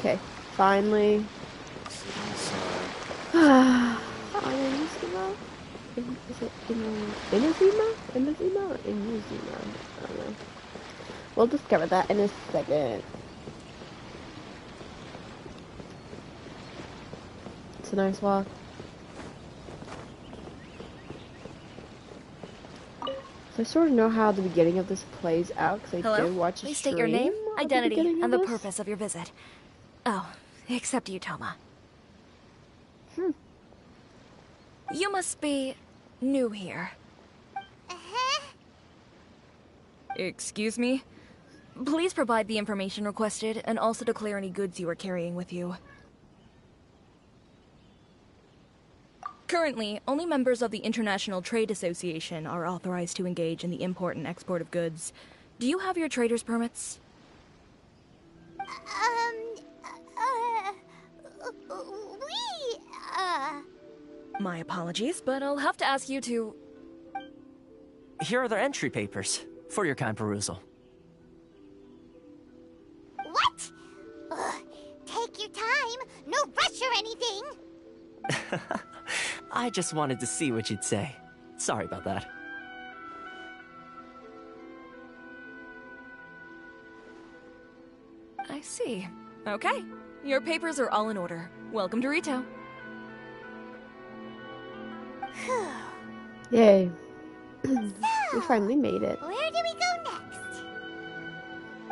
Okay, finally. Inazuma? Is it Inazuma? Inazuma or Inazuma? I don't know. We'll discover that in a second. It's a nice walk. So I sort of know how the beginning of this plays out because I did watch a Please stream. state your name, identity, and the this. purpose of your visit. Oh, except you, Toma. You must be new here. Excuse me? Please provide the information requested and also declare any goods you are carrying with you. Currently, only members of the International Trade Association are authorized to engage in the import and export of goods. Do you have your trader's permits? My apologies, but I'll have to ask you to... Here are their entry papers, for your kind perusal. What? Take your time, no rush or anything. I just wanted to see what you'd say. Sorry about that. I see. Okay. Your papers are all in order. Welcome to Rito. Yay. We finally made it. Where do we go next?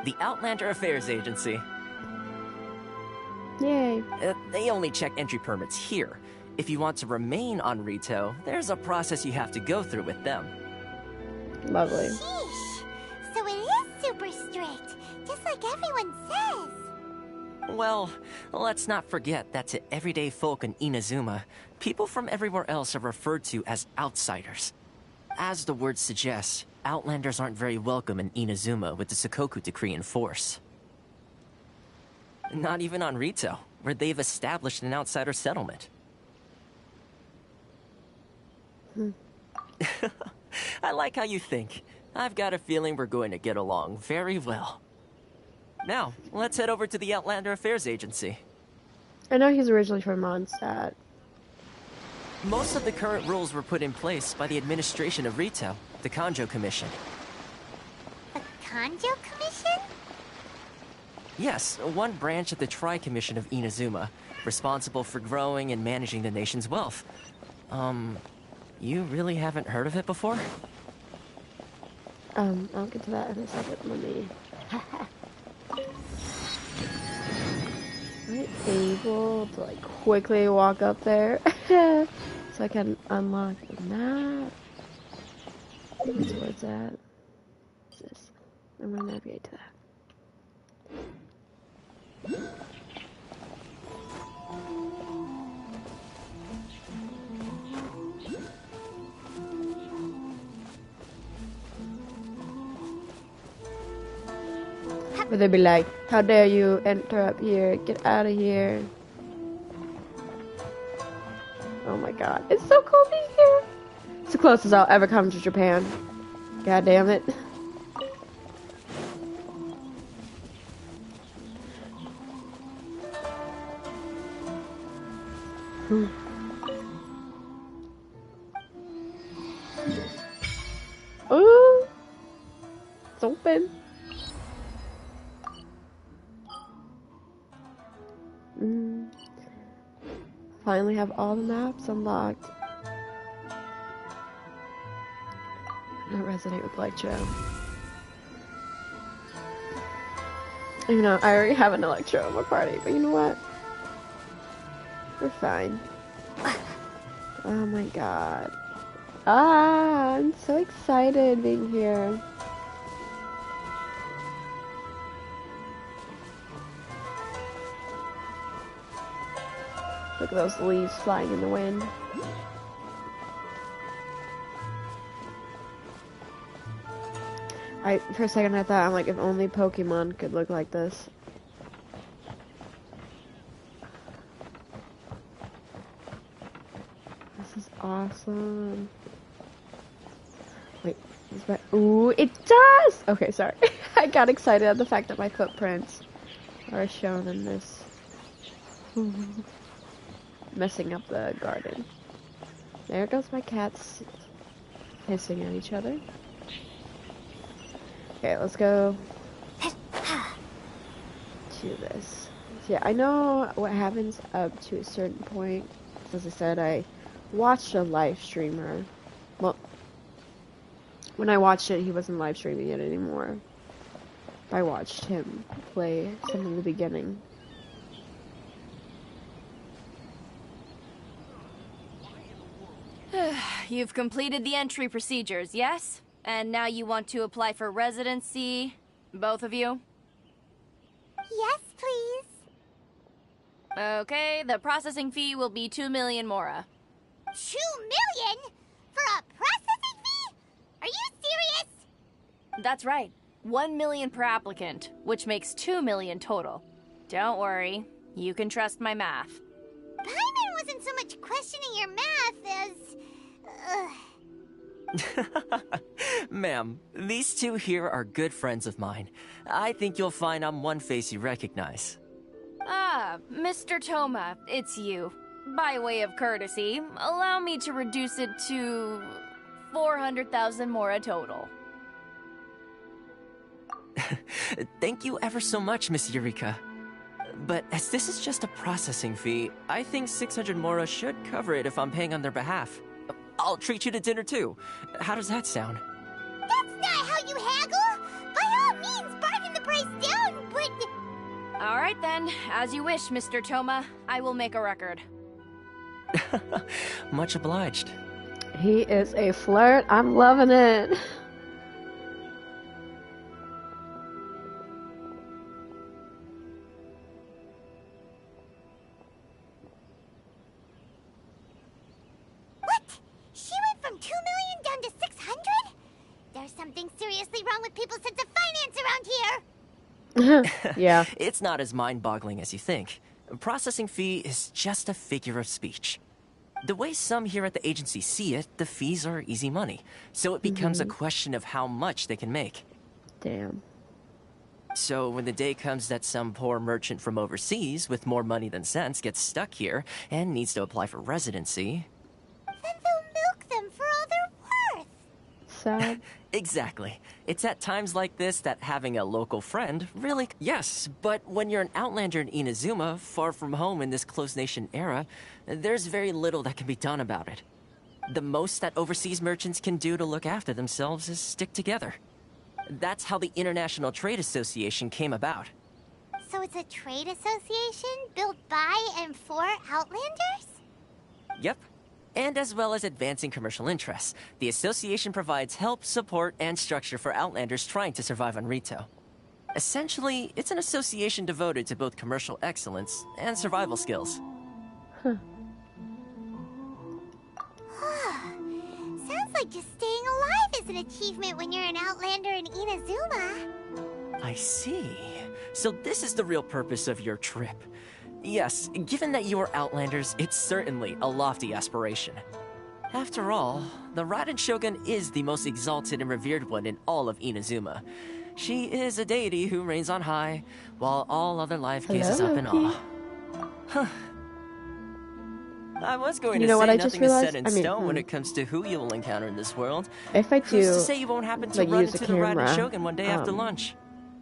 The Outlander Affairs Agency. Yay. They only check entry permits here. If you want to remain on Rito, there's a process you have to go through with them. Lovely. Sheesh. So it is super strict, just like everyone says. Well, let's not forget that to everyday folk in Inazuma, people from everywhere else are referred to as outsiders. As the word suggests, Outlanders aren't very welcome in Inazuma with the Sakoku Decree in force. Not even on Rito, where they've established an outsider settlement. I like how you think. I've got a feeling we're going to get along very well. Now, let's head over to the Outlander Affairs Agency. I know he's originally from Mondstadt. Most of the current rules were put in place by the administration of Rito, the Kanjo Commission. The Kanjo Commission? Yes, one branch of the Tri-Commission of Inazuma, responsible for growing and managing the nation's wealth. You really haven't heard of it before? I'll get to that in a second. Let me... Am I able to, like, quickly walk up there? So I can unlock the map. Where's that? What's this? I'm gonna navigate to that. Or they'd be like, how dare you enter up here, get out of here. Oh my god, it's so cool being here. It's the closest I'll ever come to Japan. God damn it. Ooh, it's open. Finally have all the maps unlocked. I don't resonate with Electro. You know, I already have an Electro in my party, but you know what? We're fine. Oh my god. Ah, I'm so excited being here. Look at those leaves flying in the wind. For a second I thought, I'm like, if only Pokemon could look like this. This is awesome. Wait, is my... Ooh, it does! Okay, sorry. I got excited at the fact that my footprints are shown in this Messing up the garden. There goes my cats hissing at each other. Okay, let's go to this. So yeah, I know what happens up to a certain point. As I said, I watched a live streamer. Well, when I watched it, he wasn't live streaming it anymore. I watched him play some in the beginning. You've completed the entry procedures, yes? And now you want to apply for residency? Both of you? Yes, please. Okay, the processing fee will be 2 million mora. 2 million? For a processing fee? Are you serious? That's right. 1 million per applicant, which makes 2 million total. Don't worry, you can trust my math. Paimon wasn't so much questioning your math as... Ma'am, these two here are good friends of mine. I think you'll find I'm one face you recognize. Ah, Mr. Toma, it's you. By way of courtesy, allow me to reduce it to 400,000 mora total. Thank you ever so much, Miss Eureka. But as this is just a processing fee, I think 600 mora should cover it if I'm paying on their behalf. I'll treat you to dinner too. How does that sound? That's not how you haggle! By all means, bargain the price down, but... Alright then, as you wish, Mr. Toma. I will make a record. Much obliged. He is a flirt. I'm loving it. What? She went from 2 million down to 600? There's something seriously wrong with people's sense of finance around here! Yeah. It's not as mind-boggling as you think. Processing fee is just a figure of speech. The way some here at the agency see it, the fees are easy money, so it becomes a question of how much they can make. Damn. So when the day comes that some poor merchant from overseas with more money than sense gets stuck here and needs to apply for residency... Then they'll milk them for all they're worth! Sad. Exactly. It's at times like this that having a local friend really... Yes, but when you're an outlander in Inazuma, far from home in this closed nation era, there's very little that can be done about it. The most that overseas merchants can do to look after themselves is stick together. That's how the International Trade Association came about. So it's a trade association built by and for Outlanders? Yep. And as well as advancing commercial interests, the association provides help, support, and structure for Outlanders trying to survive on Rito. Essentially, it's an association devoted to both commercial excellence and survival skills. Sounds like just staying alive is an achievement when you're an Outlander in Inazuma. I see. So this is the real purpose of your trip. Yes, given that you are Outlanders, it's certainly a lofty aspiration. After all, the Raiden Shogun is the most exalted and revered one in all of Inazuma. She is a deity who reigns on high, while all other life gazes up in awe. Huh. I was going to say nothing is set in stone when it comes to who you will encounter in this world. If I do, Who's to say you won't happen to run use into a the camera, Raiden Shogun one day after lunch?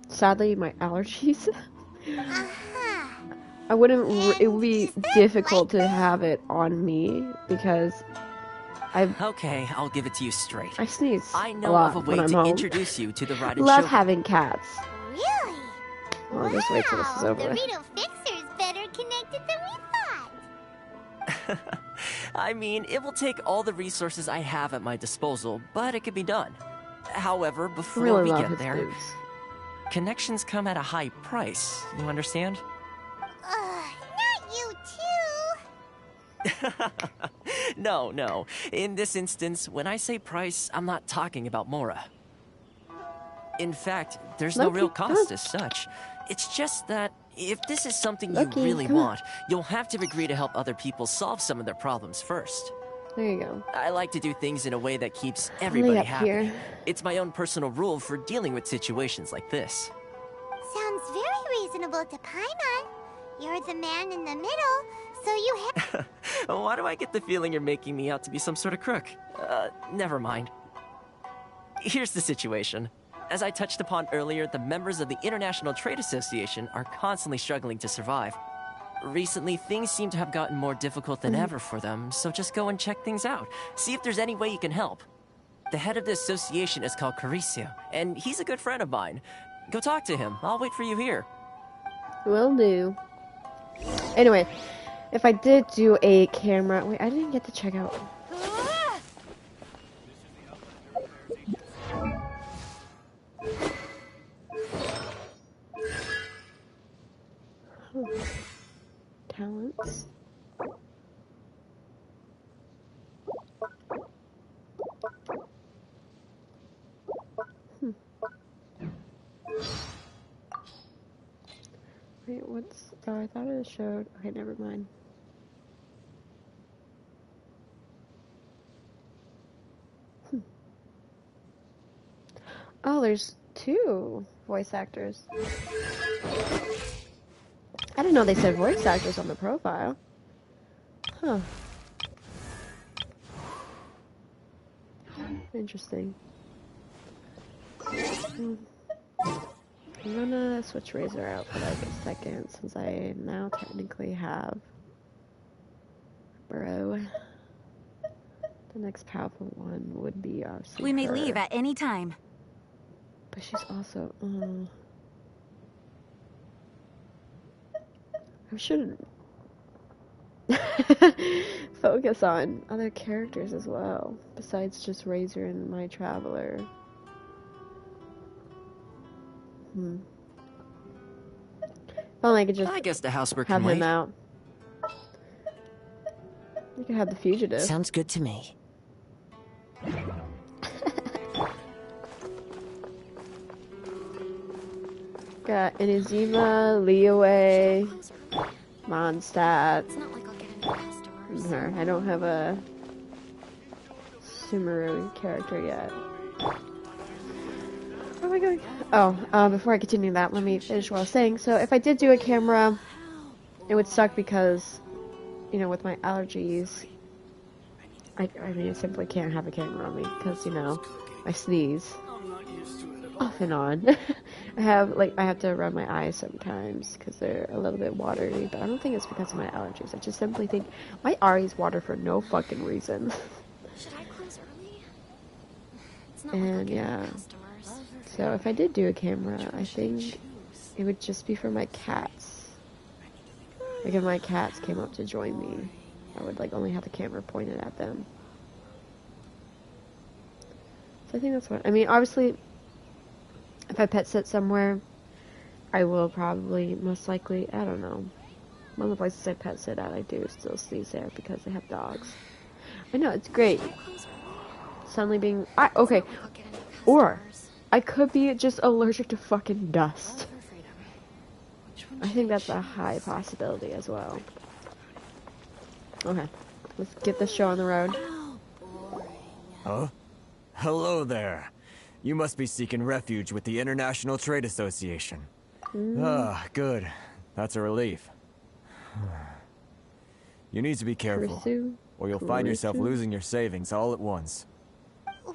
sadly, my allergies. Uh-huh. I wouldn't. It would be difficult to have it on me because Okay, I'll give it to you straight. I sneeze I a know lot of a way when I'm to home. introduce you to the Raiden Love Shogun. having cats. Really? I'll just wait till this is over The with. Rito Fixer's better connected than we thought. I mean, it will take all the resources I have at my disposal, but it could be done. However, I before really we love get his there, boobs. connections come at a high price. You understand? Not you too. No. In this instance, when I say price, I'm not talking about Mora. In fact, there's no Loki, real come cost on. as such. It's just that if this is something Loki, you really come on. want, you'll have to agree to help other people solve some of their problems first. There you go. I like to do things in a way that keeps everybody up happy. here. It's my own personal rule for dealing with situations like this. Sounds very reasonable to Paimon. You're the man in the middle, so you have... Why do I get the feeling you're making me out to be some sort of crook? Never mind. Here's the situation. As I touched upon earlier, the members of the International Trade Association are constantly struggling to survive. Recently, things seem to have gotten more difficult than ever for them, so just go and check things out. See if there's any way you can help. The head of the association is called Caricio, and he's a good friend of mine. Go talk to him. I'll wait for you here. Will do. Anyway, if I did do a camera... Wait, I didn't get to check out... Talents. Wait, what's... Oh, I thought it showed... Okay, never mind. Oh, there's 2 voice actors. I didn't know they said voice actors on the profile. Huh. Interesting. I'm gonna switch Razor out for like a second since I now technically have Bro. The next powerful one would be obviously We may her. leave at any time. But she's also I should focus on other characters as well, besides just Razor and my Traveler. If only I could just I guess the housework have can him wait. out. You could have the fugitive. Sounds good to me. Got Inazuma, Liyue, Mondstadt, It's not like I'll get any customers. and her. I don't have a Sumeru character yet. Where am I going? Oh, before I continue that, let me finish what I was saying. So if I did do a camera, it would suck because, you know, with my allergies, I mean, I simply can't have a camera on me because, you know, I sneeze off and on. I have to rub my eyes sometimes because they're a little bit watery, but I don't think it's because of my allergies. I just simply think my eyes water for no fucking reason. Should I close early? It's not like I'll And get any yeah, customers. so if I did do a camera, I think it would just be for my cats. Like if my cats came up to join me, I would like only have the camera pointed at them. So I think that's what, I mean, obviously, if I pet sit somewhere, I will probably, most likely, I don't know. One of the places I pet sit at, I do still sneeze there because they have dogs. I know, it's great. Suddenly being, okay, I'll get any or customers. I could be just allergic to fucking dust. For freedom. Which one I should think that's a choose? high possibility as well. Okay, let's get this show on the road. Huh? Hello there. You must be seeking refuge with the International Trade Association. Ah, good. That's a relief. You need to be careful, Pursue. or you'll find yourself Pursue. losing your savings all at once.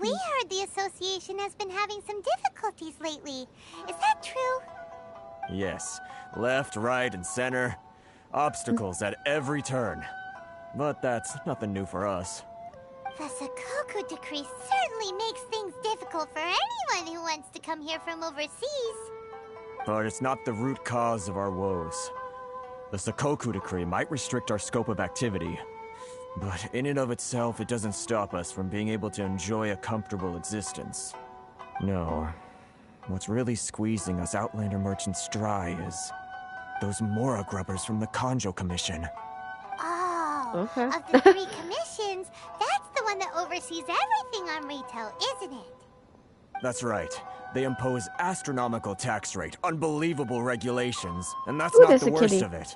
We heard the association has been having some difficulties lately. Is that true? Yes, left, right, and center. Obstacles at every turn. But that's nothing new for us. The Sakoku decree certainly makes things difficult for anyone who wants to come here from overseas. But it's not the root cause of our woes. The Sakoku decree might restrict our scope of activity, but in and of itself, it doesn't stop us from being able to enjoy a comfortable existence. No. What's really squeezing us Outlander merchants dry is those Mora grubbers from the Kanjo Commission. Oh, Okay. of the 3 commissions, that's the one that oversees everything on retail, isn't it? That's right. They impose astronomical tax rate, unbelievable regulations, and that's Ooh, not there's the a worst kitty. of it.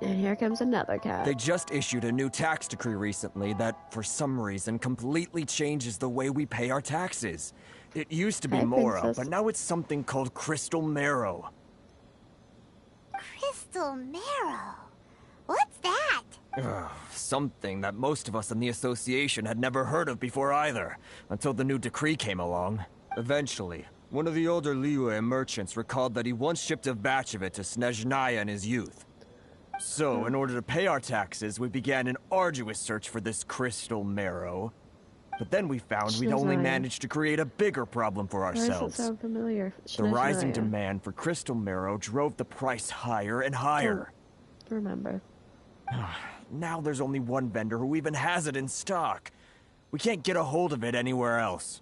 And here comes another cat. They just issued a new tax decree recently that, for some reason, completely changes the way we pay our taxes. It used to be Hi, Mora, princess. but now it's something called Crystal Marrow. Crystal marrow. What's that? Something that most of us in the association had never heard of before either, until the new decree came along. Eventually, one of the older Liyue merchants recalled that he once shipped a batch of it to Snezhnaya in his youth. So, in order to pay our taxes, we began an arduous search for this crystal marrow. But then we found we'd only Snezhnaya. managed to create a bigger problem for Why does it ourselves. sound familiar? The rising Snezhnaya. demand for crystal marrow drove the price higher and higher. Remember. Now there's only one vendor who even has it in stock. We can't get a hold of it anywhere else.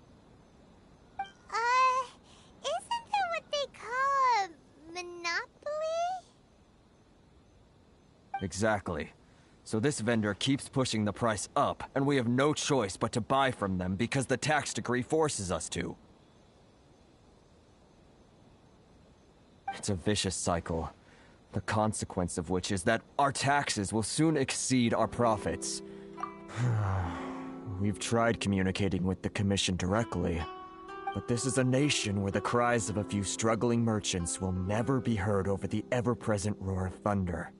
Isn't that what they call a monopoly? Exactly. So this vendor keeps pushing the price up, and we have no choice but to buy from them because the tax decree forces us to. It's a vicious cycle, the consequence of which is that our taxes will soon exceed our profits. We've tried communicating with the Commission directly, but this is a nation where the cries of a few struggling merchants will never be heard over the ever-present roar of thunder.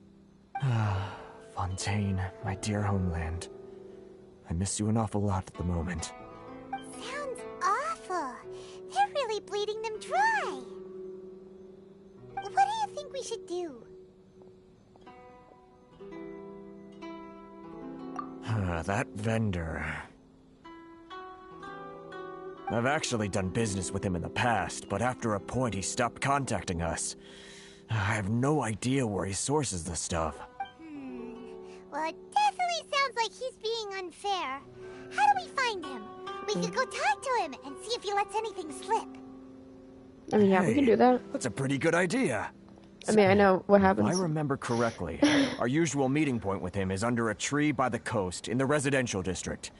Fontaine, my dear homeland. I miss you an awful lot at the moment. Sounds awful. They're really bleeding them dry. What do you think we should do? That vendor. I've actually done business with him in the past, but after a point he stopped contacting us. I have no idea where he sources the stuff. Well, it definitely sounds like he's being unfair. How do we find him? We could go talk to him and see if he lets anything slip. I mean, yeah, we can do that. That's a pretty good idea. I mean, I know what If happens. I remember correctly, our usual meeting point with him is under a tree by the coast in the residential district.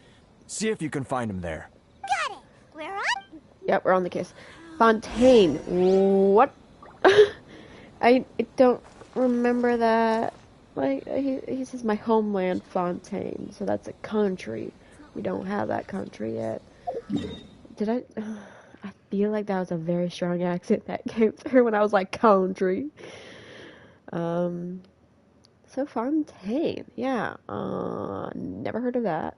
See if you can find him there. Got it. We're on. Yep, we're on the case. Fontaine. What? I don't remember that. Like, he says my homeland, Fontaine. So that's a country. We don't have that country yet. Did I? I feel like that was a very strong accent that came through when I was like, country. So Fontaine. Yeah. Never heard of that.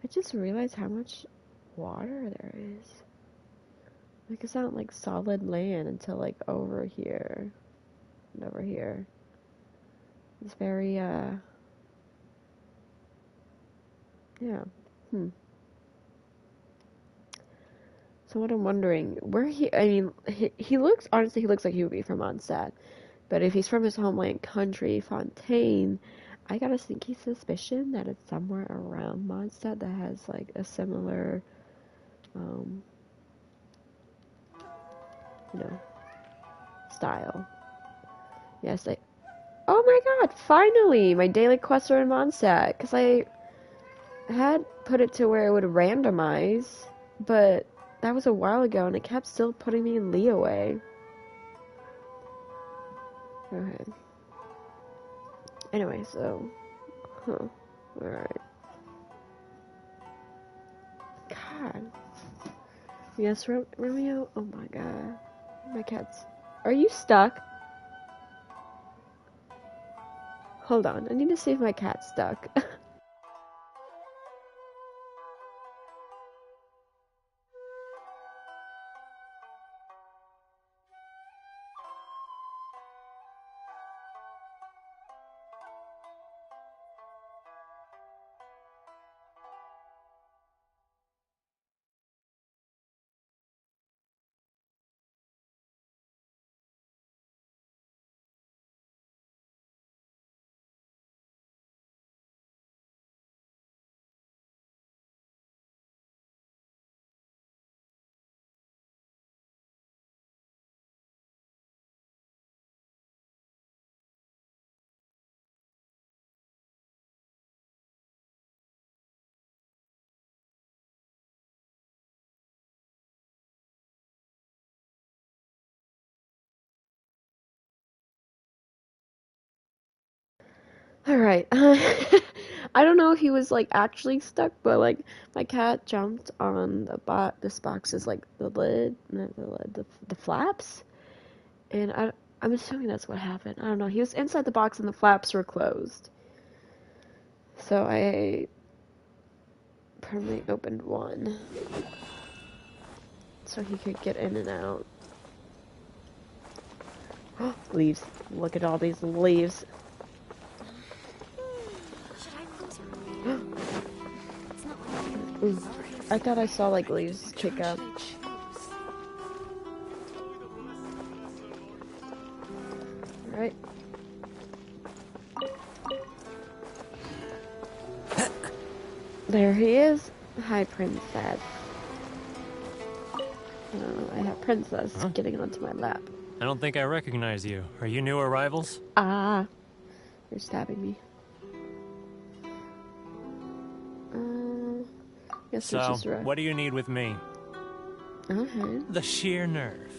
I just realized how much water there is. Like, it's not like solid land until like over here and over here. It's very yeah. So what I'm wondering, I mean, he looks, honestly, he looks like he would be from Mondstadt. But if he's from his homeland country, Fontaine, I got a sneaky suspicion that it's somewhere around Mondstadt that has like a similar, style. Yes, oh my god, finally! My daily quests are in Mondstadt, because I had put it to where it would randomize, but that was a while ago, and it kept still putting me in Liyue. Okay. Anyway, so, alright. God. Yes, Romeo? Oh my god. My cat's... Are you stuck? Hold on, I need to see if my cat's stuck. Alright, I don't know if he was like actually stuck, but like my cat jumped on this box's like the lid, not the lid, the flaps, and I'm assuming that's what happened. I don't know. He was inside the box and the flaps were closed. So I permanently opened one. So he could get in and out. Leaves. Look at all these leaves. Ooh, I thought I saw like leaves kick up. Right. There he is. Hi, princess. I have princess getting onto my lap. I don't think I recognize you. Are you new arrivals? Ah, you're stabbing me. Guess So, what do you need with me? Okay. The sheer nerve.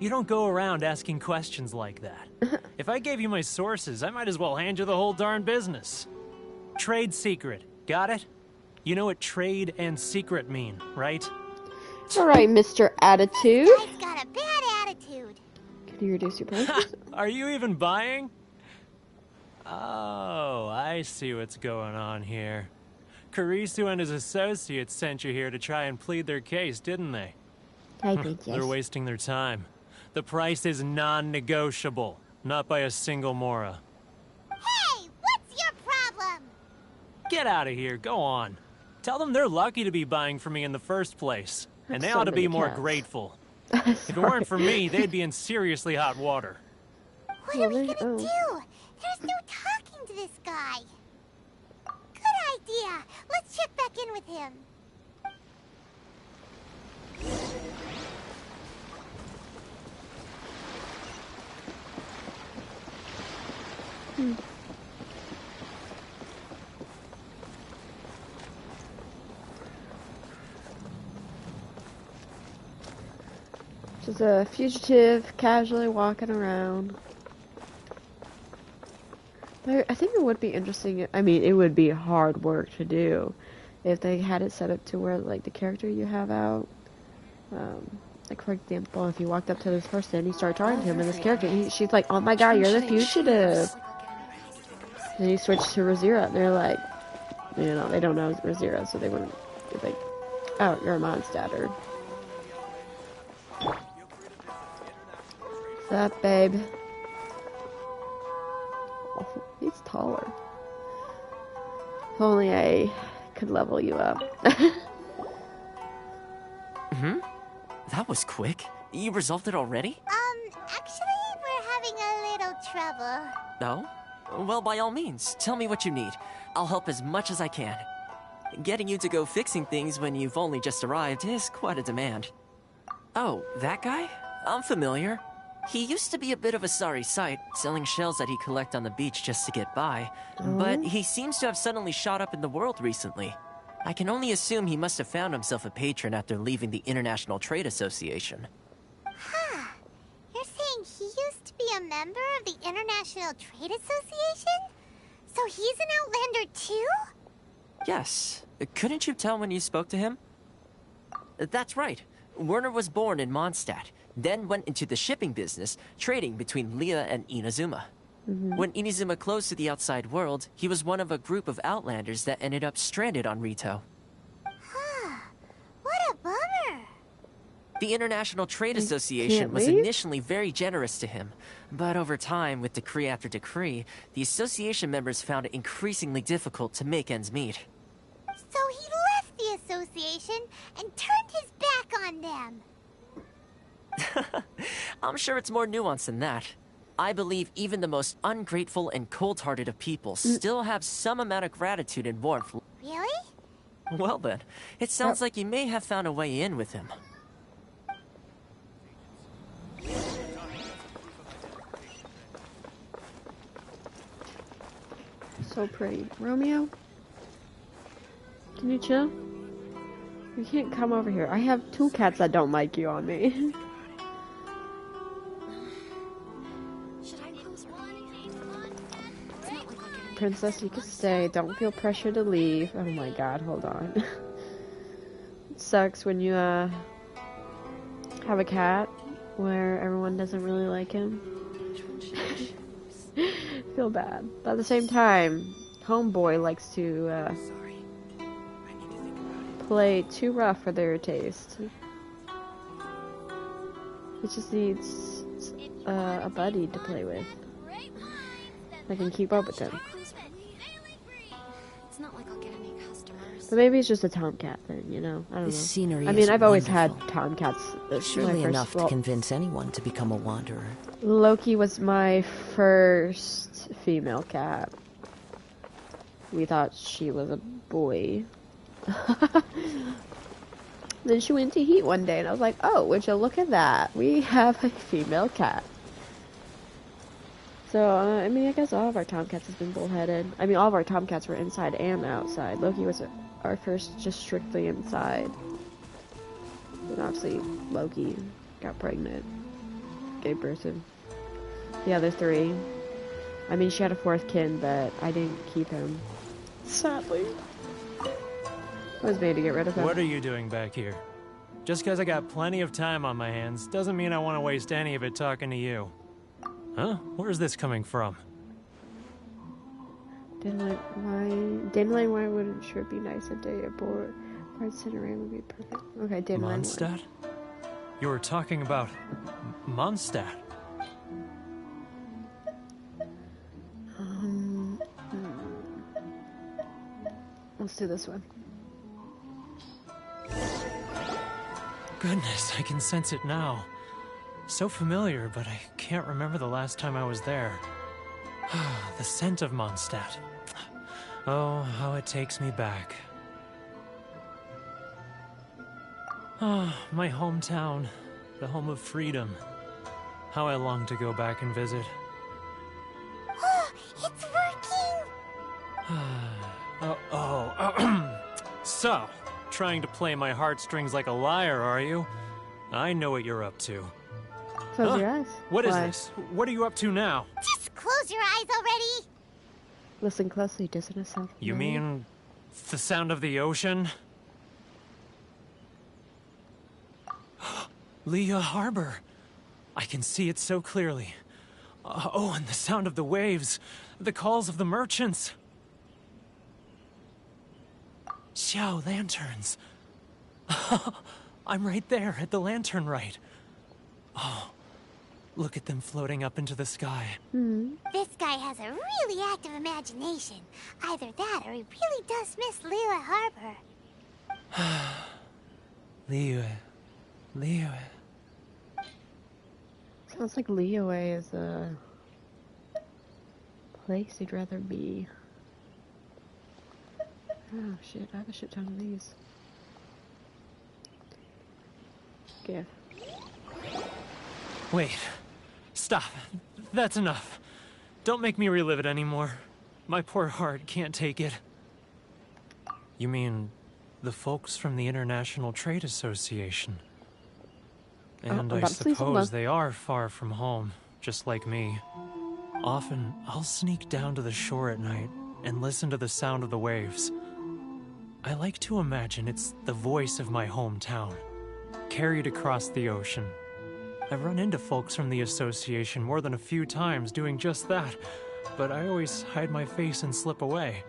You don't go around asking questions like that. If I gave you my sources, I might as well hand you the whole darn business. Trade secret. Got it? You know what trade and secret mean, right? Alright, Mr. Attitude. Guy's got a bad attitude. Can you reduce your prices? Are you even buying? Oh, I see what's going on here. Karisu and his associates sent you here to try and plead their case, didn't they? I think yes. They're wasting their time. The price is non-negotiable, not by a single Mora. Hey, what's your problem? Get out of here, go on. Tell them they're lucky to be buying from me in the first place. And they So ought to be many more cats. grateful. If it weren't for me, they'd be in seriously hot water. What are we gonna do? There's no talking to this guy. Good idea. Let's check back in with him. Just a fugitive casually walking around. But I think it would be interesting. I mean, it would be hard work to do if they had it set up to where, like, the character you have out, like, for example, if you walked up to this person and you start talking to him, and this character, she's like, "Oh my god, you're the fugitive." Then you switch to Razira, and they're like, you know, they don't know Razira, so they wouldn't be like, "Oh, you're a monster." What's up, babe? Oh, he's taller. If only I could level you up. That was quick. You resolved it already? Actually, we're having a little trouble. No? Well, by all means, tell me what you need. I'll help as much as I can. Getting you to go fixing things when you've only just arrived is quite a demand. Oh, that guy? I'm familiar. He used to be a bit of a sorry sight, selling shells that he collect on the beach just to get by. But he seems to have suddenly shot up in the world recently. I can only assume he must have found himself a patron after leaving the International Trade Association. Huh. You're saying he used to be a member of the International Trade Association? So he's an Outlander too? Yes. Couldn't you tell when you spoke to him? That's right. Werner was born in Mondstadt, then went into the shipping business, trading between Leah and Inazuma. When Inazuma closed to the outside world, he was one of a group of Outlanders that ended up stranded on Rito. Huh. What a bummer. The International Trade Association was initially very generous to him, but over time, with decree after decree, the association members found it increasingly difficult to make ends meet. So he left the association and turned his back on them. I'm sure it's more nuanced than that. I believe even the most ungrateful and cold-hearted of people still have some amount of gratitude and warmth. Really? Well then, it sounds like you may have found a way in with him. So pretty. Romeo? Can you chill? You can't come over here. I have two cats that don't like you on me. Princess, you can stay. Don't feel pressure to leave. Oh my god, hold on. It sucks when you have a cat where everyone doesn't really like him. feel bad. But at the same time, Homeboy likes to play too rough for their taste. It just needs a buddy to play with. I can keep up with him. It's not like I'll get any customers. But maybe it's just a tomcat thing, you know? I don't know. This scenery I mean, is I've always had wonderful. tomcats. That's Surely my enough first, to convince anyone to become a wanderer. Loki was my first female cat. We thought she was a boy. Then she went to heat one day, and I was like, oh, would you look at that? We have a female cat. So, I mean, I guess all of our tomcats have been bullheaded. I mean, all of our tomcats were inside and outside. Loki was our first just strictly inside. And obviously, Loki got pregnant. Gave birth to the other three. I mean, she had a fourth kid, but I didn't keep him. Sadly. I was made to get rid of him. What are you doing back here? Just because I got plenty of time on my hands doesn't mean I want to waste any of it talking to you. Huh? Where's this coming from? Dandelion wine wouldn't sure be nice a day aboard. Red Cinnamon would be perfect. Okay, Dandelion wine. Mondstadt? You were talking about Mondstadt. Let's do this one. Goodness, I can sense it now. So familiar, but I can't remember the last time I was there. The scent of Mondstadt. Oh, how it takes me back. Ah, my hometown. The home of freedom. How I long to go back and visit. Oh, it's working! So, trying to play my heartstrings like a liar, are you? I know what you're up to. Close your eyes. What is Why? this? What are you up to now? Just close your eyes already! Listen closely, doesn't it sound You familiar? mean the sound of the ocean? Leah Harbor. I can see it so clearly. Oh, and the sound of the waves. The calls of the merchants. Xiao lanterns. I'm right there at the lantern right. Oh, look at them floating up into the sky. This guy has a really active imagination. Either that or he really does miss Liyue Harbor. Liyue. Sounds like Liyue is a place you'd rather be. Oh shit, I have a shit ton of these. Give. Wait. Stop. That's enough. Don't make me relive it anymore. My poor heart can't take it. You mean the folks from the International Trade Association? And I suppose they are far from home, just like me. Often, I'll sneak down to the shore at night and listen to the sound of the waves. I like to imagine it's the voice of my hometown, carried across the ocean. I've run into folks from the association more than a few times doing just that, but I always hide my face and slip away.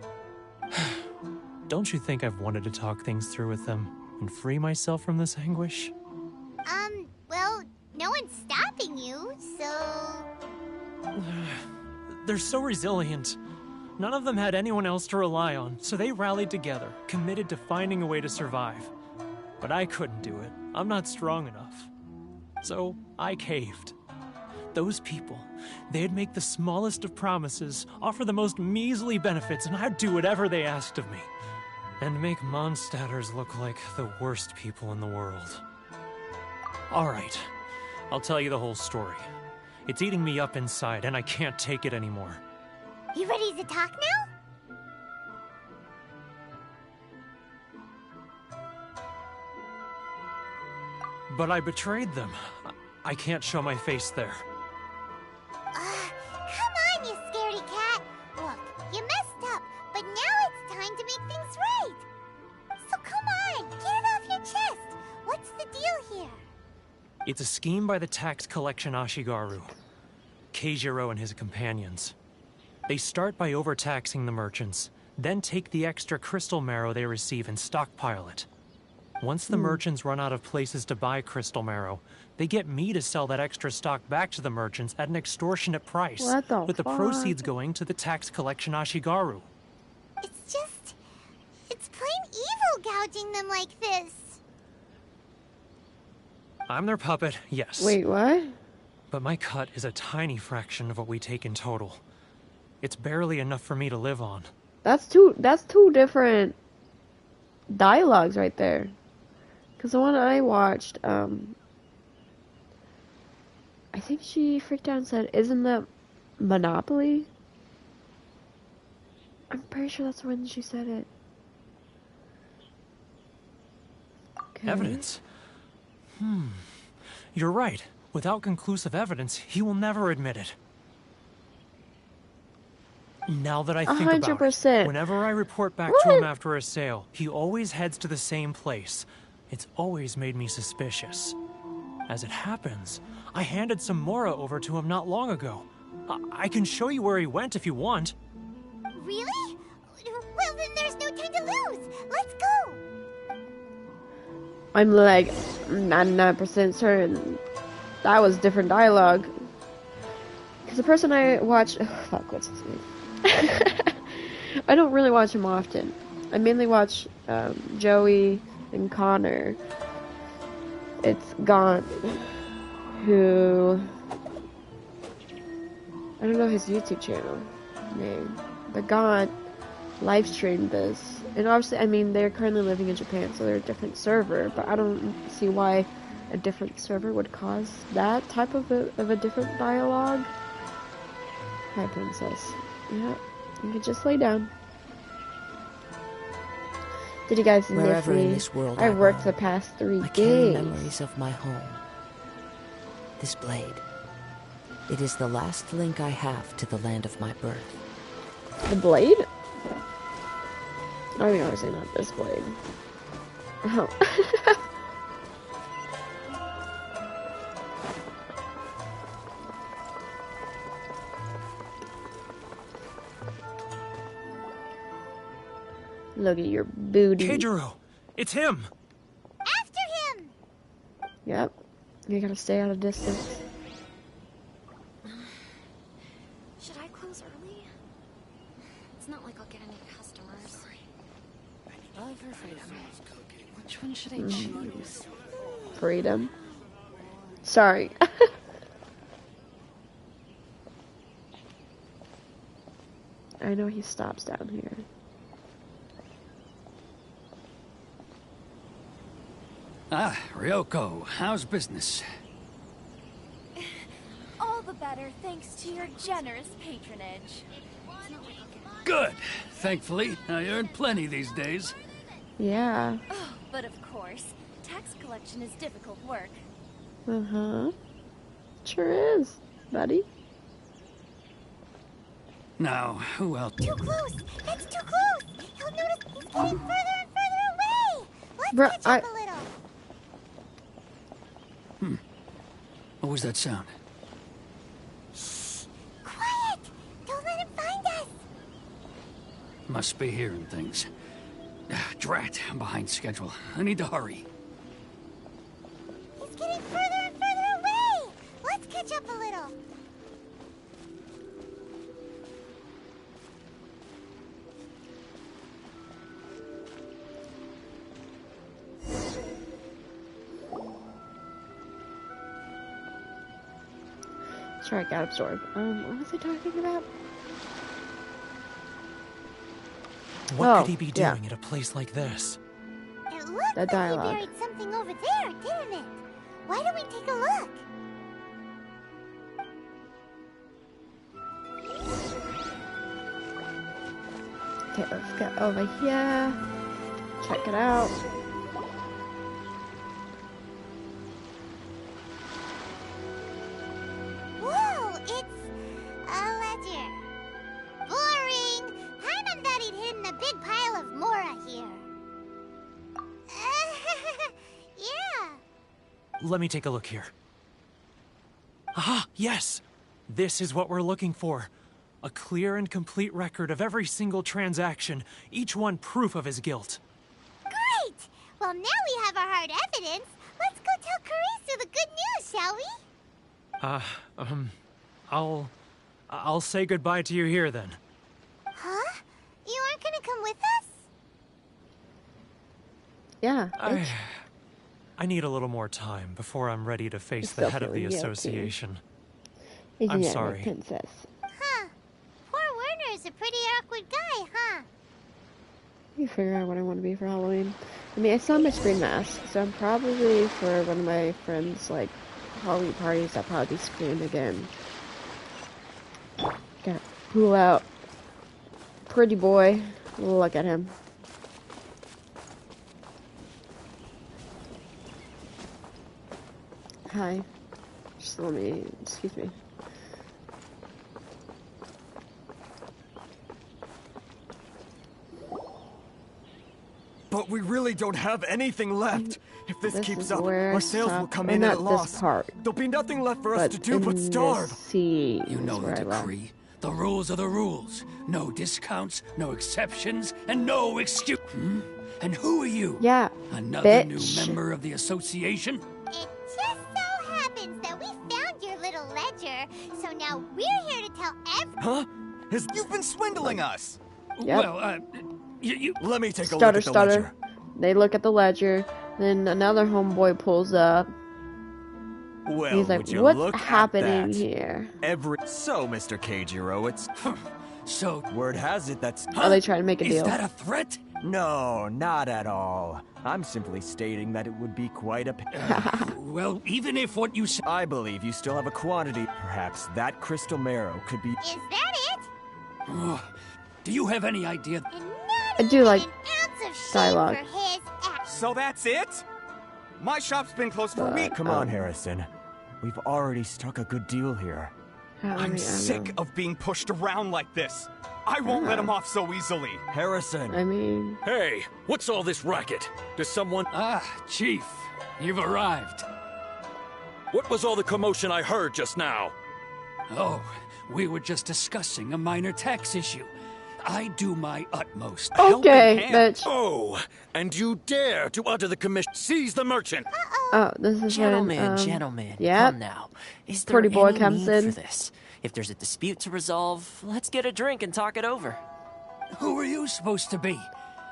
Don't you think I've wanted to talk things through with them and free myself from this anguish? Well, no one's stopping you, so... They're so resilient. None of them had anyone else to rely on, so they rallied together, committed to finding a way to survive. But I couldn't do it. I'm not strong enough. So I caved. Those people, they'd make the smallest of promises, offer the most measly benefits, and I'd do whatever they asked of me. And make Mondstadters look like the worst people in the world. Alright, I'll tell you the whole story. It's eating me up inside, and I can't take it anymore. You ready to talk now? But I betrayed them. I can't show my face there. Come on, you scaredy cat! Look, you messed up, but now it's time to make things right! So come on, get it off your chest! What's the deal here? It's a scheme by the tax collection Ashigaru. Keijiro and his companions. They start by overtaxing the merchants, then take the extra crystal marrow they receive and stockpile it. Once the merchants run out of places to buy crystal marrow, they get me to sell that extra stock back to the merchants at an extortionate price, What the with the fuck? proceeds going to the tax collection Ashigaru. It's plain evil gouging them like this. I'm their puppet, yes. Wait, what? But my cut is a tiny fraction of what we take in total. It's barely enough for me to live on. That's two different dialogues right there. Because the one I watched, I think she freaked out and said, "Isn't that Monopoly?" I'm pretty sure that's when she said it. Okay. Evidence? You're right. Without conclusive evidence, he will never admit it. Now that I think about it, 100%. whenever I report back to him after a sale, he always heads to the same place. It's always made me suspicious. As it happens, I handed some Mora over to him not long ago. I can show you where he went if you want. Really? Well, then there's no time to lose. Let's go. I'm like 99% certain that was different dialogue. Because the person I watch, fuck, what's his name? I don't really watch him often. I mainly watch Joey and Connor. It's Gaunt, who I don't know his YouTube channel name, but Gaunt live streamed this, and obviously, I mean, they're currently living in Japan, so they're a different server. But I don't see why a different server would cause that type of a different dialogue. Hi, princess. Yeah, you can just lay down. Did you guys miss Wherever me? in this world I worked roam, the past 3 I carry days. memories of my home. This blade. It is the last link I have to the land of my birth. The blade? I mean, obviously not this blade. Oh. Look at your booty. Keijiro! It's him! After him. Yep. You gotta stay out of distance. Should I close early? It's not like I'll get any customers. Love or freedom? Which one should I choose? Freedom. Sorry. I know he stops down here. Ah, Ryoko, how's business? All the better thanks to your generous patronage. Good. Thankfully, I earn plenty these days. Yeah. Oh, but of course, tax collection is difficult work. Uh-huh. Sure is, buddy. Now, who else? Too close. That's too close. He'll notice he's getting further and further away. Let's Bruh, catch up a little. What was that sound? Quiet. Don't let him find us. Must be hearing things. Drat, I'm behind schedule. I need to hurry. He's getting further and further away. Let's catch up a little. Sorry, I got absorbed. What was I talking about? What could he be yeah. doing at a place like this? It looked That like dialogue. he buried something over there, didn't it? Why don't we take a look? Okay, let's get over here. Check it out. Whoa, it's a ledger. Boring. Paimon thought he'd hidden a big pile of Mora here. Yeah. Let me take a look here. Aha, yes! This is what we're looking for. A clear and complete record of every single transaction, each one proof of his guilt. Great! Well, now we have our hard evidence. Let's go tell Karisu the good news, shall we? I'll say goodbye to you here then. Huh? You aren't gonna come with us? Yeah. I need a little more time before I'm ready to face Still the head of the feeling guilty. association. Isn't I'm it, my sorry. princess? Huh. Poor Werner's a pretty awkward guy, huh? You figure out what I want to be for Halloween. I mean, I still have my screen mask, so I'm probably for one of my friends' like Halloween parties. I'll probably be screaming again. Gotta pull out. Pretty boy. Look at him. Hi. Just let me. Excuse me. But we really don't have anything left. If this keeps is up, where our I sales will stopped. come Well, in at a not loss. this part, There'll be nothing left for us to do but in starve. this scene You know is where the I left. decree. The rules are the rules. No discounts, no exceptions, and no excuse. And who are you? Yeah, Another bitch. new member of the association? It just so happens that we found your little ledger, so now we're here to tell Huh? You've been swindling us. Yep. Well, you... Let me take a Stutter, look at the stutter. ledger. They look at the ledger, then another homeboy pulls up. Well, He's like, would you what's look happening at that? here? So, Mr. Keijiro, it's So... word has it that's Are they trying to make a Is deal? that a threat? no, not at all. I'm simply stating that it would be quite a. Well, even if what you say... I believe you still have a quantity. Perhaps that crystal marrow could be. Is that it? Do you have any idea? And I not do even like an ounce of shame dialogue. for his act. So that's it? My shop's been closed for weeks. Come on, Harrison. We've already struck a good deal here. I'm sick of being pushed around like this. I won't let him off so easily. Harrison. I mean, Hey, what's all this racket? Does someone... Ah, Chief, you've arrived. What was all the commotion I heard just now? Oh, we were just discussing a minor tax issue. I do my utmost. okay, bitch. Oh, and you dare to utter the commission. Seize the merchant. Oh, this is Gentlemen, when, gentlemen, yeah. come now. Is there Pretty boy any comes need in. for this? If there's a dispute to resolve, let's get a drink and talk it over. Who are you supposed to be?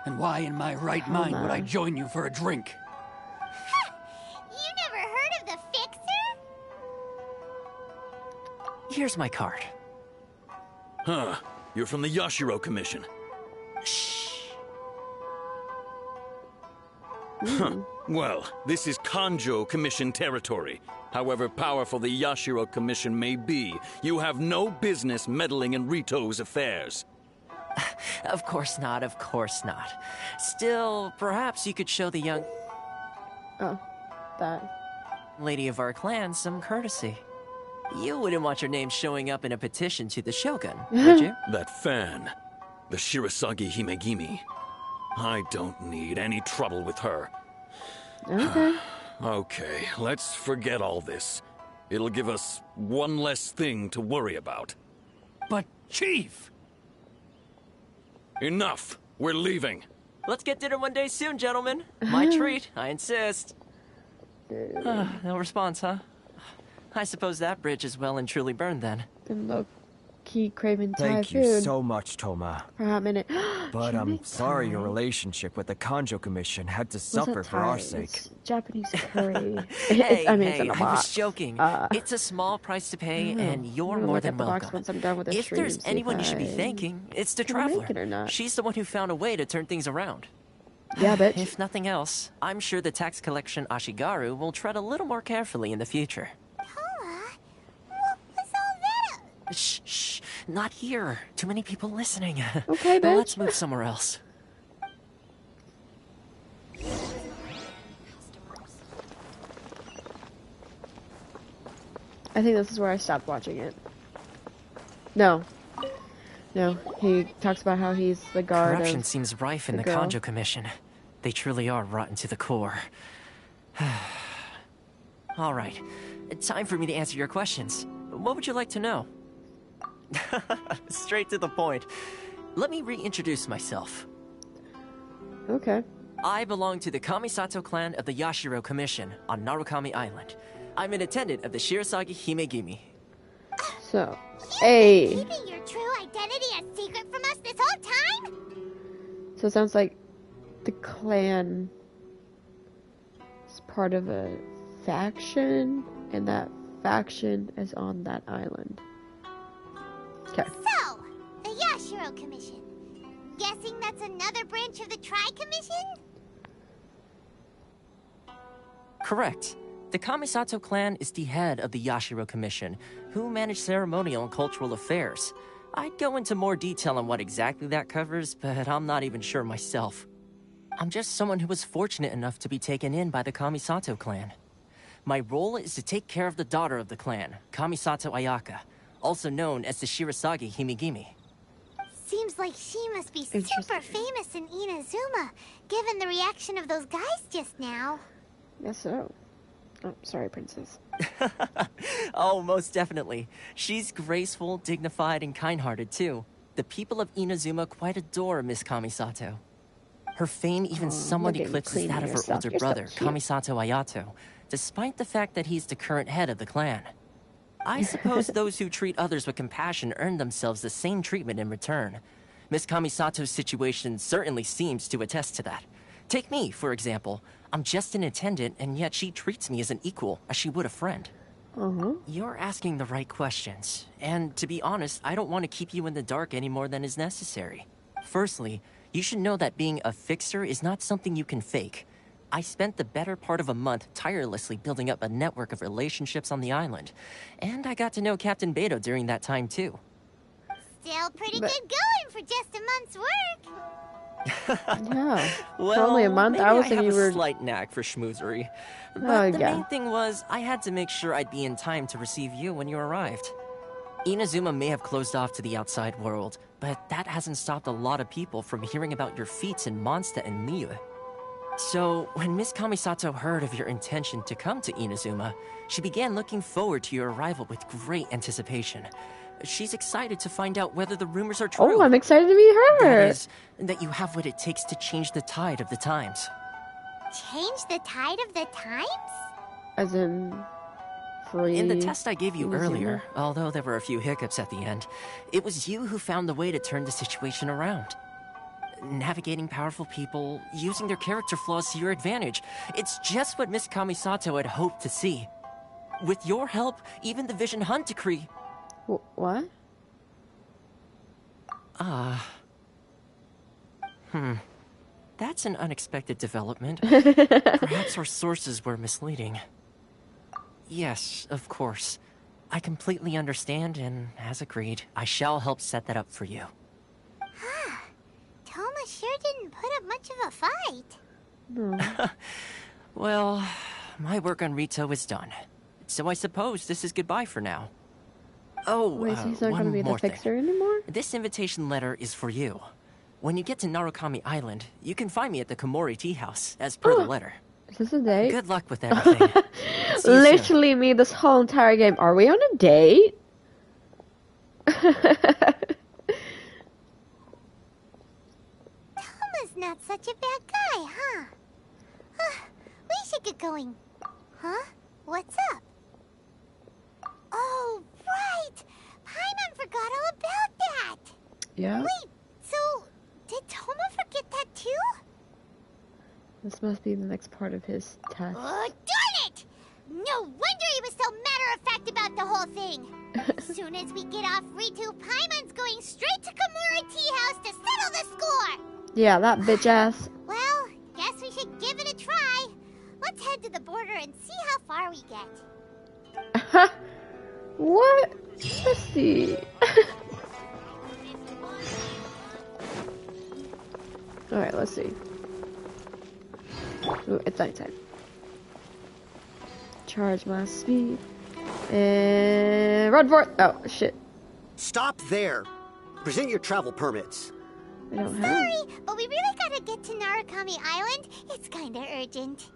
And why in my right mind would I join you for a drink? You never heard of the Fixer? Here's my card. Huh. You're from the Yashiro Commission. Shh. Huh. Well, this is Kanjo Commission territory. However powerful the Yashiro Commission may be, you have no business meddling in Rito's affairs. Of course not, of course not. Still, perhaps you could show the young Oh, that. lady of our clan some courtesy. You wouldn't want your name showing up in a petition to the Shogun, would you? That fan, the Shirasagi Himegimi. I don't need any trouble with her. Okay. Okay, let's forget all this. It'll give us one less thing to worry about. But, Chief! Enough! We're leaving. Let's get dinner one day soon, gentlemen. My treat, I insist. No response, huh? I suppose that bridge is well and truly burned then. Been low key craving Thai Thank food you so much, Toma. for a hot minute. But Can I'm we sorry your Thai? relationship with the Kanjo Commission had to What's suffer that for our Thai? sake. It's Japanese curry. Hey, I mean, it's in a I box. was joking. It's a small price to pay, I and don't know. you're I'm gonna more look than at the box welcome. once I'm done with this If stream, there's see if anyone you should be I thanking, it's the can make Traveler. it or not. She's the one who found a way to turn things around. Yeah, bitch. If nothing else, I'm sure the tax collection Ashigaru will tread a little more carefully in the future. Toa? What was all that? Shh, shh, not here. Too many people listening. Okay, bitch. Let's move somewhere else. I think this is where I stopped watching it. No. No, he talks about how he's the guard Corruption of seems rife in the the girl. Kanjo Commission. They truly are rotten to the core. All right, time for me to answer your questions. What would you like to know? Straight to the point. Let me reintroduce myself. Okay. I belong to the Kamisato clan of the Yashiro Commission on Narukami Island. I'm an attendant of the Shirasagi Himegimi. So, You've been keeping your true identity a secret from us this whole time? So it sounds like the clan is part of a faction, and that faction is on that island. Okay. So, the Yashiro Commission. Guessing that's another branch of the Tri-Commission? Correct. The Kamisato clan is the head of the Yashiro Commission, who manage ceremonial and cultural affairs. I'd go into more detail on what exactly that covers, but I'm not even sure myself. I'm just someone who was fortunate enough to be taken in by the Kamisato clan. My role is to take care of the daughter of the clan, Kamisato Ayaka, also known as the Shirasagi Himegimi. Seems like she must be super famous in Inazuma, given the reaction of those guys just now. Guess so. Oh, sorry, princess. Oh, most definitely. She's graceful, dignified, and kind-hearted, too. The people of Inazuma quite adore Miss Kamisato. Her fame even somewhat eclipses that of her older brother, Kamisato Ayato, despite the fact that he's the current head of the clan. I suppose those who treat others with compassion earn themselves the same treatment in return. Miss Kamisato's situation certainly seems to attest to that. Take me, for example. I'm just an attendant, and yet she treats me as an equal, as she would a friend. You're asking the right questions. And to be honest, I don't want to keep you in the dark any more than is necessary. Firstly, you should know that being a fixer is not something you can fake. I spent the better part of a month tirelessly building up a network of relationships on the island. And I got to know Captain Beto during that time, too. Still pretty good going for just a month's work. Yeah. Well, only a month. maybe I was have thinking you were a slight knack for schmoozery. But the yeah. main thing was, I had to make sure I'd be in time to receive you when you arrived. Inazuma may have closed off to the outside world, but that hasn't stopped a lot of people from hearing about your feats in Mondstadt and Liyue. So, when Miss Kamisato heard of your intention to come to Inazuma, she began looking forward to your arrival with great anticipation. She's excited to find out whether the rumors are true. Oh, I'm excited to meet her. That is, that you have what it takes to change the tide of the times. Change the tide of the times? As in, free. In the test I gave you Inazuma? earlier, although there were a few hiccups at the end, it was you who found the way to turn the situation around. Navigating powerful people, using their character flaws to your advantage. It's just what Miss Kamisato had hoped to see. With your help, even the Vision Hunt decree... What? That's an unexpected development. Perhaps our sources were misleading. Yes, of course. I completely understand, and as agreed, I shall help set that up for you. Toma sure didn't put up much of a fight. No. Well, my work on Rito is done. So I suppose this is goodbye for now. Oh, Wait, so he's not one gonna be the more thing. fixer anymore? This invitation letter is for you. When you get to Narukami Island, you can find me at the Komori Tea House, as per the letter. Is this a date? Good luck with everything. See you soon. Literally me this whole entire game. Are we on a date? Toma's not such a bad guy, huh? We should get going. Huh? What's up? Oh, right! Paimon forgot all about that! Yeah? Wait, so did Toma forget that too? This must be the next part of his test. Oh, darn it! No wonder he was so matter-of-fact about the whole thing! As soon as we get off Ritu, Paimon's going straight to Komori Tea House to settle the score! Yeah, that bitch ass. Well, guess we should give it a try. Let's head to the border and see how far we get. What? Let's see. Alright, let's see. Ooh, it's nighttime. Charge my speed. And run for it! Oh, shit. Stop there. Present your travel permits. I don't have. Sorry, but we really gotta get to Narukami Island. It's kinda urgent.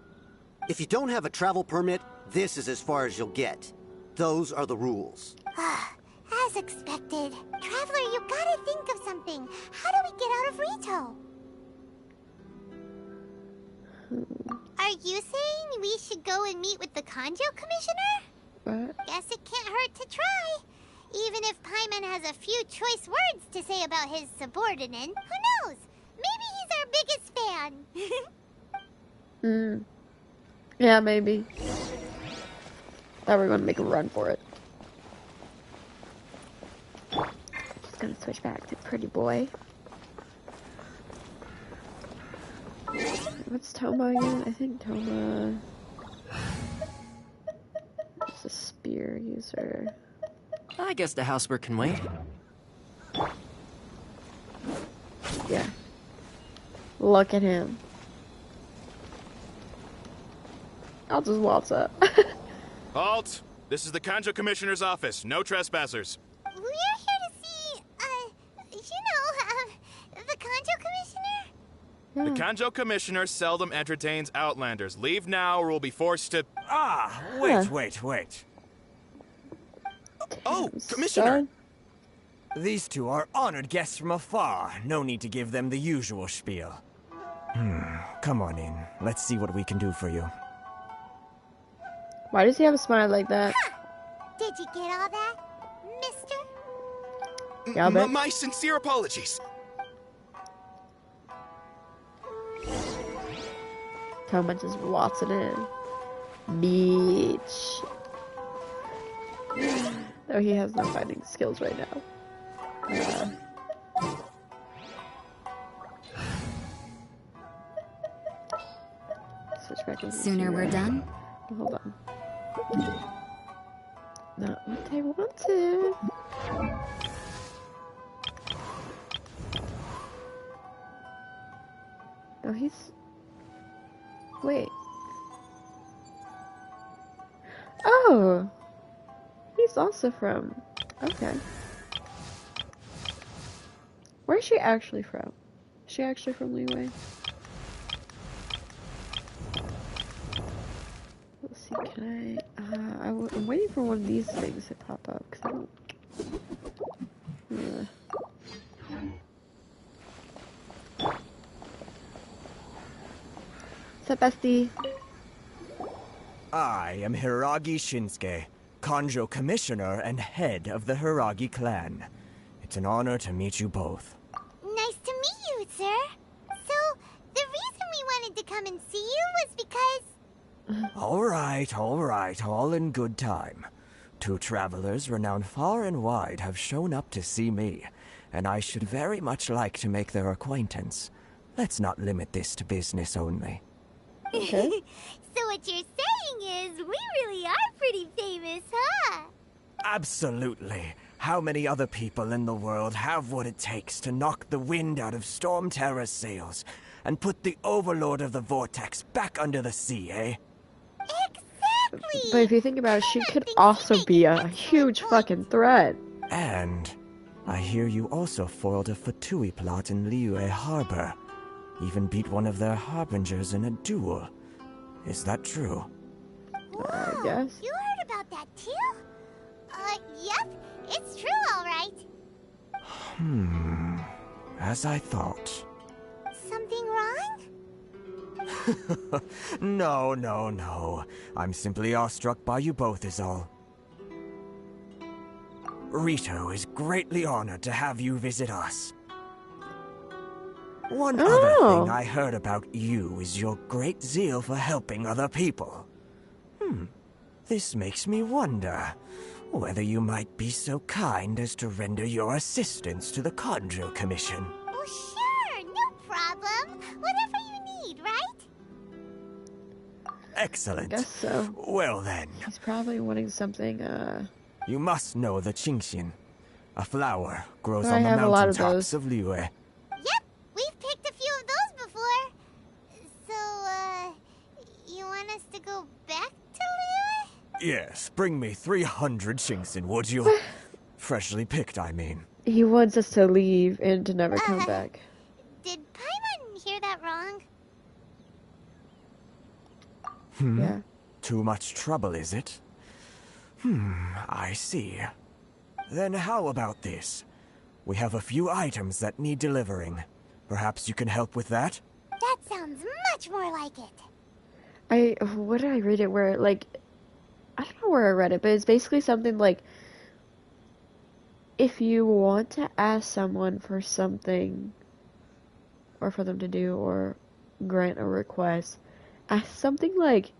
If you don't have a travel permit, this is as far as you'll get. Those are the rules. As as expected. Traveler, you gotta think of something. How do we get out of Rito? Are you saying we should go and meet with the Kanjo Commissioner? What? Guess it can't hurt to try. Even if Paimon has a few choice words to say about his subordinate, who knows? Maybe he's our biggest fan. Yeah, maybe. Thought we were gonna make a run for it. Just gonna switch back to pretty boy. What's Toma again? I think Toma is a spear user. I guess the housework can wait. Yeah. Look at him. I'll just waltz up. Halt! This is the Kanjo Commissioner's office. No trespassers. We're here to see, the Kanjo Commissioner? The Kanjo Commissioner seldom entertains Outlanders. Leave now or we'll be forced to... Ah, wait. Oh, Commissioner! These two are honored guests from afar. No need to give them the usual spiel. Come on in. Let's see what we can do for you. Why does he have a smile like that? Did you get all that, mister? Yeah, but My sincere apologies. Toma just waltzing in. Beach. Though he has no fighting skills right now. Switch back into Sooner we're done? Hold on. Not what I wanted. Oh, he's... Wait. Oh! He's also from... Okay. Where's she actually from? Is she actually from Liyue? Let's see, can I'm waiting for one of these things to pop up, because I don't... What's up, bestie? I am Hiragi Shinsuke, Kanjo Commissioner and head of the Hiragi clan. It's an honor to meet you both. Nice to meet you, sir. So, the reason we wanted to come and see you was because... All right, all in good time. Two travelers renowned far and wide have shown up to see me, and I should very much like to make their acquaintance. Let's not limit this to business only. Okay. So what you're saying is, we really are pretty famous, huh? Absolutely. How many other people in the world have what it takes to knock the wind out of Storm Terror's sails and put the Overlord of the Vortex back under the sea, eh? Exactly! But if you think about it, she could also be a huge fucking threat. And I hear you also foiled a Fatui plot in Liyue Harbor. Even beat one of their harbingers in a duel. Is that true? I guess. You heard about that too? Yep, it's true, alright. As I thought. Something wrong? No. I'm simply awestruck by you both is all. Rito is greatly honored to have you visit us. One other thing I heard about you is your great zeal for helping other people. This makes me wonder whether you might be so kind as to render your assistance to the Kanjo Commission. Oh, sure, no problem. Whatever you need, right? Excellent. I guess so. Well then. He's probably wanting something, You must know the Qingxian. A flower grows I on the have a lot of mountaintops those. of Liyue. Yep, we've picked a few of those before. So, you want us to go back to Liyue? Yes, bring me 300 Qingxian, would you? Freshly picked, I mean. he wants us to leave and to never come back. Did Paimon hear that wrong? Yeah. Too much trouble, is it? I see. Then how about this? We have a few items that need delivering. Perhaps you can help with that? That sounds much more like it. What did I read it where, like, I don't know where I read it, but it's basically something like, if you want to ask someone for something, or for them to do, or grant a request, ask something like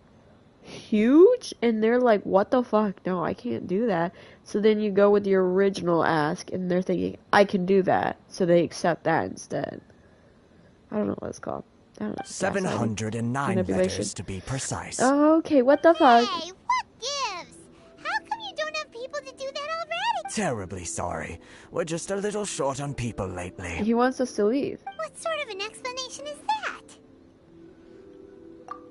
huge, and they're like, what the fuck, no, I can't do that. So then you go with your original ask, and they're thinking, I can do that, so they accept that instead. I don't know what it's called. I don't know. 709 Manipulation. letters to be precise. Oh, okay, what the fuck? Hey, what gives? How come you don't have people to do that already? Terribly sorry. We're just a little short on people lately. He wants us to leave. What sort of an explanation is that?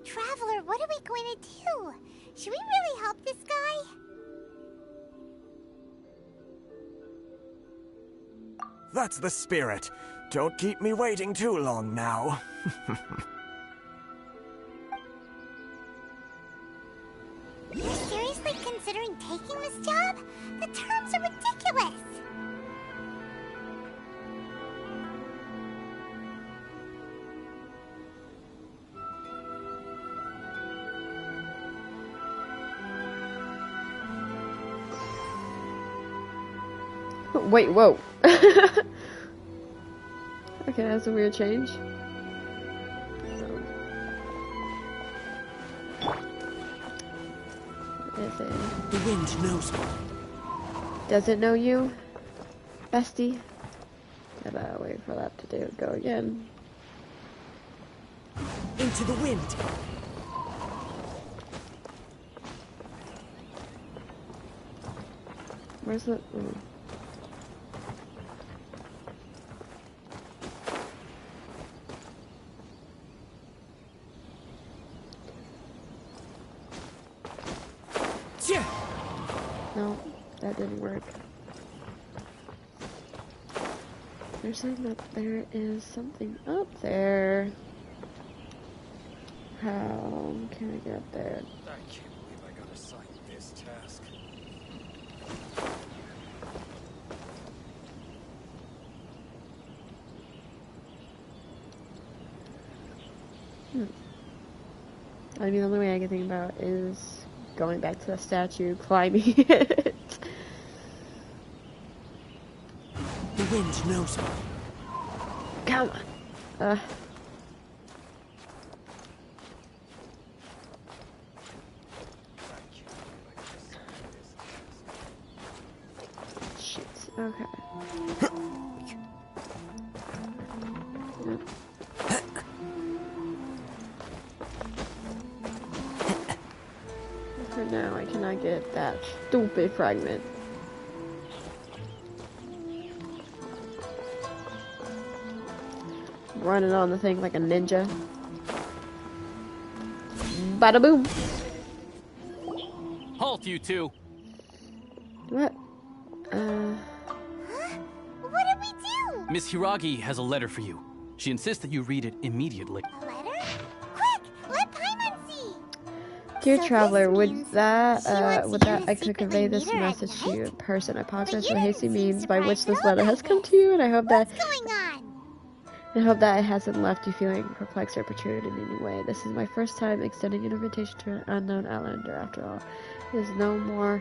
Traveler, what are we going to do? Should we really help this guy? That's the spirit. Don't keep me waiting too long now. You're seriously considering taking this job? The terms are ridiculous. Wait, whoa. Okay, that's a weird change. Is it? The wind knows me. Does it know you, bestie? Gotta wait for that to go again. Into the wind. Where's the? No, that didn't work. They're saying that there is something up there. How can I get up there? I can't believe I got assigned this task. I mean, the only way I can think about is going back to the statue, climbing it. The wind knows me. Come on. Shit. Okay. For now, I cannot get that stupid fragment. Running on the thing like a ninja. Bada boom. Halt, you two. What? What did we do? Miss Hiragi has a letter for you. She insists that you read it immediately. A letter? Quick, let Paimon see. Dear So traveler, this would means that she wants would you that to I could convey secretly this meet her at message to you in night? person? I apologize But for the you hasty didn't seem means by which surprised this at all letter by has come this. to you, and I hope that What's going on? it hasn't left you feeling perplexed or perturbed in any way. This is my first time extending an invitation to an unknown outlander, after all. It is no more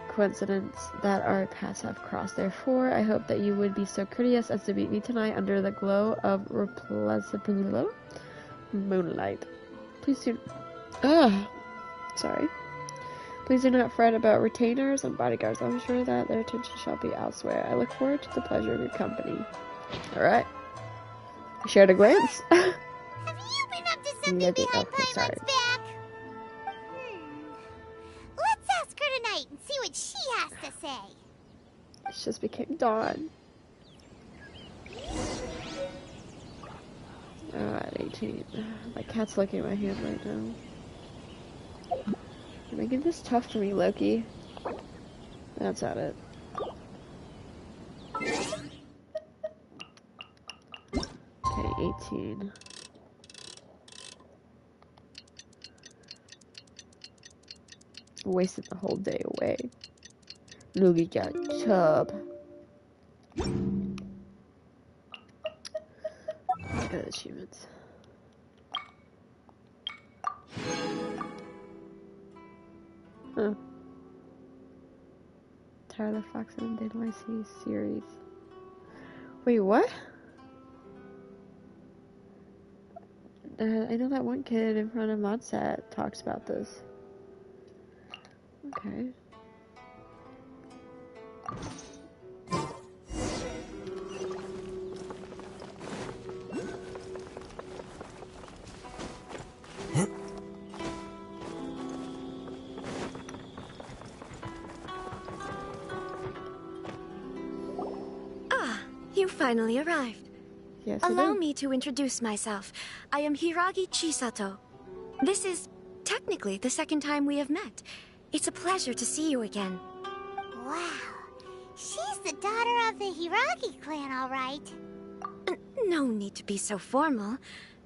coincidence that our paths have crossed. Therefore, I hope that you would be so courteous as to meet me tonight under the glow of moonlight. Please do... sorry. Please do not fret about retainers and bodyguards. I'm sure that their attention shall be elsewhere. I look forward to the pleasure of your company. Alright. I shared a glance. Have you been up to something behind Paimon's back? Let's ask her tonight and see what she has to say. It just became dawn. At 18. My cat's looking at my hand right now. You're making this tough for me, Loki. That's not it. Okay, 18. Wasted the whole day away. Look at that tub. Good achievements. Huh. Tyler Fox and Did I See series. Wait, what? I know that one kid in front of Modsat talks about this. Okay. You finally arrived. Yes, Allow me to introduce myself. I am Hiragi Chisato. This is technically the second time we have met. It's a pleasure to see you again. Wow. She's the daughter of the Hiragi clan, all right. No need to be so formal.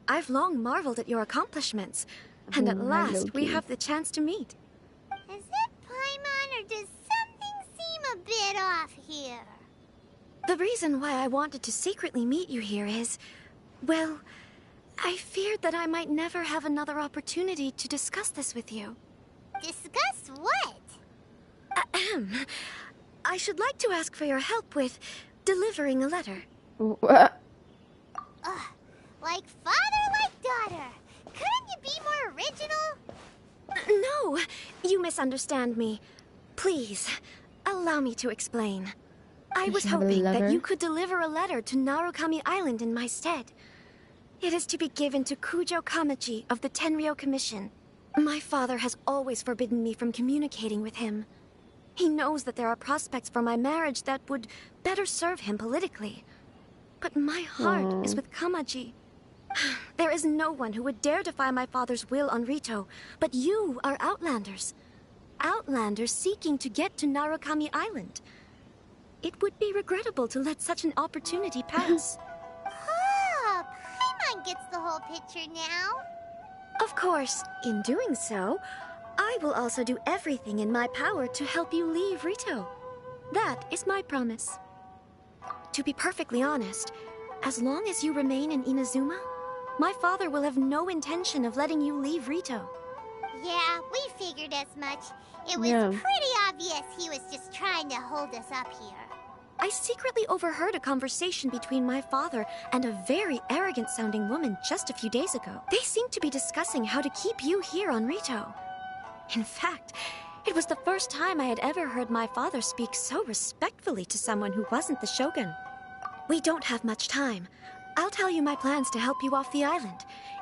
I've long marveled at your accomplishments. And at last, we have the chance to meet. Is it Paimon, or does something seem a bit off here? The reason why I wanted to secretly meet you here is, well, I feared that I might never have another opportunity to discuss this with you. Discuss what? Ahem. I should like to ask for your help with delivering a letter. What? Like father, like daughter. Couldn't you be more original? No, you misunderstand me. Please, allow me to explain. I was hoping that you could deliver a letter to Narukami Island in my stead. It is to be given to Kujo Kamachi of the Tenryou Commission. My father has always forbidden me from communicating with him. He knows that there are prospects for my marriage that would better serve him politically. But my heart is with Kamaji. There is no one who would dare defy my father's will on Rito, but you are Outlanders. Outlanders seeking to get to Narukami Island. It would be regrettable to let such an opportunity pass. Oh, Paimon gets the whole picture now. Of course, in doing so, I will also do everything in my power to help you leave Rito. That is my promise. To be perfectly honest, as long as you remain in Inazuma, my father will have no intention of letting you leave Rito. Yeah, we figured as much. It was pretty obvious he was just trying to hold us up here. I secretly overheard a conversation between my father and a very arrogant-sounding woman just a few days ago. They seemed to be discussing how to keep you here on Rito. In fact, it was the first time I had ever heard my father speak so respectfully to someone who wasn't the Shogun. We don't have much time. I'll tell you my plans to help you off the island.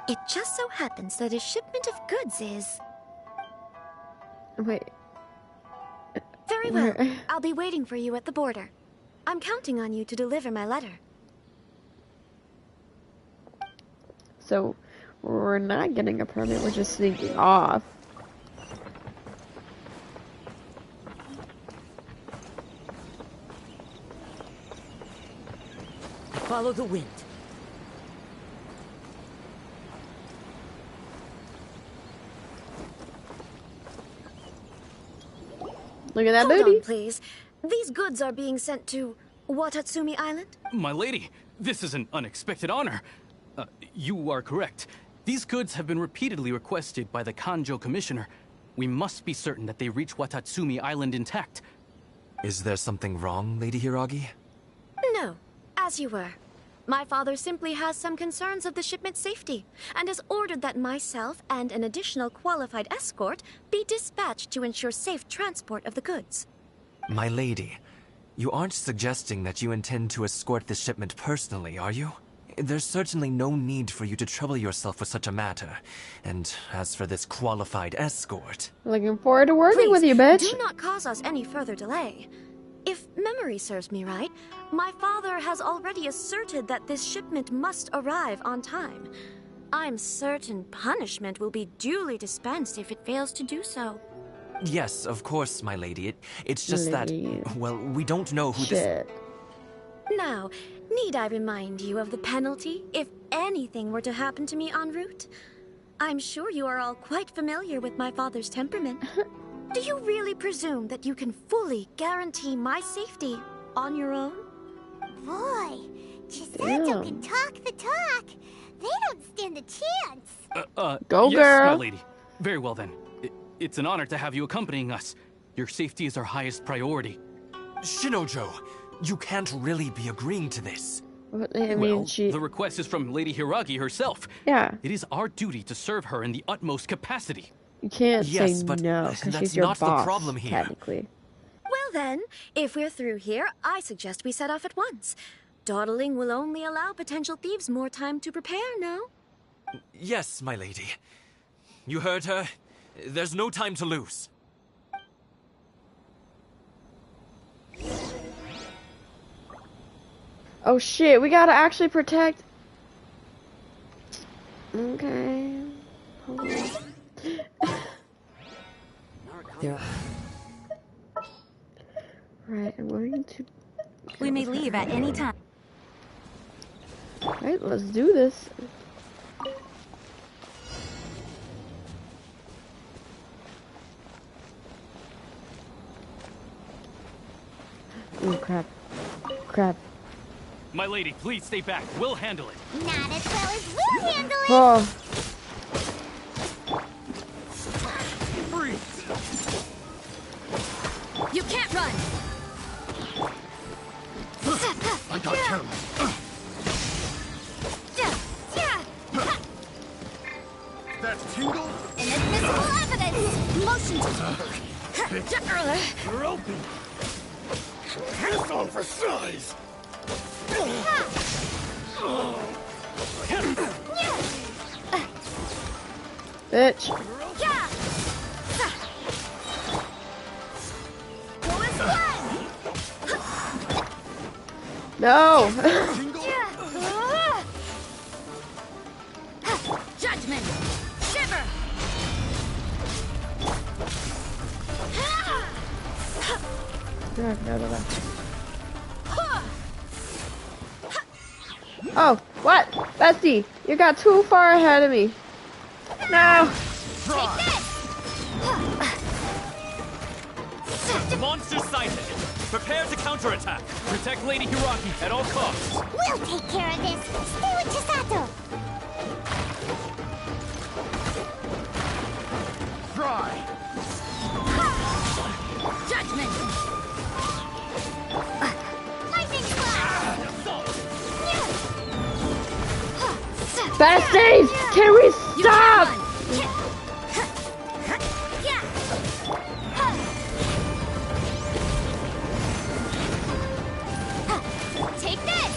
It just so happens that a shipment of goods is... Wait. Very well. I'll be waiting for you at the border. I'm counting on you to deliver my letter. So, we're not getting a permit, we're just sneaking off. Follow the wind. Look at that Hold booty. on, please. These goods are being sent to Watatsumi Island? My lady, this is an unexpected honor. You are correct. These goods have been repeatedly requested by the Kanjo Commissioner. We must be certain that they reach Watatsumi Island intact. Is there something wrong, Lady Hiragi? No, as you were. My father simply has some concerns of the shipment's safety, and has ordered that myself and an additional qualified escort be dispatched to ensure safe transport of the goods. My lady, you aren't suggesting that you intend to escort this shipment personally, are you? There's certainly no need for you to trouble yourself with such a matter. And as for this qualified escort... Looking forward to working with you, bitch. Do not cause us any further delay. If memory serves me right, my father has already asserted that this shipment must arrive on time. I'm certain punishment will be duly dispensed if it fails to do so. Yes, of course, my lady. It's just that, well, we don't know who this... Now, need I remind you of the penalty if anything were to happen to me en route? I'm sure you are all quite familiar with my father's temperament. Do you really presume that you can fully guarantee my safety on your own? Boy, Chisato can talk the talk. They don't stand a chance. Go, yes, girl. my lady. Very well then. It's an honor to have you accompanying us. Your safety is our highest priority. Shinojo, you can't really be agreeing to this. I mean, the request is from Lady Hiragi herself. Yeah. It is our duty to serve her in the utmost capacity. You can't Yes, say but no, because that's she's your not boss, the problem here. technically. Well then, if we're through here, I suggest we set off at once. Dawdling will only allow potential thieves more time to prepare, no? Yes, my lady. You heard her. There's no time to lose. Oh shit, we gotta actually protect... Okay. Hold on. Right, I'm going to... We may leave at any time. Alright, let's do this. Oh crap. Crap. My lady, please stay back. We'll handle it. Not as well as we'll handle it. Oh. Freeze. You can't run. I got him. That tingle? Inadmissible evidence. Motion to... You're open. This on for size. Bitch. No. Judgment. Shiver. Oh, what? Bestie, you got too far ahead of me. No. Monster sighted. Prepare to counterattack. Protect Lady Hiragi at all costs. We'll take care of this. Stay with Chisato. Try. Judgment. Lightning flash. Besties, can we stop? Take this.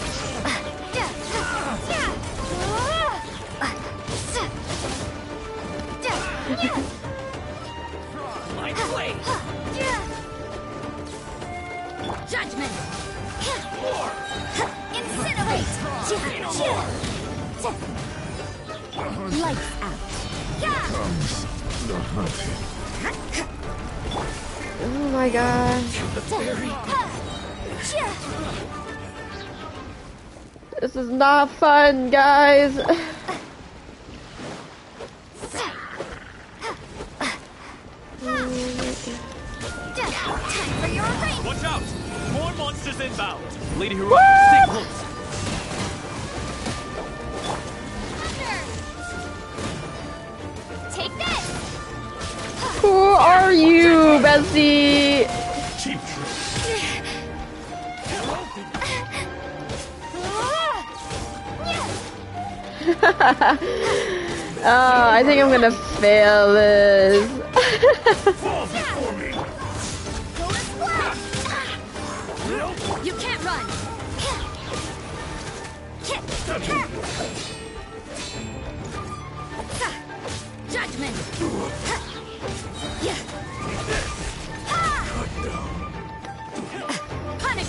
My blade. Judgment. Incinerate. Lights out. Oh my god. This is not fun, guys. Watch out! More monsters inbound. Lady Hiragi, stay close. Take this. Who are you, bestie? Cheap trick. Oh, I think I'm gonna fail this. You can't run. Judgment.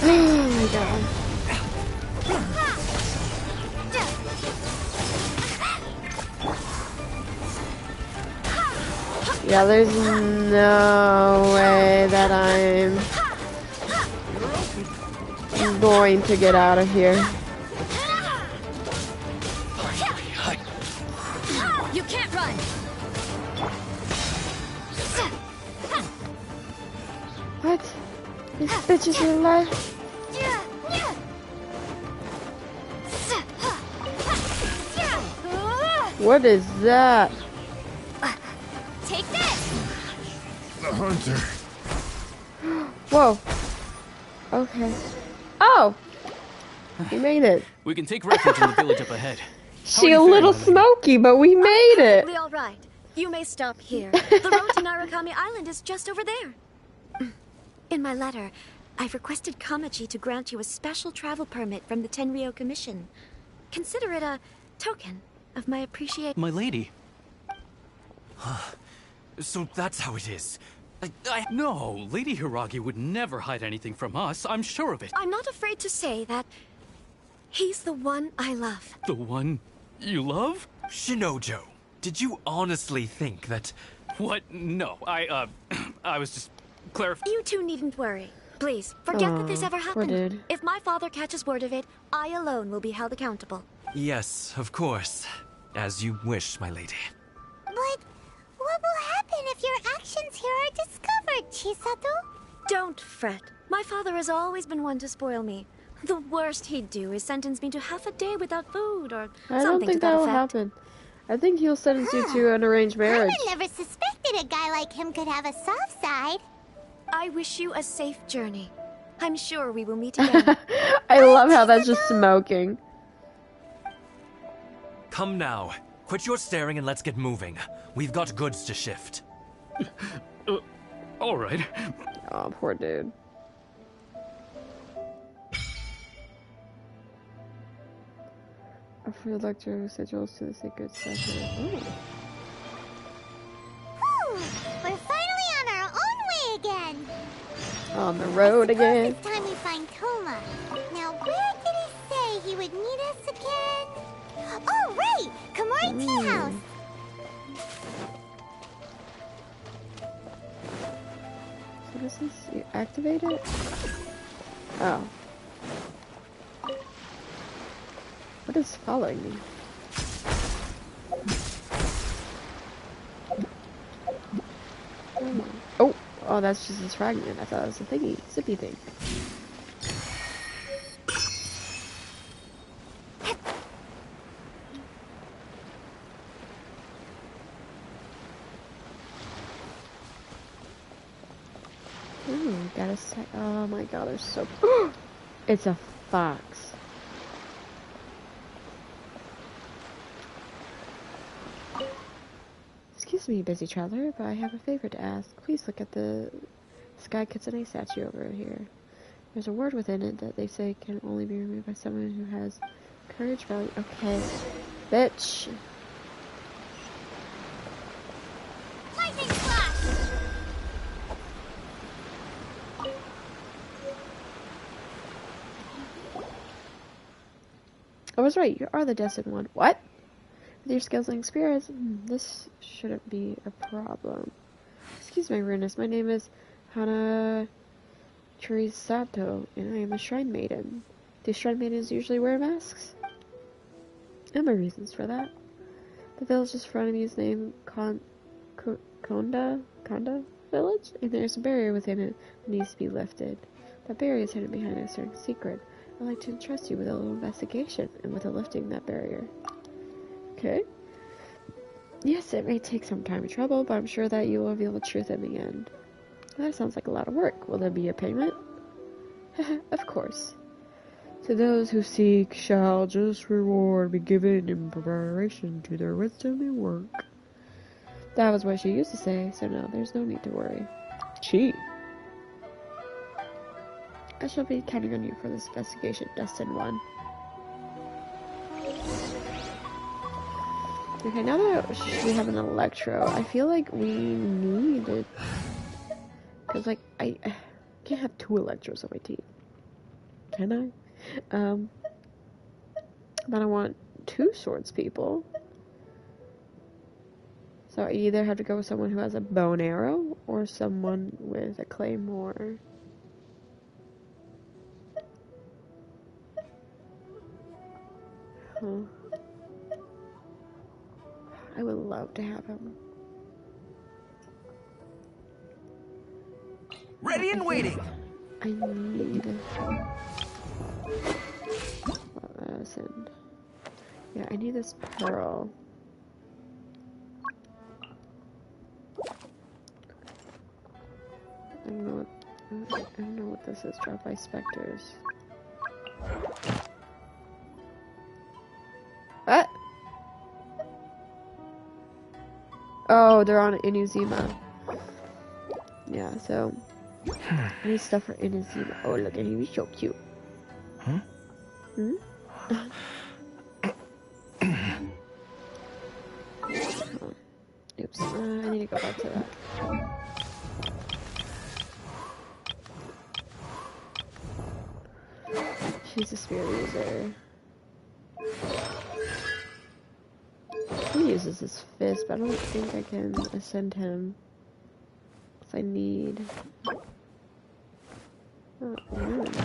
Oh my god. Yeah, there's no way that I'm going to get out of here. You can't run. These bitches are alive. What is that? Take this! The hunter. Whoa. Okay. Oh! We made it. We can take refuge in the village up ahead. She a little smoky, but we made it. Perfectly all right. You may stop here. The road to Narukami Island is just over there. In my letter, I've requested Kamachi to grant you a special travel permit from the Tenryou Commission. Consider it a token of my appreciation. My lady. So that's how it is. No, Lady Hiragi would never hide anything from us. I'm sure of it. I'm not afraid to say that he's the one I love. The one you love? Shinojo, did you honestly think that... What? No, I was just clarifying. You two needn't worry. Please, forget that this ever poor happened. dude. If my father catches word of it, I alone will be held accountable. Yes, of course. As you wish, my lady. But what will happen if your actions here are discovered, Chisato? Don't fret. My father has always been one to spoil me. The worst he'd do is sentence me to half a day without food or I don't something think to that that will effect. happen. I think he'll sentence you to an arranged marriage. I never suspected a guy like him could have a soft side. I wish you a safe journey. I'm sure we will meet again. I love how that's just smoking. Come now. Quit your staring and let's get moving. We've got goods to shift. All right. Oh, poor dude. A free electro sigils to the sacred session. Whew, we're finally on our own way again. On the road again. It's time we find Toma. Now, where did he say he would meet us again? Oh, right! Komori Tea House. So this is you activate it? Oh. What is following me? Oh, oh, that's just this fragment. I thought it was a thingy, zippy thing. Ooh, gotta say, oh my god, they're so. It's a fox. Excuse me, busy traveler, but I have a favor to ask. Please look at the Sky Kitsune statue over here. There's a word within it that they say can only be removed by someone who has courage, value. Okay, bitch. Lightning flash! I was right, you are the destined one. What? With your skills and experience, this shouldn't be a problem. Excuse my rudeness, my name is Hana Chirisato, and I am a shrine maiden. Do shrine maidens usually wear masks? And my reasons for that. The village in front of me is named Konda Village, and there's a barrier within it that needs to be lifted. That barrier is hidden behind a certain secret. I'd like to entrust you with a little investigation and with lifting that barrier. Okay. Yes, it may take some time and trouble, but I'm sure that you will reveal the truth in the end. That sounds like a lot of work. Will there be a payment? Of course. To those who seek shall just reward be given in preparation to their wisdom and work. That was what she used to say, so no, there's no need to worry. Gee. I shall be counting on you for this investigation, Destined One. Okay, now that we have an Electro, I feel like we need it. Because, like, I can't have two Electros on my team. Can I? But I want two swords people. So I either have to go with someone who has a bow and arrow, or someone with a claymore. Huh. I would love to have him. Ready and waiting. I need medicine. Yeah, I need this pearl. I don't know what this is. Dropped by specters. What? Oh, they're on Inazuma. Yeah, so I need stuff for Inazuma. Oh, look at him, he's so cute. Huh? Hmm? Oops, I need to go back to that. She's a spear user. He uses his fist, but I don't think I can ascend him. If I need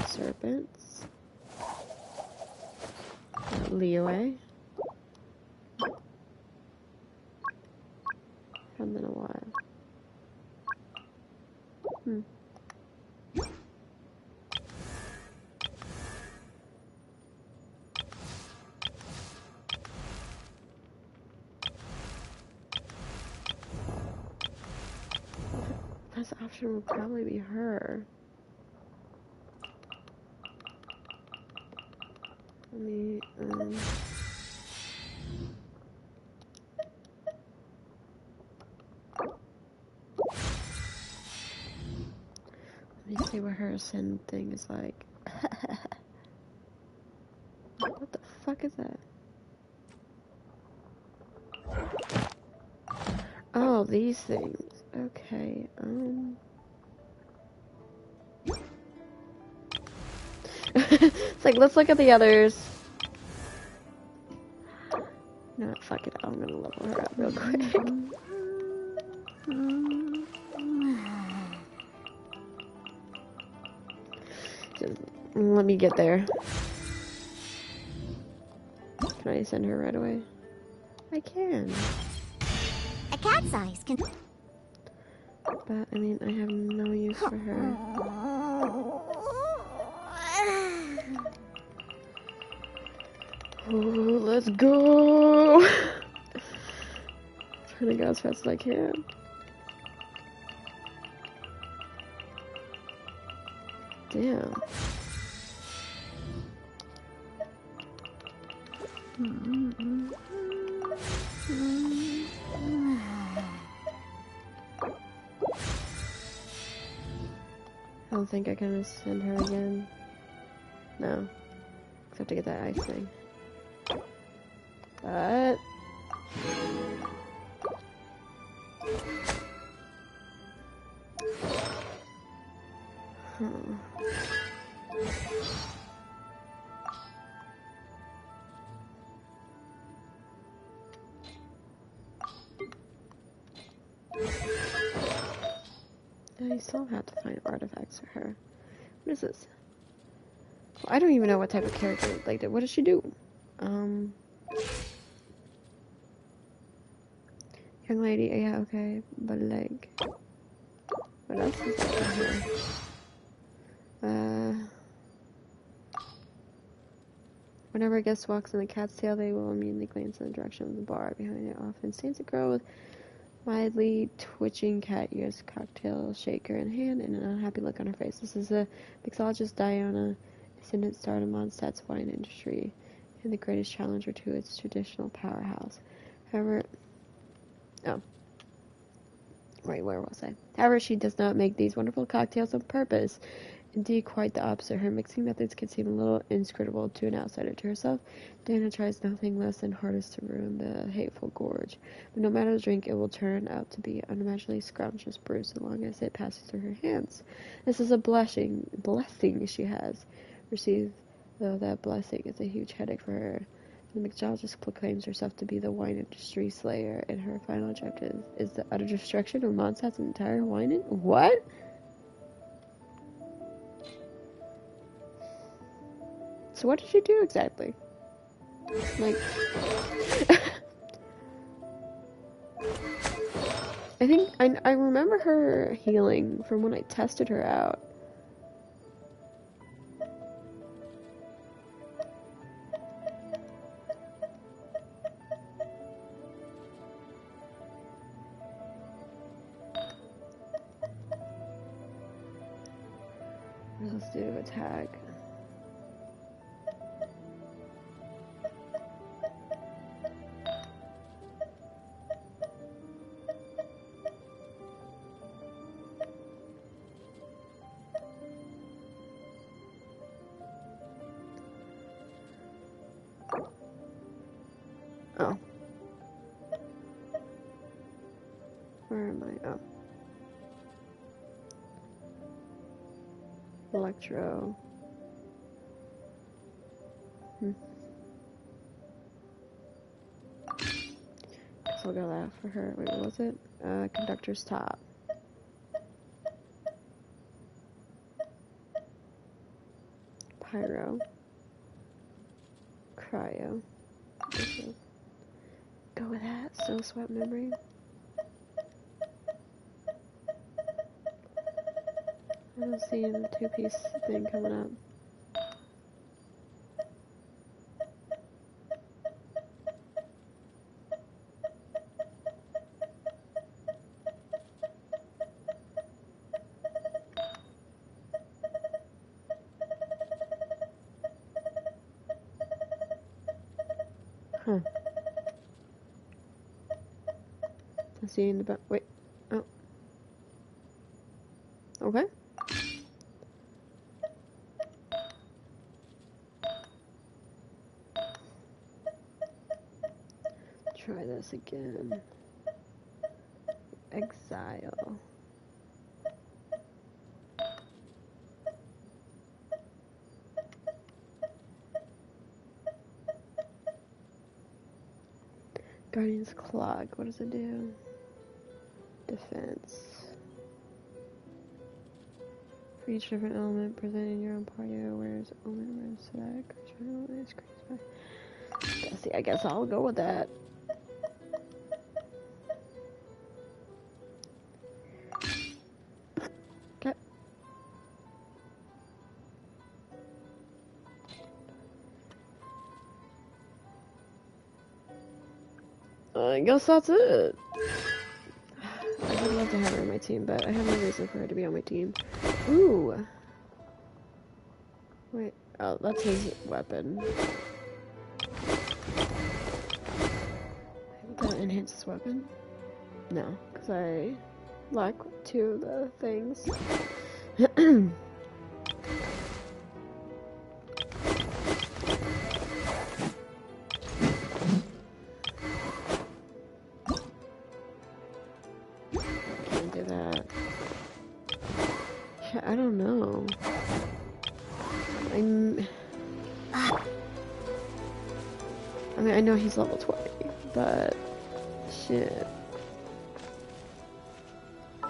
serpents. Leeway. Haven't been a while. Best option would probably be her. Let me, let me see what her ascend thing is like. What the fuck is that? Oh, these things. Okay, it's like, let's look at the others. No, fuck it, I'm gonna level her up real quick. Just let me get there. Can I send her right away? I can. A cat's eyes can. But, I mean, I have no use for her. Oh, let's go! Trying to go as fast as I can. Damn. I don't think I can send her again. No. Except to get that ice thing. But... I still have to find artifacts for her. What is this? Well, I don't even know what type of character like that. What does she do? Young lady, yeah, okay, but like, what else is up here? Whenever a guest walks in the cat's tail, they will immediately glance in the direction of the bar. Behind it often stands a girl with mildly twitching cat ears, cocktail shaker in hand, and an unhappy look on her face. This is a mixologist Diana, descendant star of Mondstadt's wine industry, and the greatest challenger to its traditional powerhouse. However, where was I? However, she does not make these wonderful cocktails on purpose. Indeed, quite the opposite. Her mixing methods can seem a little inscrutable to an outsider. To herself, Diana tries nothing less than hardest to ruin the hateful gorge. But no matter the drink, it will turn out to be unimaginably scrumptious brew so long as it passes through her hands. This is a blessing she has received, though that blessing is a huge headache for her. The mixologist proclaims herself to be the wine industry slayer, and her final objective is the utter destruction of Mondstadt's entire wine What? So what did she do exactly? Like... I think... I remember her healing from when I tested her out. Let's do attack. Oh. Where am I? Oh. Electro. Guess I'll go that for her. Wait, what was it? Conductor's top. Pyro. Cryo. Okay. Go with that. Still sweat memory. I don't see the two-piece thing coming up. Huh. I see in the back. Wait. Oh. Okay. Try this again. Exile. Guardian's Clock. What does it do? Defense. For each different element present in your own party, whereas omen select. I guess I'll go with that. Okay. I guess that's it. I would love to have her on my team, but I have no reason for her to be on my team. Ooh. Wait. Oh, that's his weapon. Would that enhance his weapon? No, because I lack two of the things. Can't do that. Yeah, I don't know. I mean, I know he's level 20, but shit. I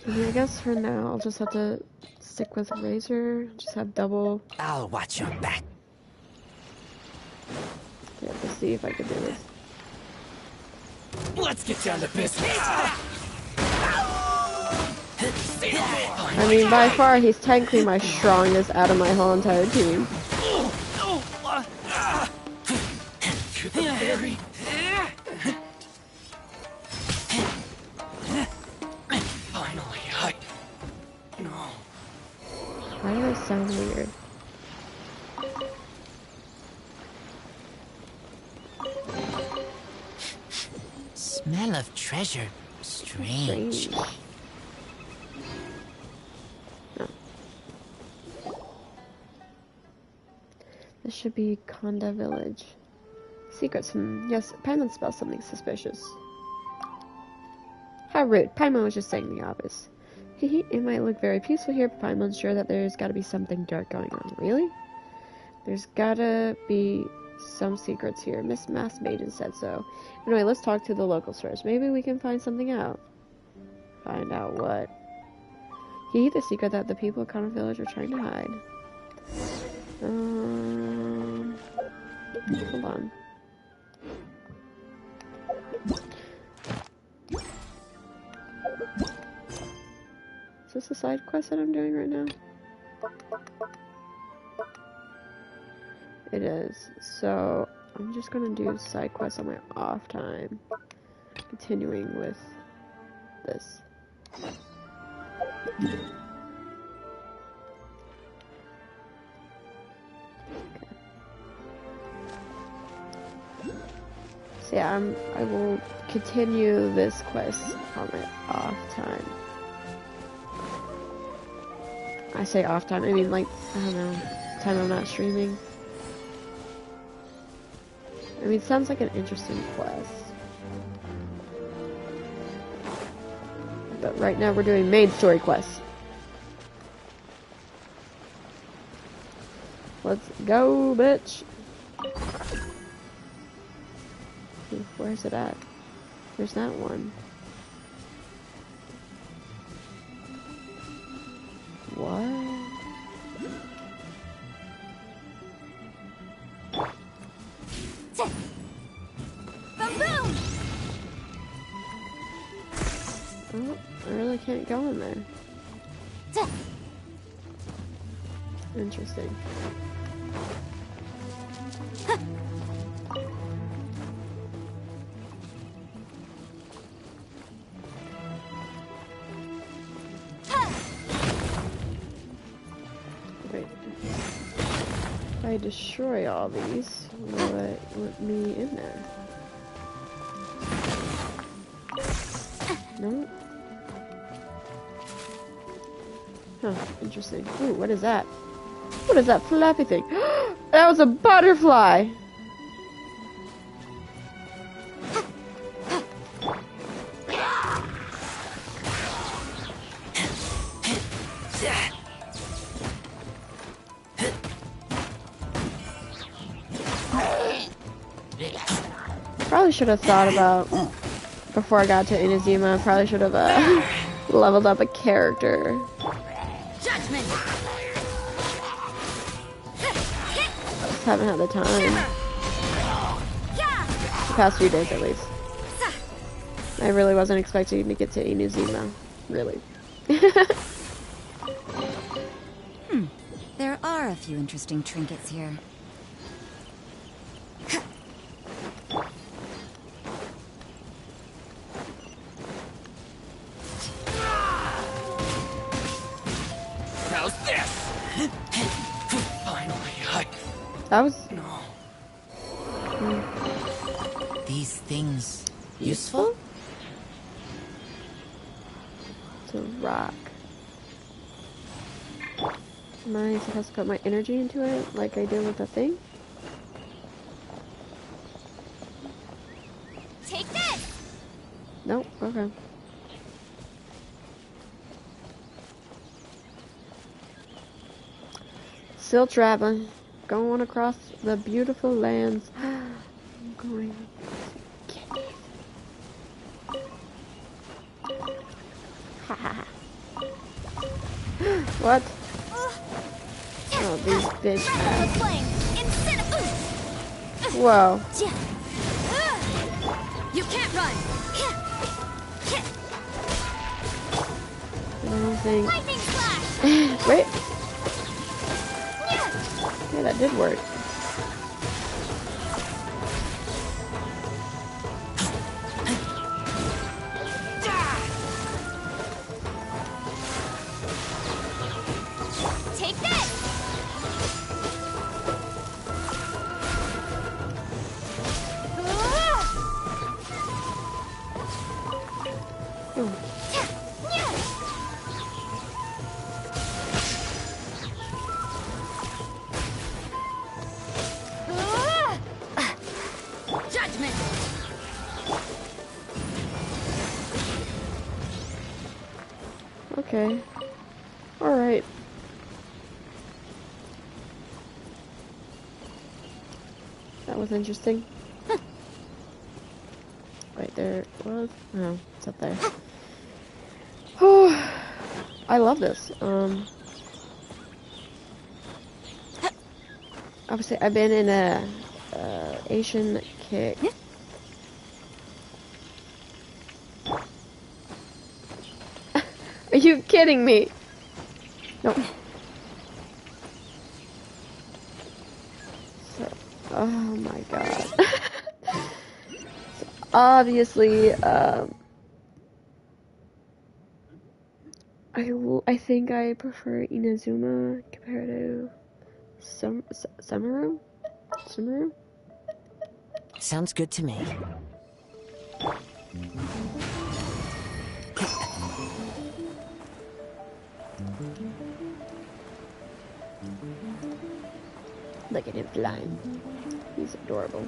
mean, I guess for now, I'll just have to stick with Razor. Just have double. I'll watch your back. Yeah, to see if I can do this. Let's get down to business. I mean, by far, he's technically my strongest out of my whole entire team. Finally, no. Why do they sound weird? Smell of treasure. Strange. This should be Konda Village. Secrets. Yes, Paimon spells something suspicious. How rude. Paimon was just saying the obvious. It might look very peaceful here, but Paimon's sure that there's gotta be something dark going on. Really? There's gotta be some secrets here. Miss Mask Maiden said so. Anyway, let's talk to the locals first. Maybe we can find something out. Find out what? The secret that the people of Konda Village are trying to hide. Hold on. Is this a side quest that I'm doing right now? It is. So I'm just gonna do side quests on my off time. Continuing with this. So yeah, I will continue this quest on my off time. I say off time, I mean like, I don't know, time I'm not streaming. I mean, it sounds like an interesting quest. But right now we're doing main story quests. Let's go, bitch! Where's it at? There's that one. What? Boom! Oh, I really can't go in there. Interesting. Wait. If I destroy all these, will it let me in there? No? Huh, interesting. Ooh, what is that? What is that flappy thing? That was a butterfly! Probably should have thought about, before I got to Inazuma, probably should have leveled up a character. Judgment. Just haven't had the time. The past few days at least. I really wasn't expecting to get to Inazuma. Really. There are a few interesting trinkets here. How's this? Finally, That was... No. These things useful? It's a rock. Am I supposed to put my energy into it like I did with the thing? Take this! Nope, okay. Still traveling. Going across the beautiful lands. I'm going to get it. What? Oh, these bitch ass. Whoa. You can't run! I don't think... Lightning slash! Wait. Yeah, that did work. Take this! Judgment! Okay. Alright. That was interesting. Wait, there was... Oh, it's up there. Oh, I love this. Obviously, I've been in a Asian kick. Are you kidding me? Nope. So, oh my god. So obviously, I think I prefer Inazuma compared to Samaru. Samaru? Sounds good to me. Look at him flying. He's adorable.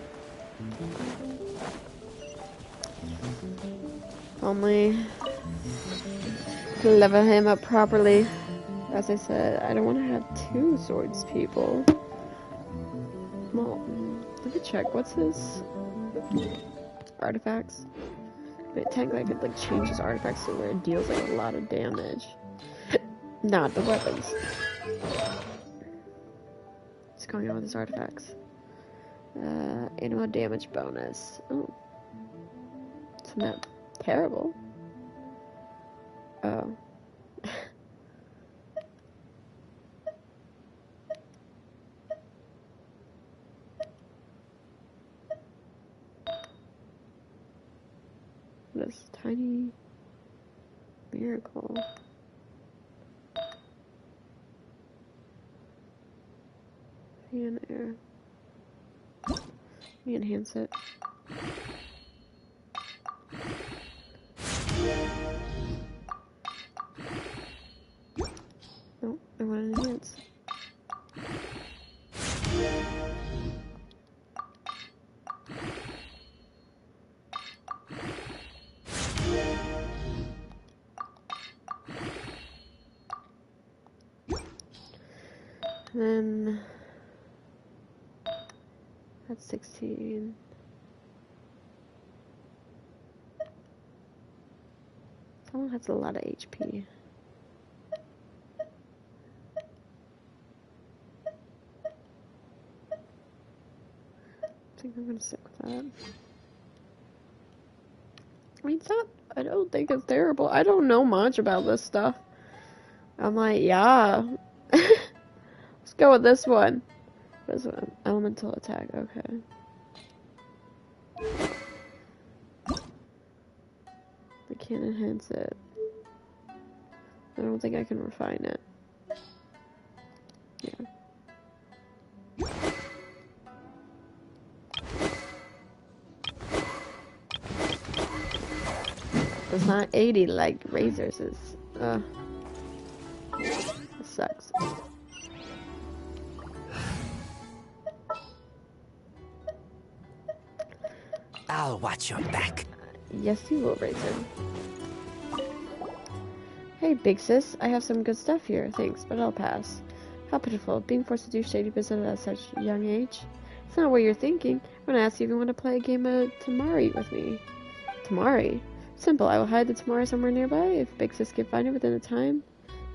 Only to level him up properly. As I said, I don't want to have 2 swords people. Well, let me check. What's his artifacts? Wait, technically I could like change his artifacts to where it deals like a lot of damage. Not the weapons. What's going on with his artifacts? Annual damage bonus. Oh. It's not terrible. Oh. This tiny miracle. Fan air. Let me enhance it. No, I want to enhance. Then that's 16. Someone has a lot of HP. I think I'm gonna stick with that. I mean, it's not, I don't think it's terrible. I don't know much about this stuff. I'm like, yeah. Let's go with this one. This one. Elemental attack, okay. I can't enhance it. I don't think I can refine it. Yeah. It's not 80 like Razor's is. That sucks. I'll watch your back. Yes, you will, Razor. Hey, big sis. I have some good stuff here. Thanks, but I'll pass. How pitiful. Being forced to do shady business at such a young age. It's not what you're thinking. I'm gonna ask you if you want to play a game of Tamari with me. Tamari? Simple. I will hide the Tamari somewhere nearby. If Big Sis can find it within the time,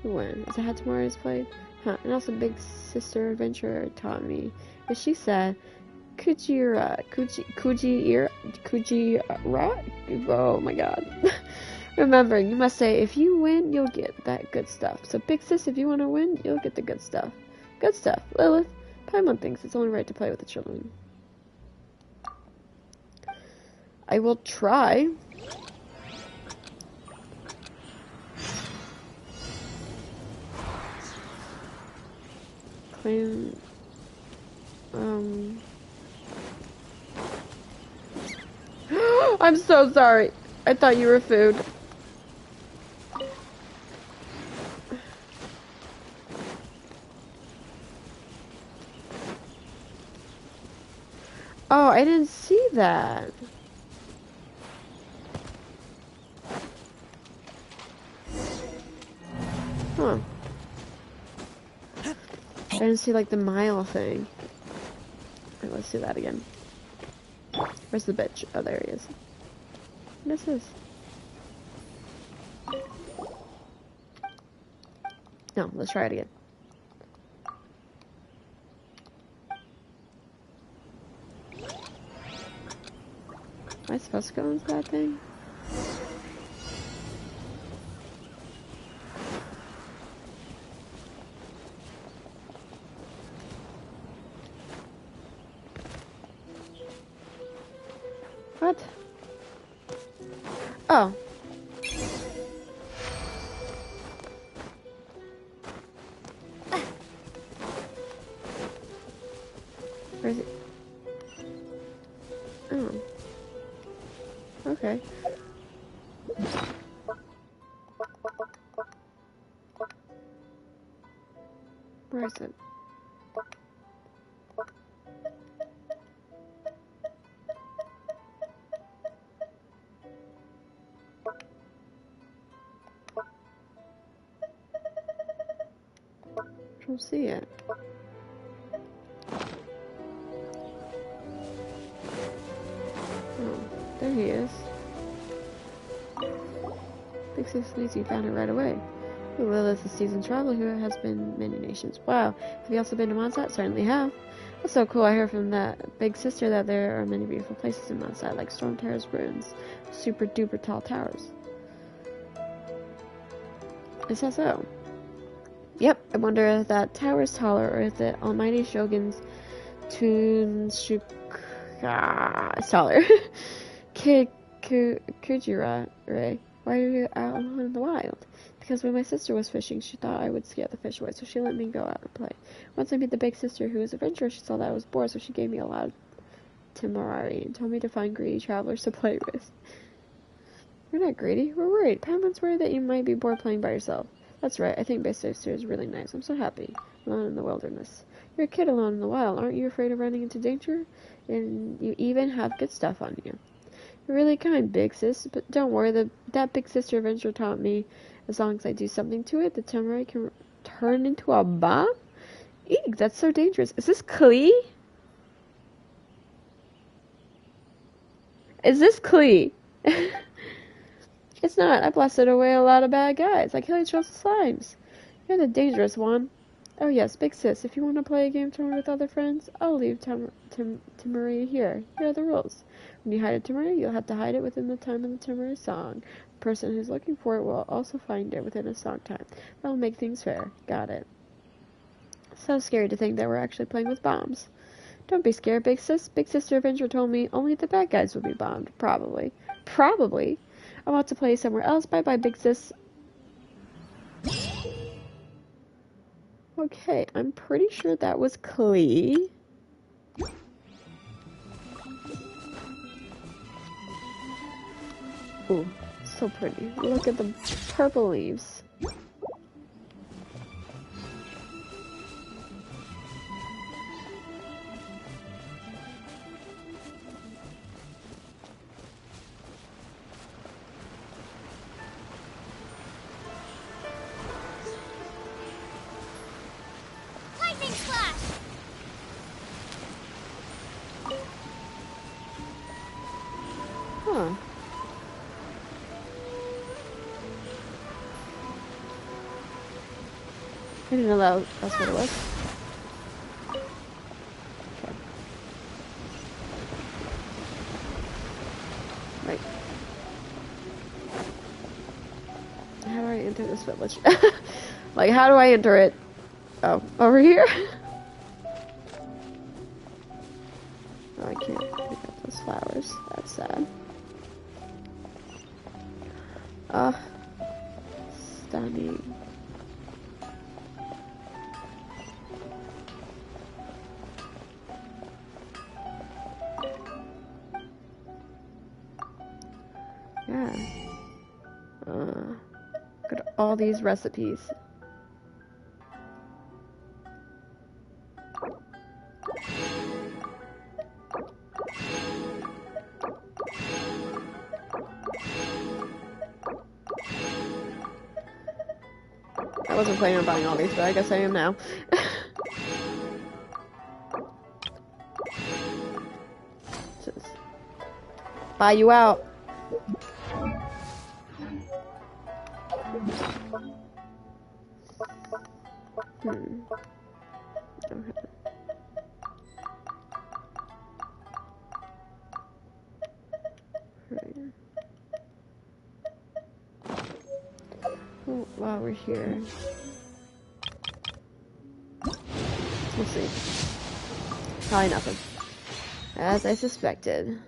you win. As I had Tamari's played. Huh. And also Big Sister Adventurer taught me. But she said, Kujira, oh my god. Remember, you must say, if you win, you'll get that good stuff. So, Big Sis, if you want to win, you'll get the good stuff. Good stuff. Lilith, Paimon thinks it's only right to play with the children. I will try. Claim, I'm so sorry. I thought you were food. Oh, I didn't see that. Huh. I didn't see like the mile thing. Right, let's do that again. Where's the bitch? Oh, there he is. What is this? No, let's try it again. Am I supposed to go into that thing? What? Oh. Okay. Where is it? I don't see it. Oh, there he is. Big Sis Lucy found it right away. Lil is a seasoned traveler who has been many nations. Wow, have you also been to Mondstadt? Certainly have. That's so cool. I heard from that big sister that there are many beautiful places in Mondstadt, like Storm Terrace ruins, super duper tall towers. Is that so? Yep, I wonder if that tower is taller or if the almighty Shogun's Tunshuka is taller. Kid Kujira, Ray, why are you out alone in the wild? Because when my sister was fishing, she thought I would scare the fish away, so she let me go out and play. Once I met the big sister who was adventurous, she saw that I was bored, so she gave me a loud temporary and told me to find greedy travelers to play with. We're not greedy, we're worried. Paimon's worried that you might be bored playing by yourself. That's right, I think Big Sister is really nice. I'm so happy. Alone in the wilderness. You're a kid alone in the wild. Aren't you afraid of running into danger? And you even have good stuff on you. You're really kind, Big Sis. But don't worry, that Big Sister adventure taught me as long as I do something to it, the temporary can turn into a bomb? Eek, that's so dangerous. Is this Klee? Is this Klee? It's not. I blasted away a lot of bad guys. I killed trails of slimes. You're the dangerous one. Oh yes, Big Sis, if you want to play a game tournament with other friends, I'll leave Timuri here. Here are the rules. When you hide a Timuri, you'll have to hide it within the time of the Timuri song. The person who's looking for it will also find it within a song time. That'll make things fair. Got it. So scary to think that we're actually playing with bombs. Don't be scared, Big Sis. Big Sister Avenger told me only the bad guys will be bombed. Probably. Probably. I want to play somewhere else. Bye-bye, Big Sis. Okay, I'm pretty sure that was Klee. Ooh, so pretty. Look at the purple leaves. Huh. I didn't know that's what it was. Okay. Right. How do I enter this village? Like, how do I enter it? Oh, over here? Oh, I can't pick up those flowers. That's sad. Stunning. Yeah. Look at all these recipes. I wasn't planning on buying all these, but I guess I am now. Just buy you out. Okay. Right. Oh, while we're here, we'll see. Probably nothing, as I suspected.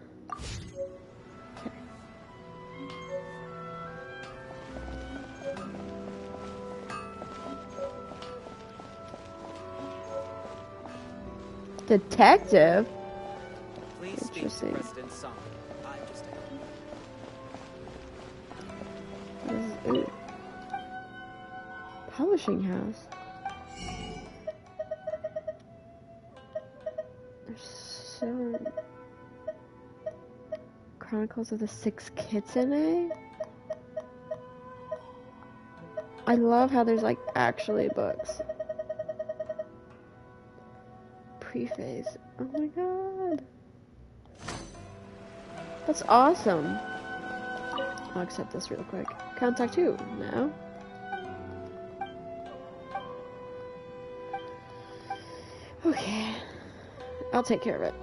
Okay. Detective? Interesting. Ooh. Publishing house. There's so... Chronicles of the Six Kitsune? I love how there's like actually books. Preface. Oh my god. That's awesome. I'll accept this real quick. Contact who? No. Okay. I'll take care of it.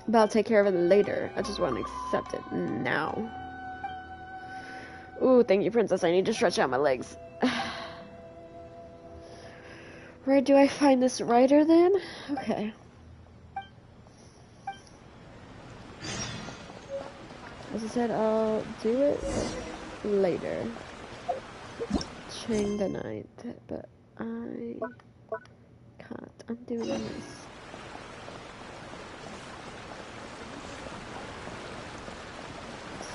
But I'll take care of it later. I just want to accept it now. Ooh, thank you, princess. I need to stretch out my legs. Where do I find this writer then? Okay. As I said, I'll do it later. Chang the Night, but I can't. I'm doing this.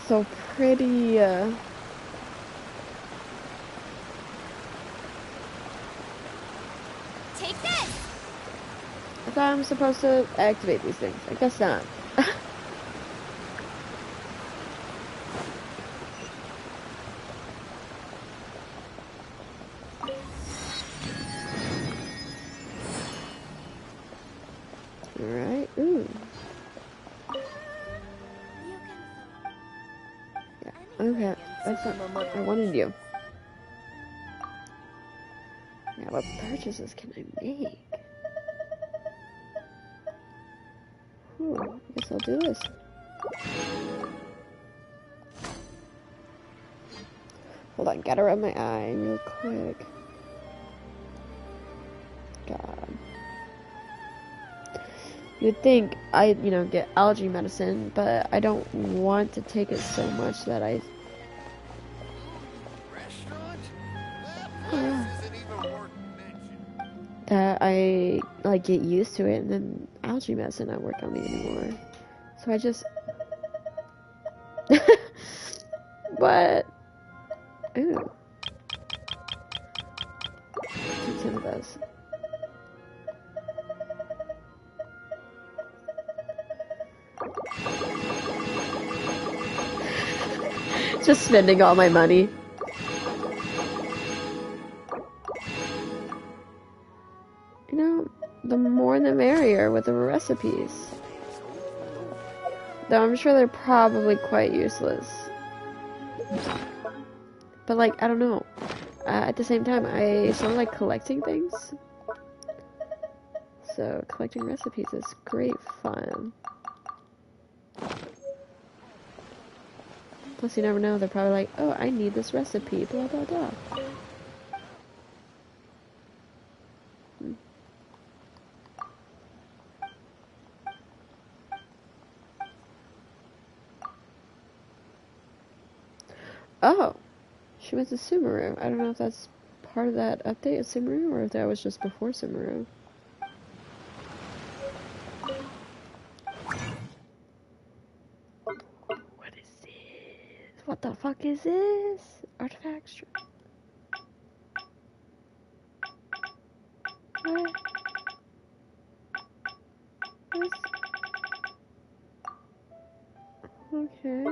So pretty. Take this! I thought I'm supposed to activate these things. I guess not. Alright, ooh. Yeah, okay. That's not I wanted you. Yeah, what purchases can I make? Ooh, I guess I'll do this. Hold on, gotta rub my eye real quick. God. You'd think I'd, get allergy medicine, but I don't want to take it so much that I... that I, get used to it, and then allergy medicine not work on me anymore. So I just... What? Ooh. Take some of those. Just spending all my money. The more the merrier with the recipes. Though I'm sure they're probably quite useless. But I don't know. At the same time, I sort of like collecting things. So collecting recipes is great fun. Plus, you never know, they're probably like, oh, I need this recipe, blah, blah, blah. Oh, she went to Sumeru. I don't know if that's part of that update of Sumeru, or if that was just before Sumeru. What is this? What the fuck is this? Artifacts. What? Okay.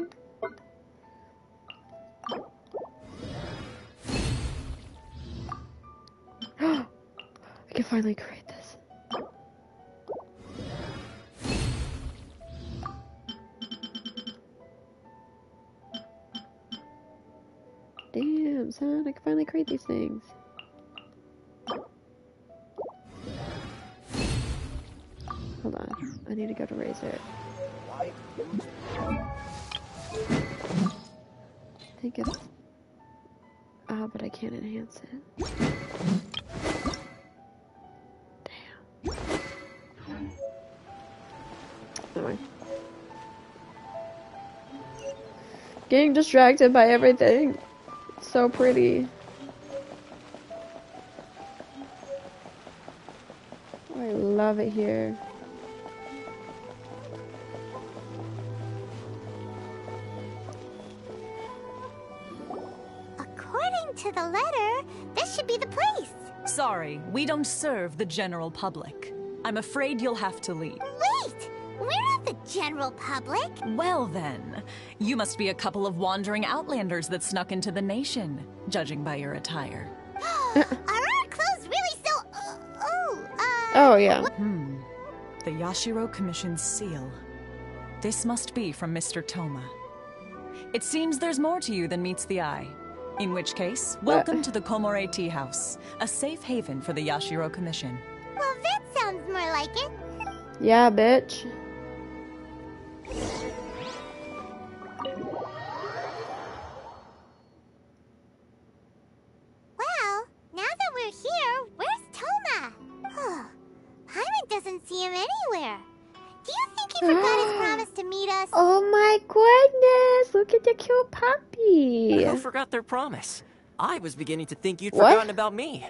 I can finally create this. Damn, son, I can finally create these things. Hold on, I need to go to Razor. I think it's... Ah, but I can't enhance it. Damn. Anyway. Getting distracted by everything. It's so pretty. Oh, I love it here. to the letter, this should be the place. Sorry, we don't serve the general public. I'm afraid you'll have to leave. Wait! We're not the general public. Well then, you must be a couple of wandering outlanders that snuck into the nation, judging by your attire. Are our clothes really so... Oh, yeah. The Yashiro Commission's seal. This must be from Mr. Toma. It seems there's more to you than meets the eye. In which case, welcome to the Komore Tea House, a safe haven for the Yashiro Commission. Well, that sounds more like it. Yeah, bitch. Well, now that we're here, where's Toma? Paimon doesn't see him anywhere. Do you think he forgot his promise to meet us? Oh my goodness! Look at the cute puppy. Who forgot their promise? I was beginning to think you'd What? forgotten about me.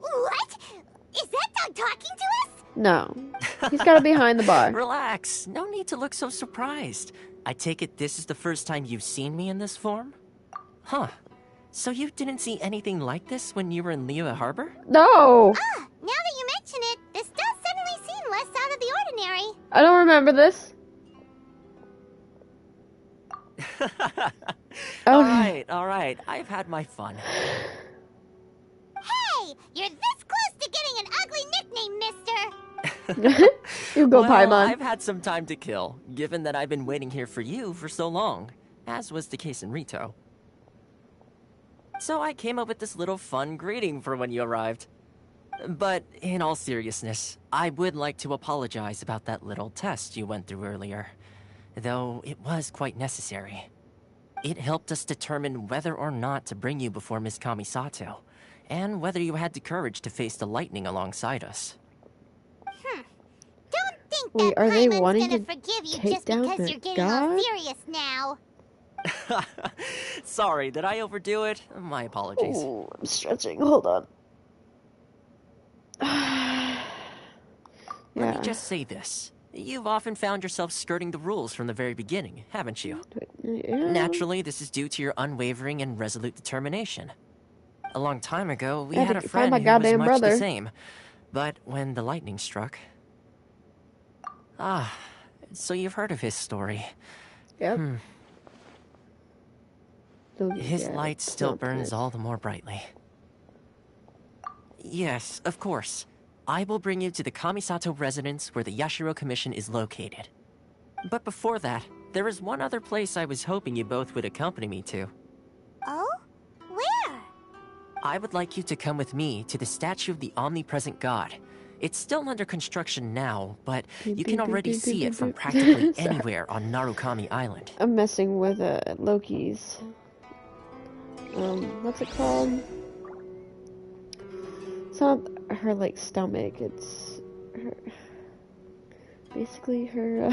What? Is that dog talking to us? No. He's got to be behind the bar. Relax. No need to look so surprised. I take it this is the first time you've seen me in this form? Huh. So you didn't see anything like this when you were in Liyue Harbor? No! Now that you mention it, this does suddenly seem less out of the ordinary. I don't remember this. All right. I've had my fun. Hey, you're this close to getting an ugly nickname, mister. You go, Well, Paimon. I've had some time to kill, given that I've been waiting here for you for so long, as was the case in Rito. So I came up with this little fun greeting for when you arrived. But in all seriousness, I would like to apologize about that little test you went through earlier, though it was quite necessary. It helped us determine whether or not to bring you before Miss Kamisato, and whether you had the courage to face the lightning alongside us. Don't think Wait, that are they Paimon's wanting gonna to forgive you take just down because the you're getting all god? serious now. Sorry, did I overdo it? My apologies. Ooh, I'm stretching. Hold on. Let me just say this. You've often found yourself skirting the rules from the very beginning, haven't you? Yeah. Naturally, this is due to your unwavering and resolute determination. A long time ago, we I had had a to friend find my who was goddamn much brother. the same. But when the lightning struck... so you've heard of his story. Yep. His Yeah, light still not burns good. all the more brightly. Yes, of course. I will bring you to the Kamisato residence where the Yashiro Commission is located. But before that, there is one other place I was hoping you both would accompany me to. Oh? Where? I would like you to come with me to the statue of the omnipresent god. It's still under construction now, but you can already see it from practically Sorry. anywhere on Narukami Island. I'm messing with Loki's. What's it called? It's not her like stomach. It's her, basically her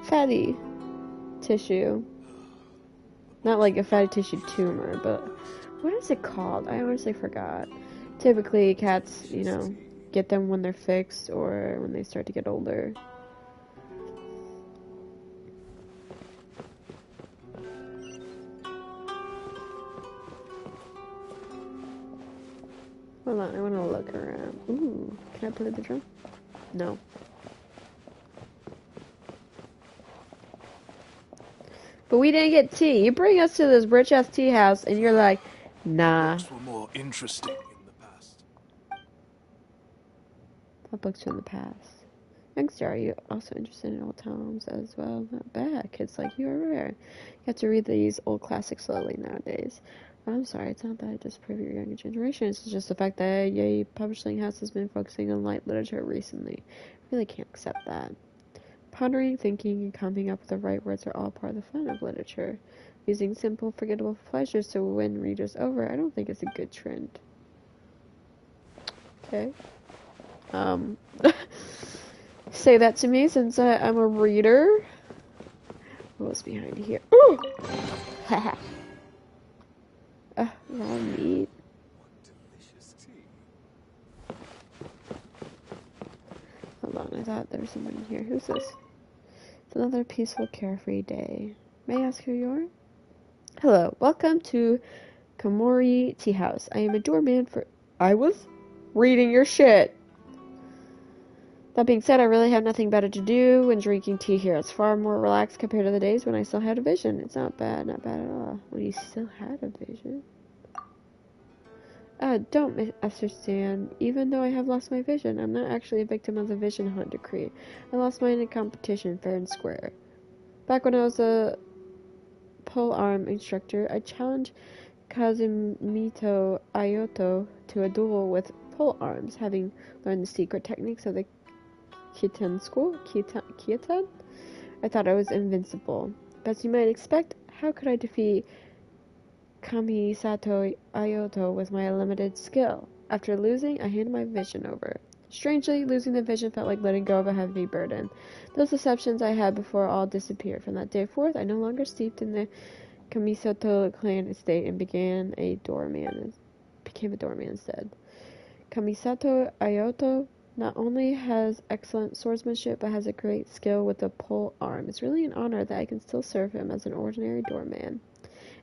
fatty tissue. Not like a fatty tissue tumor, but what is it called? I honestly forgot. Typically, cats, you know, get them when they're fixed or when they start to get older. Hold on, I want to look around. Ooh, can I play the drum? No. But we didn't get tea. You bring us to this rich-ass tea house, and you're like, nah. Books were more interesting in the past. What books from the past? Youngster, are you also interested in old times as well? Not bad. Kids like you are rare. You have to read these old classics slowly nowadays. I'm sorry, it's not that I disapprove of your younger generation. It's just the fact that Yay Publishing House has been focusing on light literature recently. Really can't accept that. Pondering, thinking, and coming up with the right words are all part of the fun of literature. Using simple, forgettable pleasures to win readers over, I don't think it's a good trend. Okay. Say that to me since I'm a reader. What's behind here? Ooh! Haha. Raw meat. Hold on, I thought there was someone in here. Who's this? It's another peaceful, carefree day. May I ask who you are? Hello, welcome to Komori Tea House. I am a doorman for... I was reading your shit. That being said, I really have nothing better to do when drinking tea here. It's far more relaxed compared to the days when I still had a vision. It's not bad at all. When you still had a vision? Don't misunderstand. Even though I have lost my vision, I'm not actually a victim of the vision hunt decree. I lost mine in a competition, fair and square. Back when I was a pole arm instructor, I challenged Kazumito Ayoto to a duel with pole arms, having learned the secret techniques of the Kyoten school. Kyoten? I thought I was invincible. But as you might expect, how could I defeat Kamisato Ayoto with my limited skill? After losing, I handed my vision over. Strangely, losing the vision felt like letting go of a heavy burden. Those deceptions I had before all disappeared. From that day forth, I no longer steeped in the Kamisato clan estate and became a doorman instead. Kamisato Ayoto not only has excellent swordsmanship, but has a great skill with the pole arm. It's really an honor that I can still serve him as an ordinary doorman.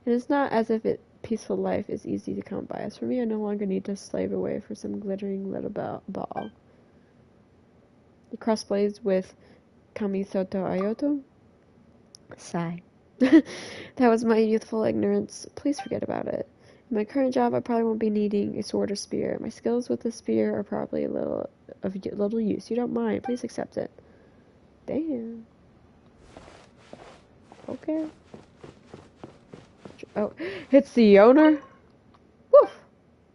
And it's not as if peaceful life is easy to come by. As for me, I no longer need to slave away for some glittering little ball. The crossblades with Kamisato Ayoto? Sigh. That was my youthful ignorance. Please forget about it. In my current job, I probably won't be needing a sword or spear. My skills with the spear are probably of little use. You don't mind. Please accept it. Damn. Okay. Oh, it's the owner? Woof.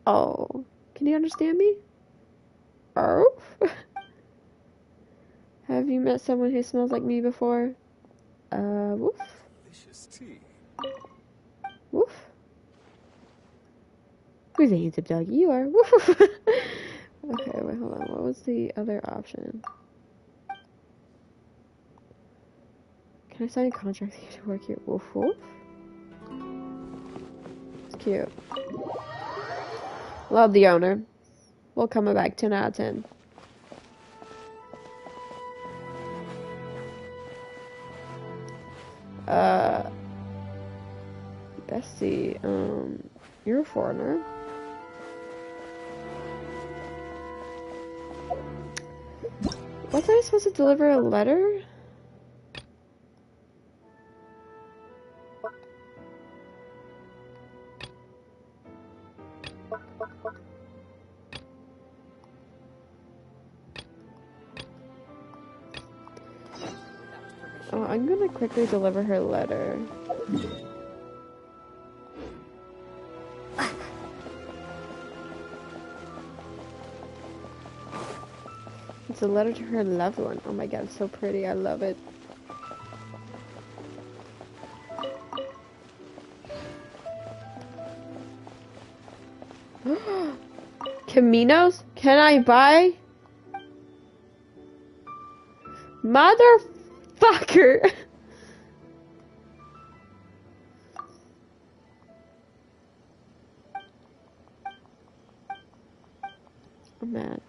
Oh. Can you understand me? Oh. Have you met someone who smells like me before? Woof. Delicious tea. Woof. Who's a handsome dog? You are. Woof. Okay, wait, hold on. What was the other option? Can I sign a contract to work here? Woof woof. It's cute. Love the owner. We'll come back 10 out of 10. Bessie, you're a foreigner. Was I supposed to deliver a letter? Oh, I'm gonna quickly deliver her letter. It's a letter to her loved one. Oh my god, it's so pretty. I love it. Caminos? Can I buy? Motherfucker! I'm mad.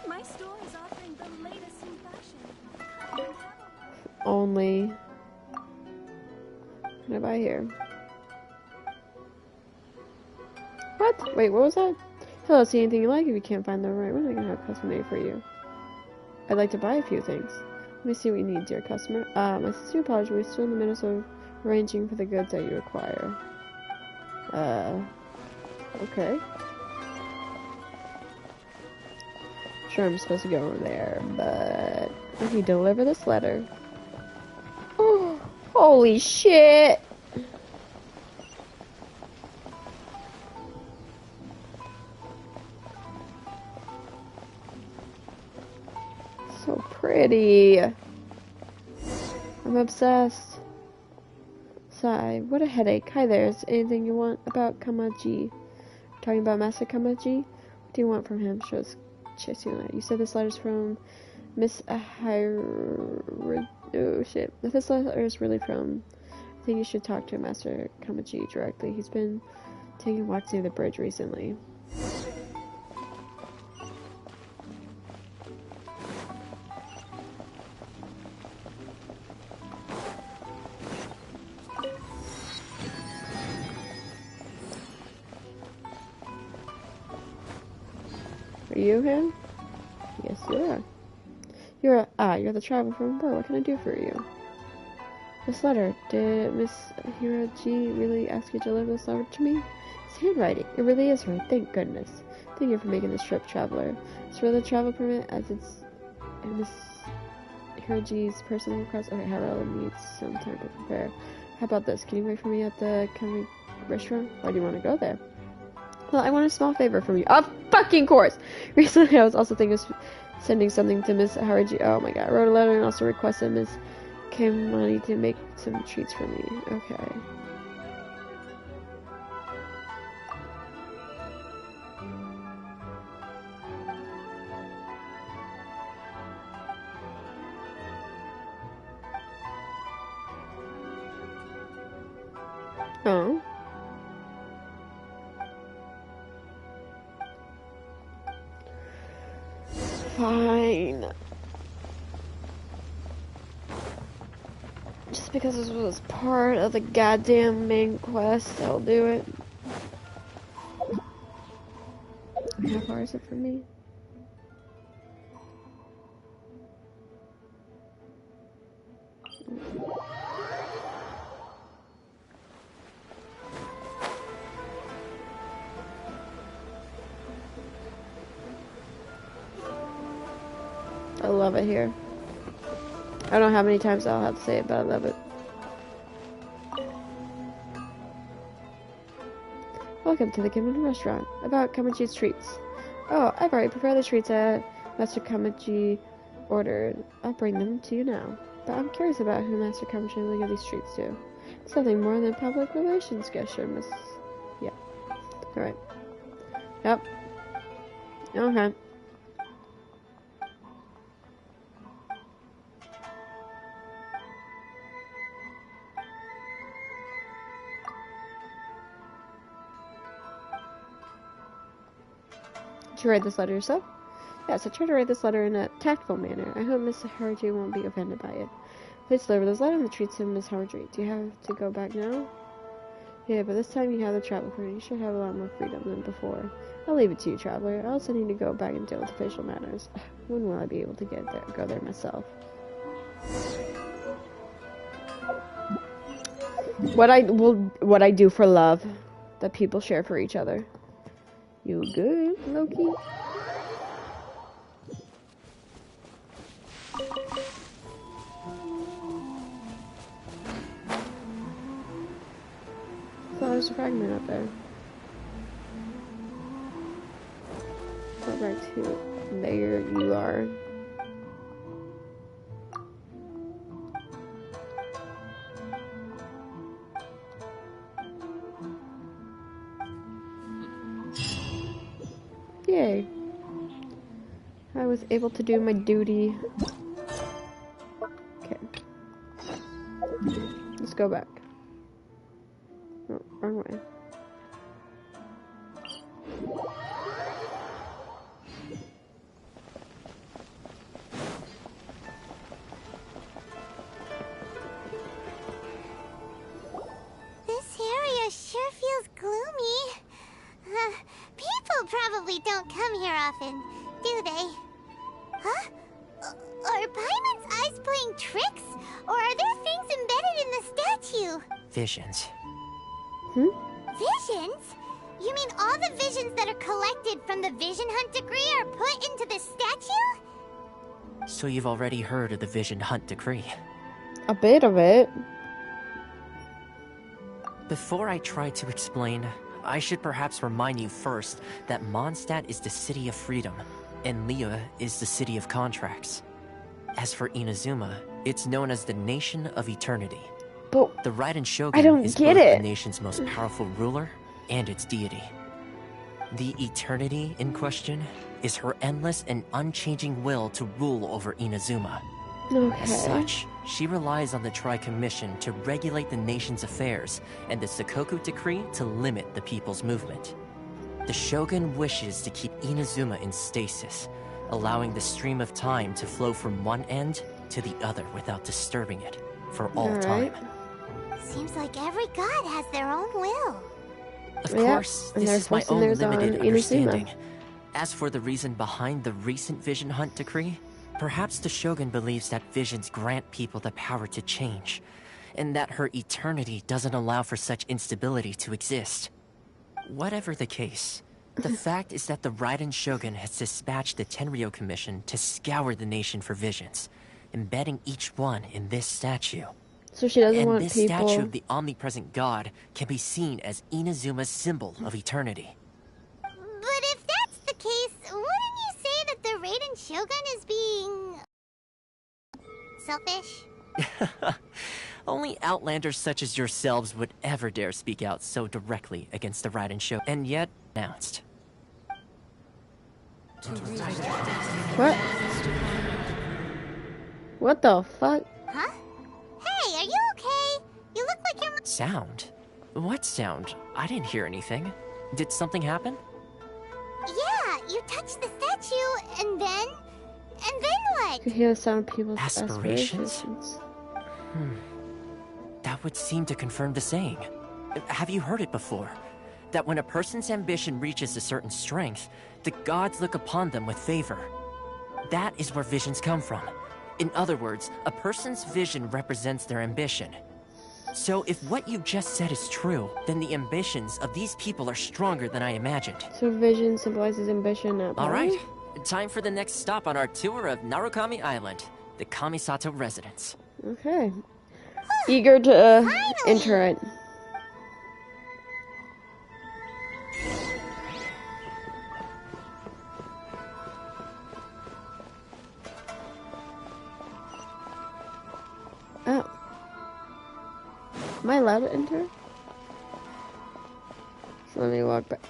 My store is offering the latest in fashion. Only. Can I buy here? What? Wait, what was that? Hello, see anything you like? If you can't find the right one, I can have custom made for you. I'd like to buy a few things. Let me see what you need, dear customer. My sincere apologies, we're still in the midst of arranging for the goods that you require. Okay. Sure, I'm supposed to go over there, but let me deliver this letter. Oh, holy shit! So pretty. I'm obsessed. Sigh. What a headache. Hi there. Is anything you want about Kamaji? Talking about Master Kamaji? What do you want from him? Shows chasing letter. You said this letter's from Miss Ahira. Oh shit. If this letter is really from, I think you should talk to Master Kamaji directly. He's been taking walks near the bridge recently. you him? Yes, you are. You're the traveler from Burr. What can I do for you? This letter. Did Miss Hiroji really ask you to deliver this letter to me? It's handwriting. It really is her. Thank goodness. Thank you for making this trip, traveler. It's for the travel permit as it's Miss Hiroji's personal request. Okay, Harrell needs some time to prepare. How about this? Can you wait for me at the Kami restaurant? Why do you want to go there? Well, I want a small favor from you. Of fucking course! Recently, I was also thinking of sending something to Miss Haruji. Oh my god. I wrote a letter and also requested Miss Kimani to make some treats for me. Okay. Oh. Fine. Just because this was part of the goddamn main quest, I'll do it. How far is it from me? I love it here. I don't know how many times I'll have to say it, but I love it. Welcome to the Kimani restaurant. About Kamachi's treats. Oh, I've already prepared the treats that Master Kamachi ordered. I'll bring them to you now. But I'm curious about who Master Kamachi will give these treats to. Something more than public relations gesture, Miss... Yeah. Alright. Yep. Okay. Did you write this letter yourself? Yes, I tried to write this letter in a tactful manner. I hope Miss Haruji won't be offended by it. Please deliver this letter and the treats to Miss Haruji. Do you have to go back now? Yeah, but this time you have the travel permit. You should have a lot more freedom than before. I'll leave it to you, traveler. I also need to go back and deal with official matters. When will I be able to go there myself? What I do for love that people share for each other. You good, Loki? Oh, there's a fragment up there. Go back to there you are. Yay. I was able to do my duty. Okay. Let's go back. Oh, wrong way. This area sure feels gloomy. People probably don't come here often, do they? Huh? Are Paimon's eyes playing tricks? Or are there things embedded in the statue? Visions. Visions? You mean all the visions that are collected from the Vision Hunt decree are put into this statue? So you've already heard of the Vision Hunt decree? A bit of it. Before I try to explain, I should perhaps remind you first that Mondstadt is the city of freedom, and Liyue is the city of contracts. As for Inazuma, it's known as the Nation of Eternity. But the Raiden Shogun I don't is get both it. the nation's most powerful ruler and its deity. The Eternity in question is her endless and unchanging will to rule over Inazuma. Okay. As such, she relies on the Tri-Commission to regulate the nation's affairs and the Sakoku Decree to limit the people's movement. The Shogun wishes to keep Inazuma in stasis, allowing the stream of time to flow from one end to the other without disturbing it for all time. Seems like every god has their own will. Of course, this is my own limited understanding. As for the reason behind the recent Vision Hunt decree, perhaps the Shogun believes that visions grant people the power to change, and that her eternity doesn't allow for such instability to exist. Whatever the case, the fact is that the Raiden Shogun has dispatched the Tenryo Commission to scour the nation for visions, embedding each one in this statue. So she doesn't and want this people... statue of the omnipresent god can be seen as Inazuma's symbol of eternity. But if that's the case, wouldn't you say that the Raiden Shogun is being... selfish? Only outlanders such as yourselves would ever dare speak out so directly against the Raiden Shogun, and yet announced. What? What the fuck? Huh? Hey, are you okay? You look like you're... Sound? What sound? I didn't hear anything. Did something happen? Yeah, you touched the statue, and then... and then what? You hear some people's Aspirations? That would seem to confirm the saying. Have you heard it before? That when a person's ambition reaches a certain strength, the gods look upon them with favor. That is where visions come from. In other words, a person's vision represents their ambition. So if what you just said is true, then the ambitions of these people are stronger than I imagined. So vision symbolizes ambition, not power? Alright, time for the next stop on our tour of Narukami Island, the Kamisato residence. Okay. Eager to enter it. Oh. Am I allowed to enter? So let me walk back.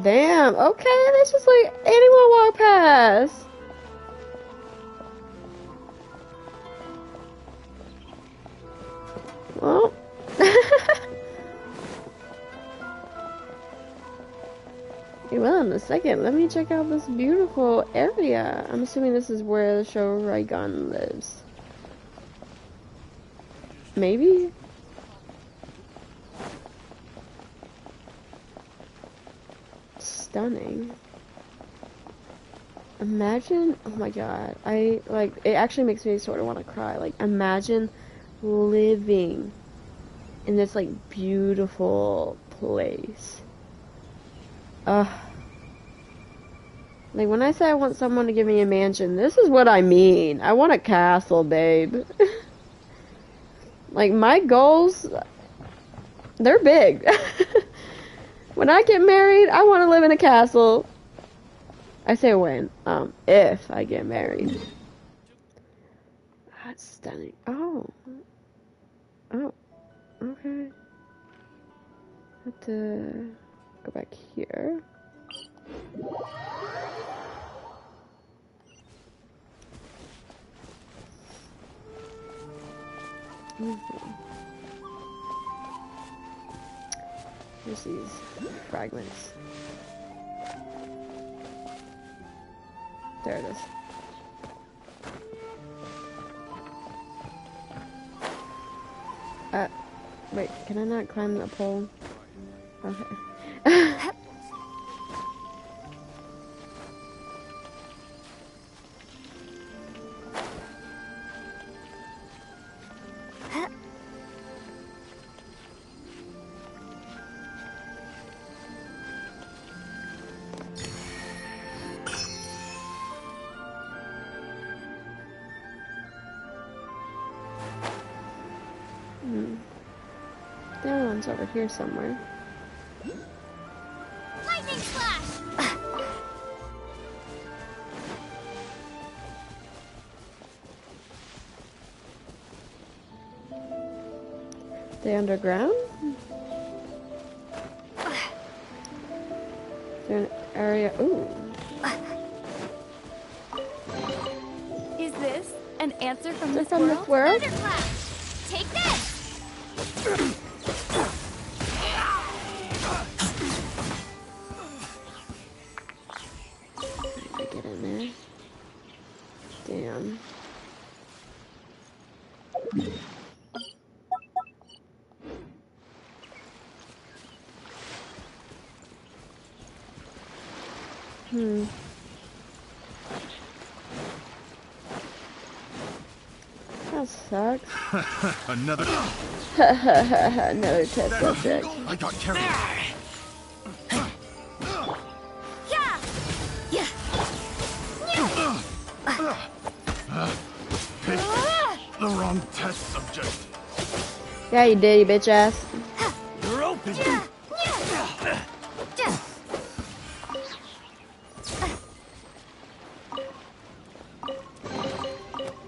Damn, okay, that's just like anyone walk past. Well. You will in a second. Let me check out this beautiful area. I'm assuming this is where the Shogun lives. Maybe? Stunning. Imagine, oh my god, it actually makes me sort of want to cry. Like, imagine living in this, like, beautiful place. Like, when I say I want someone to give me a mansion, this is what I mean. I want a castle, babe. Like, my goals, they're big. When I get married, I want to live in a castle. I say when, if I get married. That's stunning. Oh. Oh. Okay. Have to go back here. There's these fragments. There it is. Wait, can I not climb the pole? Okay. The other one's over here somewhere. Lightning flash! They underground? Is there an area? Ooh. Is this an answer from this From this world? Thunderclap! Take this! Get in there. Damn. That sucks. Another. Another test subject. I got carried. Picked the wrong test subject. Yeah, you did, you bitch ass. You're open.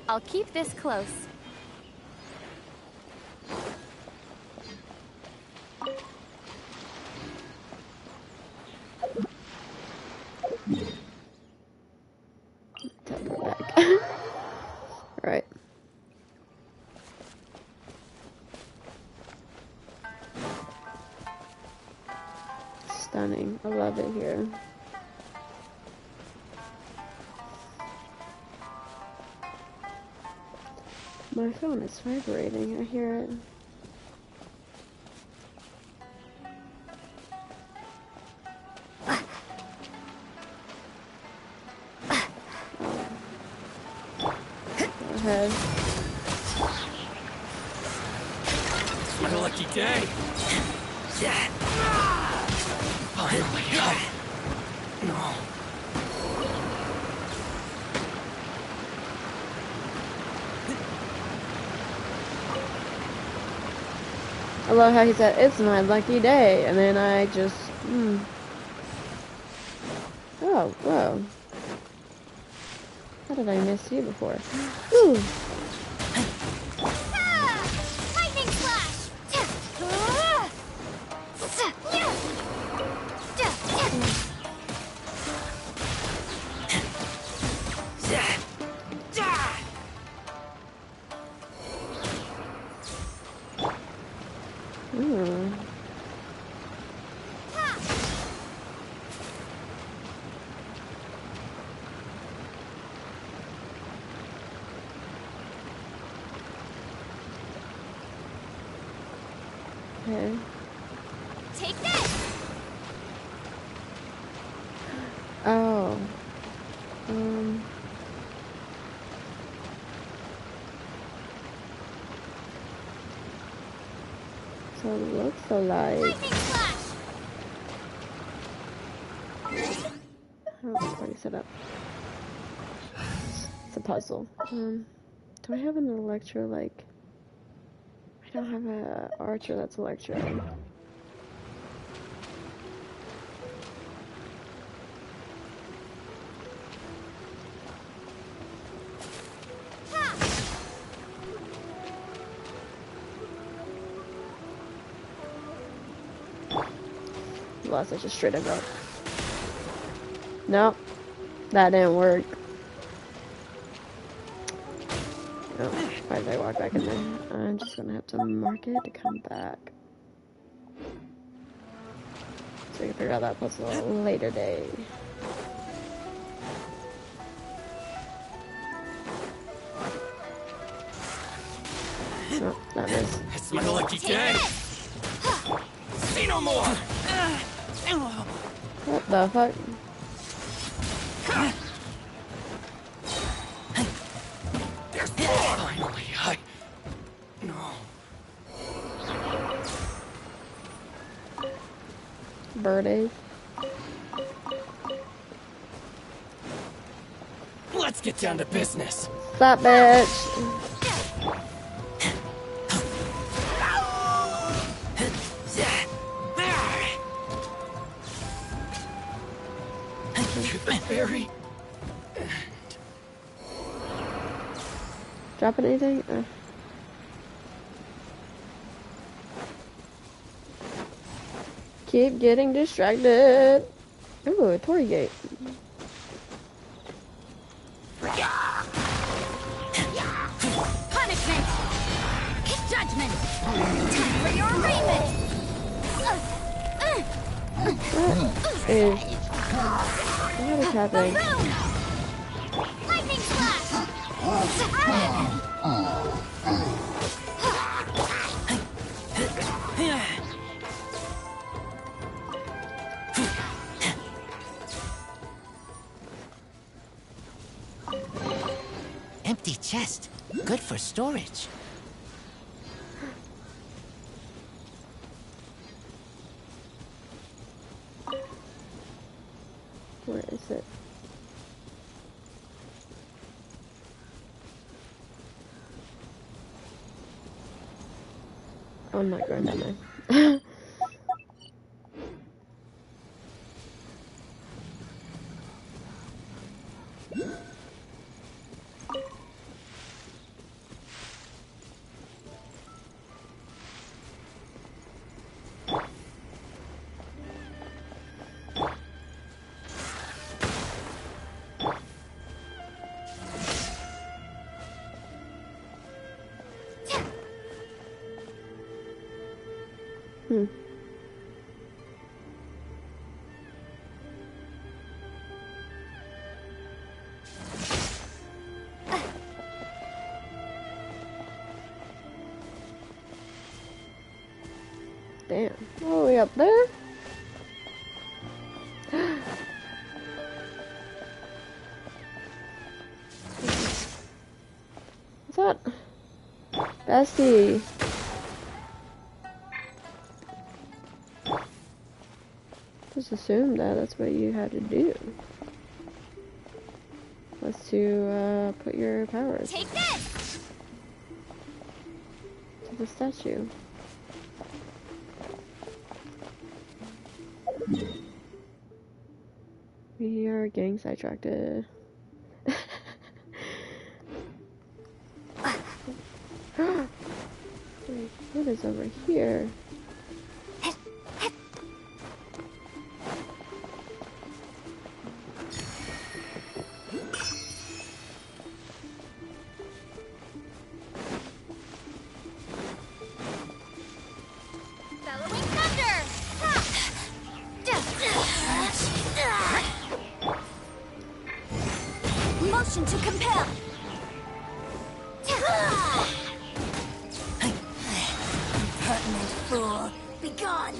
I'll keep this close. Tap her back. Right. Stunning. I love it here. My phone is vibrating. I hear it. Go ahead. It's my lucky day. Finally. No. I love how he said, "It's my lucky day," and then I just, Oh, whoa. How did I miss you before? Ooh. Lightning flash! Ooh. Okay. Take this! Oh. So it looks like... Lightning flash! Oh, already set up. It's a puzzle. Do I have an Electro, like... I don't have a Archer that's Electro. Lost such a straight up up. Nope. That didn't work. Oh, why did I walk back in there? I'm just gonna have to mark it to come back. So we can figure out that puzzle at a later day. Oh, that is. It's my lucky day. See no more. What the fuck? Finally, no. Birdies. Let's get down to business. Stop, bitch. Berry. Dropping anything? Keep getting distracted. Ooh, a Torii gate. Punishment! Judgment! Time for your arraignment! What is happening? Lightning flash! Empty chest. Good for for storage. Where is it? Oh, I'm not going down there. Damn. All the way up there? What's that? Bestie. Just assumed that that's what you had to do. Was to put your powers Take this! to the statue. We are getting sidetracked. Wait, what is over here? Bellowing thunder! Motion to compel! Impertinent fool! Begone!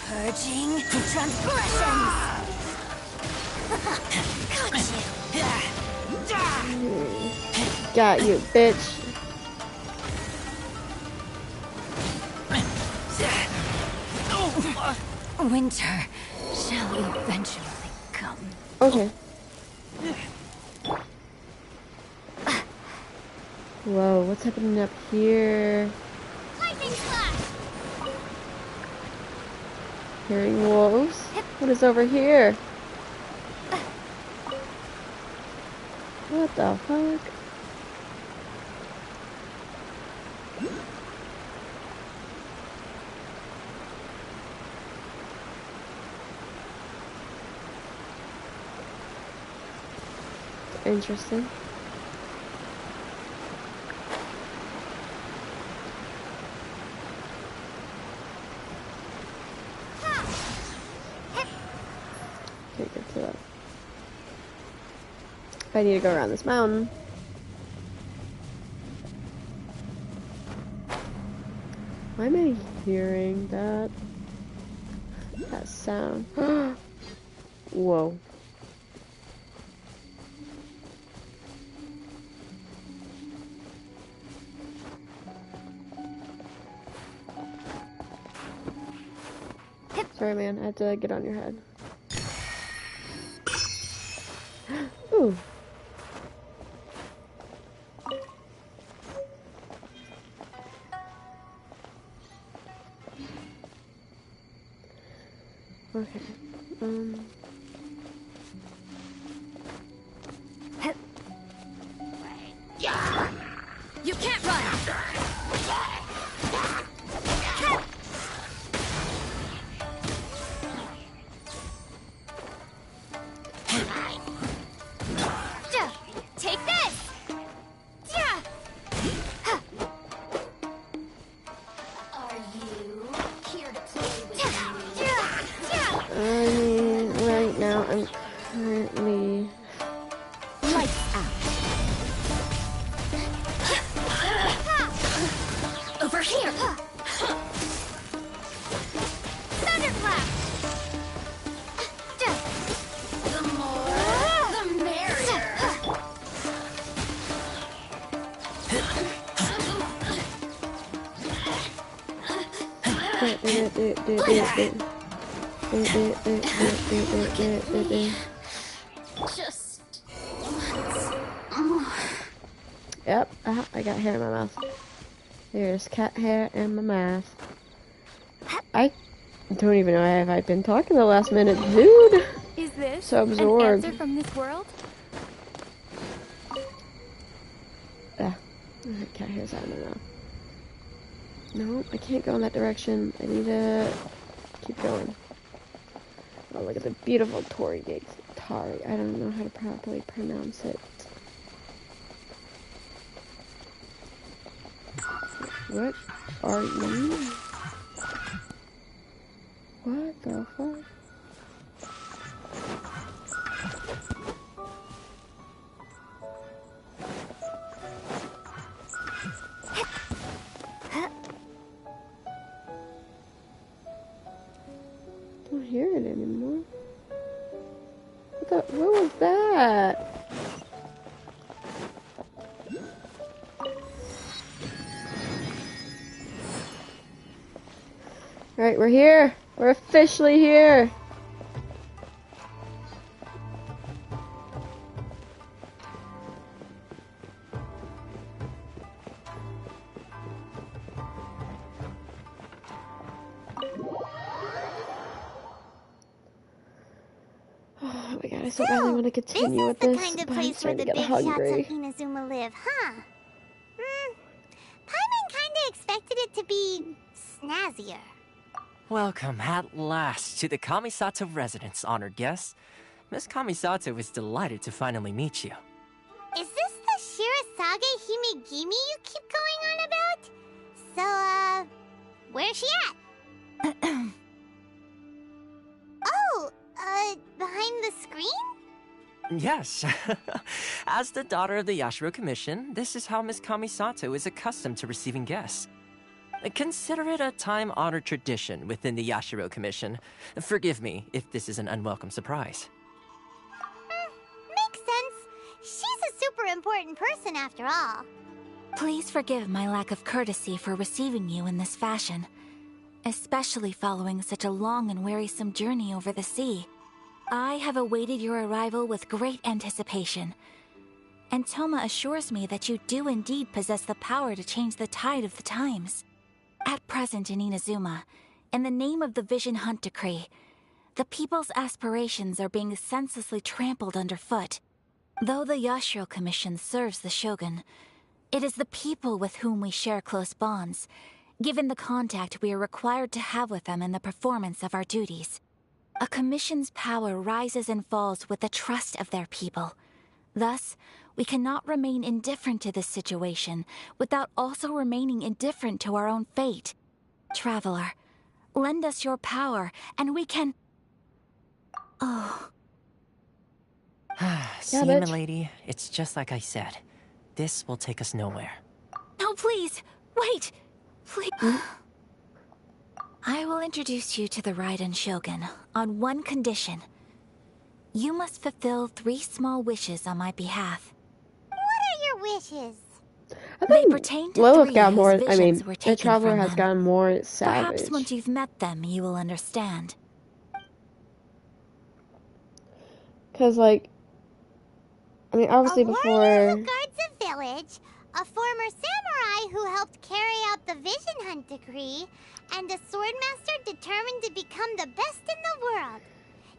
Purging transgressions! Got you, bitch. Winter shall eventually come. Okay. Whoa, what's happening up here? Lightning slash! Hearing wolves? What is over here? What the fuck? Interesting. Can't get to that. I need to go around this mountain. Why am I hearing that sound? Whoa. Sorry, man. I had to get on your head. Ooh. Okay. You can't run! Take this! Are you here to play with me? I mean, well, Just... Yep, I got hair in my mouth. There's cat hair in my mouth. I don't even know if I've been talking the last minute, dude. Is this So an absorbed. answer from this world? Yeah, cat hair's out of my mouth. No, I can't go in that direction. I need to keep going. Oh, look at the beautiful Torii gates. Tari. I don't know how to properly pronounce it. What are you? What the fuck? I don't hear it anymore. What was that? Alright, we're here. We're officially here. Oh my god, I so badly want to continue with this, Kind of but I'm place where starting the to get big shots hungry. of Inazuma live, huh? Paimon kinda expected it to be snazzier. Welcome at last to the Kamisato residence, honored guests. Miss Kamisato is delighted to finally meet you. Is this the Shirasage Himegimi you keep going on about? So, where's she at? Oh, behind the screen? Yes. As the daughter of the Yashiro Commission, this is how Miss Kamisato is accustomed to receiving guests. Consider it a time-honored tradition within the Yashiro Commission. Forgive me if this is an unwelcome surprise. Makes sense. She's a super important person after all. Please forgive my lack of courtesy for receiving you in this fashion, especially following such a long and wearisome journey over the sea. I have awaited your arrival with great anticipation, and Toma assures me that you do indeed possess the power to change the tide of the times. At present in Inazuma, in the name of the Vision Hunt Decree, the people's aspirations are being senselessly trampled underfoot. Though the Yashiro Commission serves the Shogun, it is the people with whom we share close bonds, given the contact we are required to have with them in the performance of our duties. A commission's power rises and falls with the trust of their people. Thus, we cannot remain indifferent to this situation without also remaining indifferent to our own fate. Traveler, lend us your power, and we can... Oh. See, milady, it's just like I said. This will take us nowhere. No, please! Wait! Please... I will introduce you to the Raiden Shogun on one condition. You must fulfill 3 small wishes on my behalf. What are your wishes? They pertain to Lilith 3 got more, whose I mean, visions were the taken Traveler from has them. gotten more savage. Perhaps once you've met them, you will understand. Because, like, I mean, obviously Warrior who before... guards a village, a former samurai who helped carry out the Vision Hunt Decree, and a swordmaster determined to become the best in the world.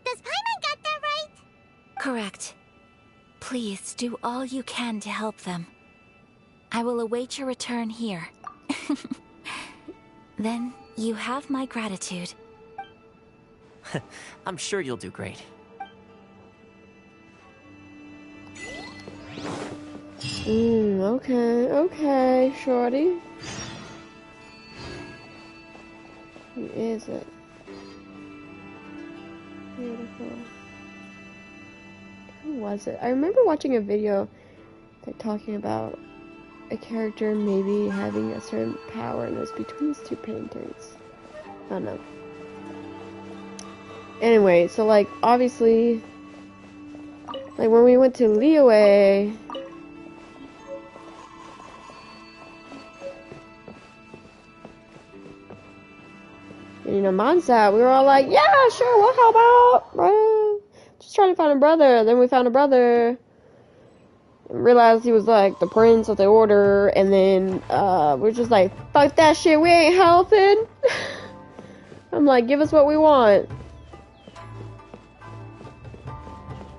Does Paimon got that right? Correct. Please do all you can to help them. I will await your return here. Then you have my gratitude. I'm sure you'll do great. Okay, shorty. Who is it? Beautiful. Who was it? I remember watching a video that talking about a character maybe having a certain power, and it was between these 2 paintings. I don't know. Anyway, so like obviously, like when we went to Liyue, And, you know, Mondstadt, we were all like, yeah, sure, we'll help out, bro. Just trying to find a brother. Then we found a brother. And realized he was like the prince of the order. And then we're just like, fuck that shit, we ain't helping. I'm like, give us what we want.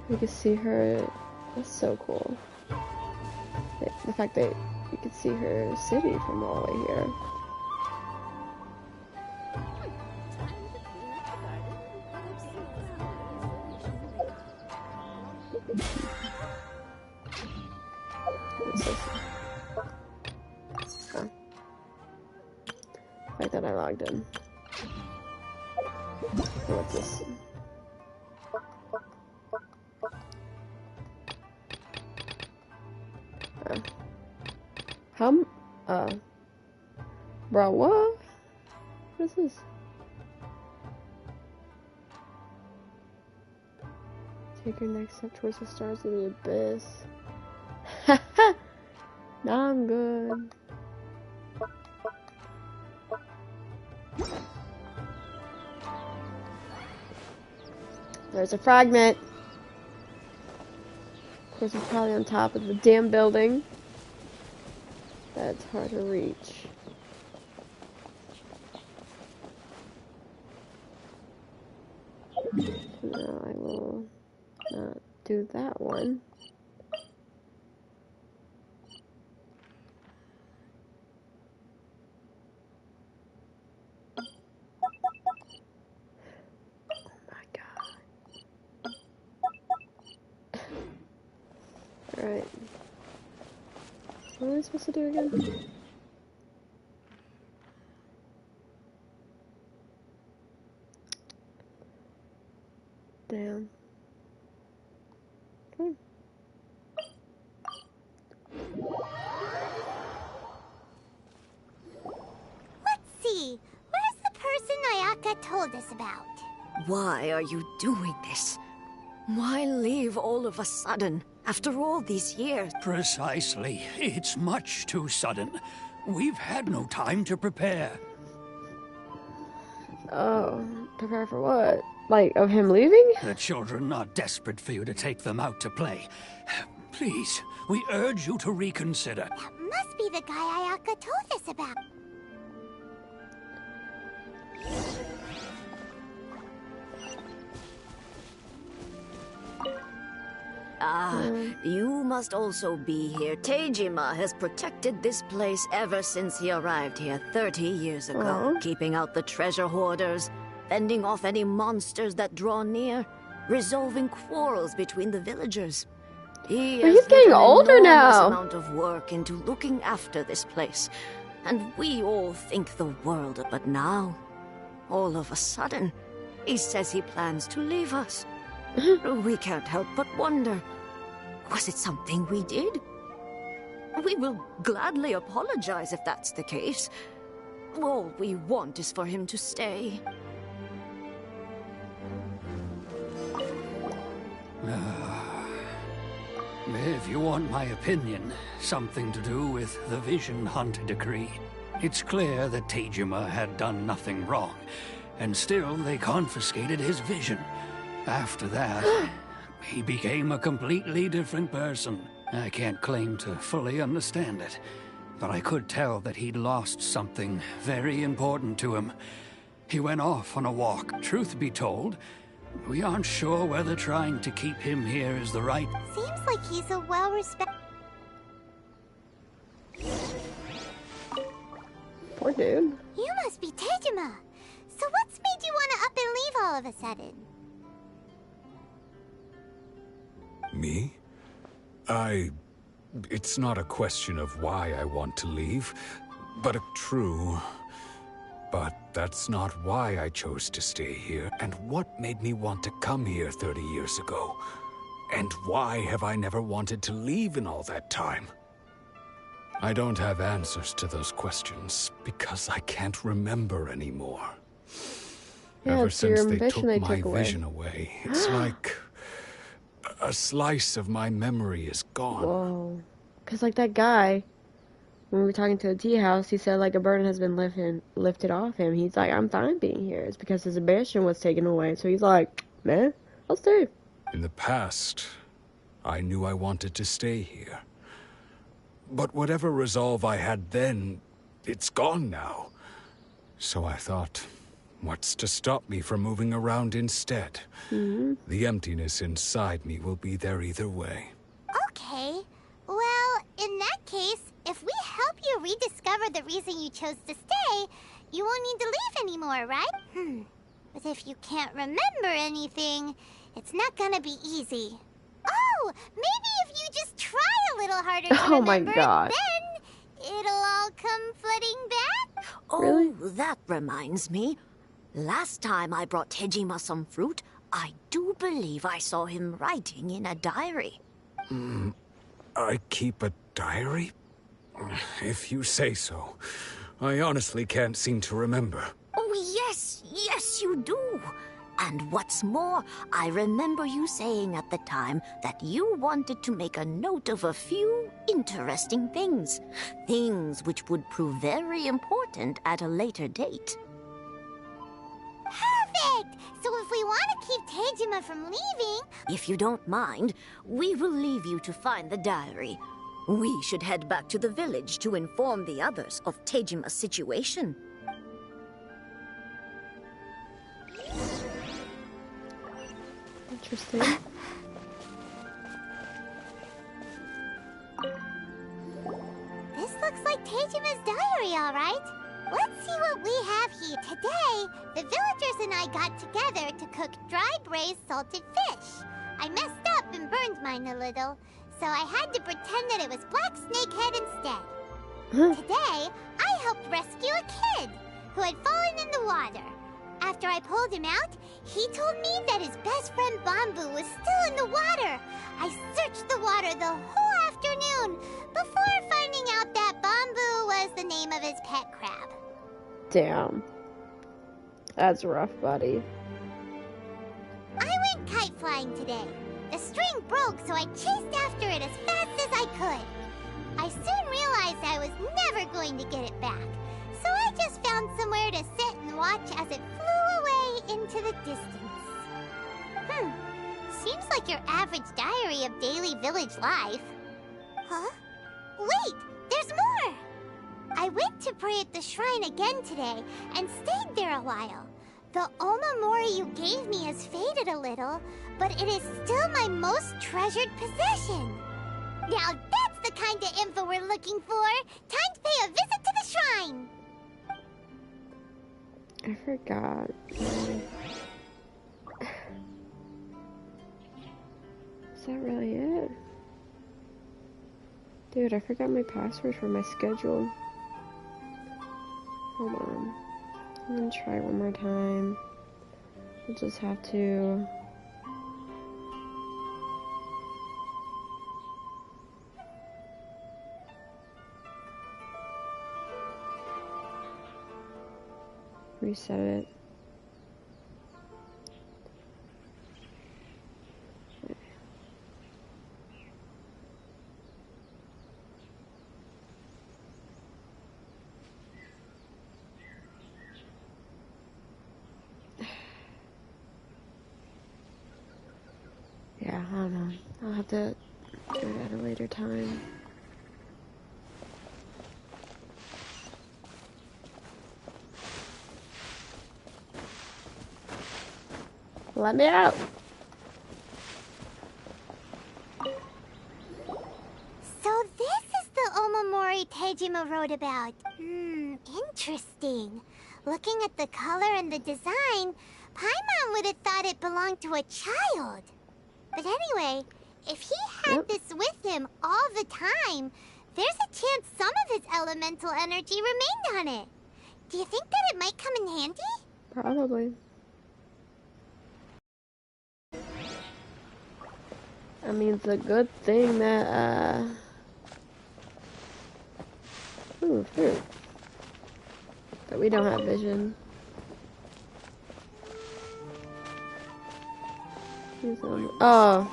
You can see her. That's so cool. The fact that you can see her city from all the way here. Oh. The fact that I logged in. What's this? Bro, what? What is this? Take your next step towards the stars of the abyss. Haha! Now I'm good. There's a fragment. Of course, it's probably on top of the damn building. That's hard to reach. No, I will not do that one. Oh my god. Alright. What am I supposed to do again? Damn. Okay. Let's see. Where's the person Ayaka told us about? Why are you doing this? Why leave all of a sudden, after all these years? Precisely. It's much too sudden. We've had no time to prepare. Oh, prepare for what? Like, of him leaving? The children are desperate for you to take them out to play. Please, we urge you to reconsider. That must be the guy Ayaka told us about. You must also be here. Teijima has protected this place ever since he arrived here 30 years ago, keeping out the treasure hoarders, fending off any monsters that draw near, resolving quarrels between the villagers. He's getting older now. Amount of work into looking after this place, and we all think the world of. But now, all of a sudden, he says he plans to leave us. We can't help but wonder, was it something we did? We will gladly apologize if that's the case. All we want is for him to stay. If you want my opinion, something to do with the Vision Hunt decree. It's clear that Teijima had done nothing wrong, and still they confiscated his vision. After that, he became a completely different person. I can't claim to fully understand it, but I could tell that he'd lost something very important to him. He went off on a walk. Truth be told, we aren't sure whether trying to keep him here is the right... Seems like he's a well-respected... Poor dude. You must be Teijima. So what's made you want to up and leave all of a sudden? Me? It's not a question of why I want to leave, but But that's not why I chose to stay here, and what made me want to come here 30 years ago. And why have I never wanted to leave in all that time? I don't have answers to those questions, because I can't remember anymore. Yeah, Ever since they took my away. vision away, it's like... a slice of my memory is gone. Whoa. Because, like, that guy, when we were talking to the tea house, he said like a burden has been lifted off him. He's like, I'm fine being here. It's because his ambition was taken away. So he's like, man, I'll stay. In the past, I knew I wanted to stay here. But whatever resolve I had then, it's gone now. So I thought, what's to stop me from moving around instead? The emptiness inside me will be there either way. Okay. Well, in that case, if we help you rediscover the reason you chose to stay, you won't need to leave anymore, right? But if you can't remember anything, it's not gonna be easy. Oh, maybe if you just try a little harder to Oh my remember, God. then it'll all come flooding back? Oh, that reminds me. Last time I brought Tejima some fruit, I do believe I saw him writing in a diary. I keep a diary? If you say so. I honestly can't seem to remember. Oh, yes, you do. And what's more, I remember you saying at the time that you wanted to make a note of a few interesting things. Things which would prove very important at a later date. Perfect! So if we want to keep Tejima from leaving... If you don't mind, we will leave you to find the diary. We should head back to the village to inform the others of Tejima's situation. Interesting. This looks like Tejima's diary, all right. Let's see what we have here. Today, the villagers and I got together to cook dry braised salted fish. I messed up and burned mine a little, so I had to pretend that it was black snakehead instead. Today, I helped rescue a kid who had fallen in the water. After I pulled him out, he told me that his best friend Bamboo was still in the water. I searched the water the whole afternoon before finding out that Bamboo was the name of his pet crab. Damn. That's rough, buddy. I went kite flying today. The string broke, so I chased after it as fast as I could. I soon realized I was never going to get it back, so I just found somewhere to sit and watch as it flew away into the distance. Seems like your average diary of daily village life. Huh? Wait, there's more! I went to pray at the shrine again today and stayed there a while. The Omamori you gave me has faded a little, but it is still my most treasured possession. Now that's the kind of info we're looking for. Time to pay a visit to the shrine. I forgot. Is that really it? Dude, I forgot my password for my schedule. Hold on. I'm gonna try one more time. I'll just have to... reset it. Yeah, I don't know. I'll have to do it at a later time. Let me out! So this is the Omamori Tejima wrote about. Interesting. Looking at the color and the design, Paimon would have thought it belonged to a child. But anyway, if he had this with him all the time, there's a chance some of his elemental energy remained on it. Do you think that it might come in handy? Probably. I mean, it's a good thing that, ooh, fruit. That we don't have vision. Oh.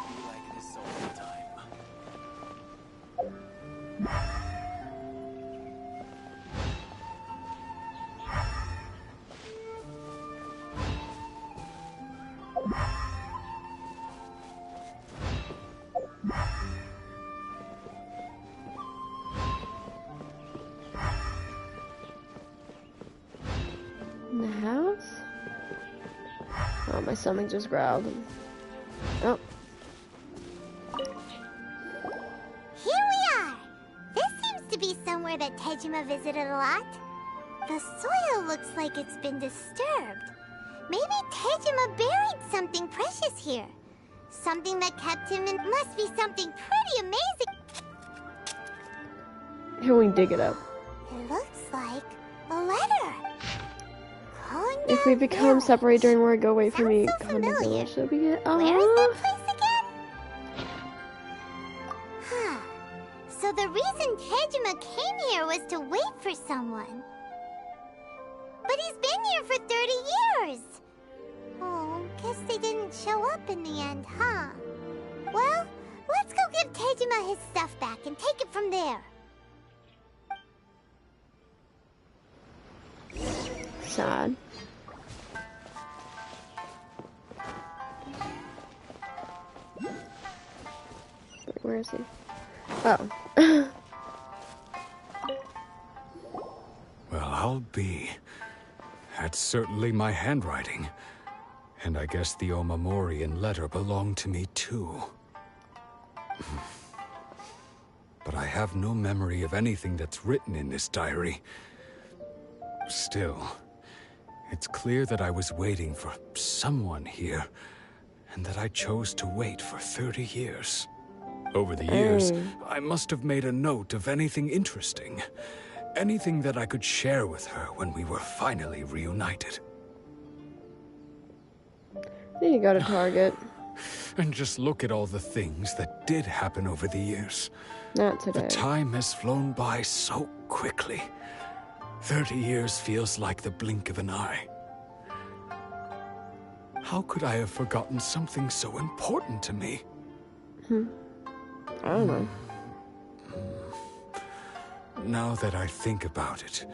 my stomach just growled. Oh. Here we are! This seems to be somewhere that Tejima visited a lot. The soil looks like it's been disturbed. Maybe Tejima buried something precious here. Something that kept him in. Must be something pretty amazing. Here we dig it up. It looks like a letter. If we become separated during war, go away from me. Come to village. So we get. Where is that place again? Huh. So the reason Tejima came here was to wait for someone. But he's been here for 30 years. Oh, guess they didn't show up in the end, huh? Well, let's go give Tejima his stuff back and take it from there. Sad. Wait, where is he? Oh. Well, I'll be. That's certainly my handwriting. And I guess the Omamorian letter belonged to me too. But I have no memory of anything that's written in this diary. Still, it's clear that I was waiting for someone here, and that I chose to wait for 30 years. Over the years, I must have made a note of anything interesting. Anything that I could share with her when we were finally reunited. Need to go to Target. And just look at all the things that did happen over the years. Not today. The time has flown by so quickly. 30 years feels like the blink of an eye. How could I have forgotten something so important to me? I don't know. Now that I think about it,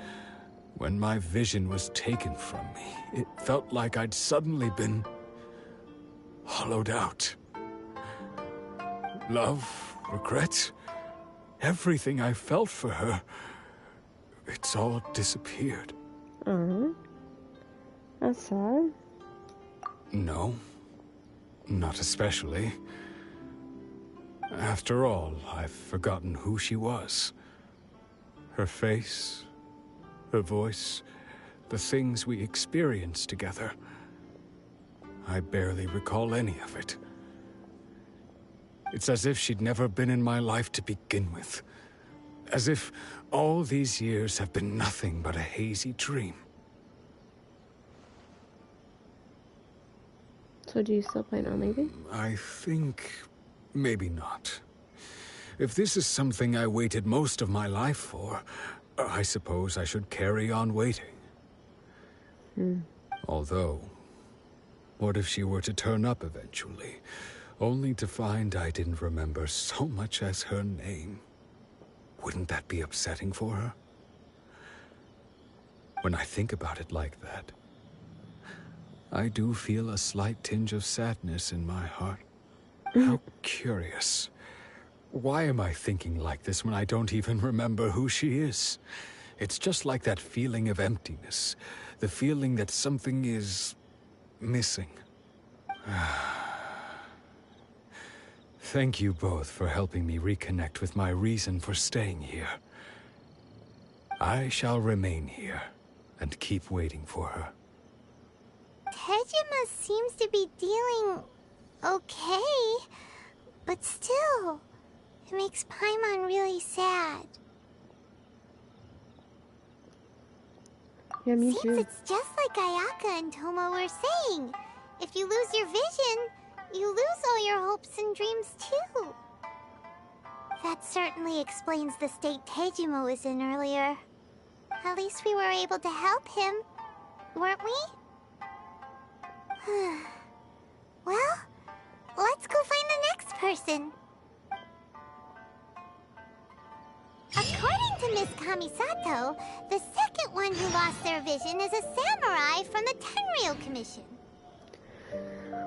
when my vision was taken from me, it felt like I'd suddenly been hollowed out. Love, regret, everything I felt for her, it's all disappeared. That's sad. No, not especially. After all, I've forgotten who she was. Her face, her voice, the things we experienced together. I barely recall any of it. It's as if she'd never been in my life to begin with. As if all these years have been nothing but a hazy dream. So do you still plan on leaving? I think maybe not. If this is something I waited most of my life for, I suppose I should carry on waiting. Although, what if she were to turn up eventually, only to find I didn't remember so much as her name? Wouldn't that be upsetting for her? When I think about it like that, I do feel a slight tinge of sadness in my heart. How curious. Why am I thinking like this when I don't even remember who she is? It's just like that feeling of emptiness. The feeling that something is missing. Thank you both for helping me reconnect with my reason for staying here. I shall remain here and keep waiting for her. Tejima seems to be dealing okay, but still, it makes Paimon really sad. Yeah, me Seems too. it's just like Ayaka and Toma were saying. If you lose your vision, you lose all your hopes and dreams too. That certainly explains the state Tejima was in earlier. At least we were able to help him, weren't we? Well, let's go find the next person. According to Miss Kamisato, the second one who lost their vision is a samurai from the Tenryou Commission.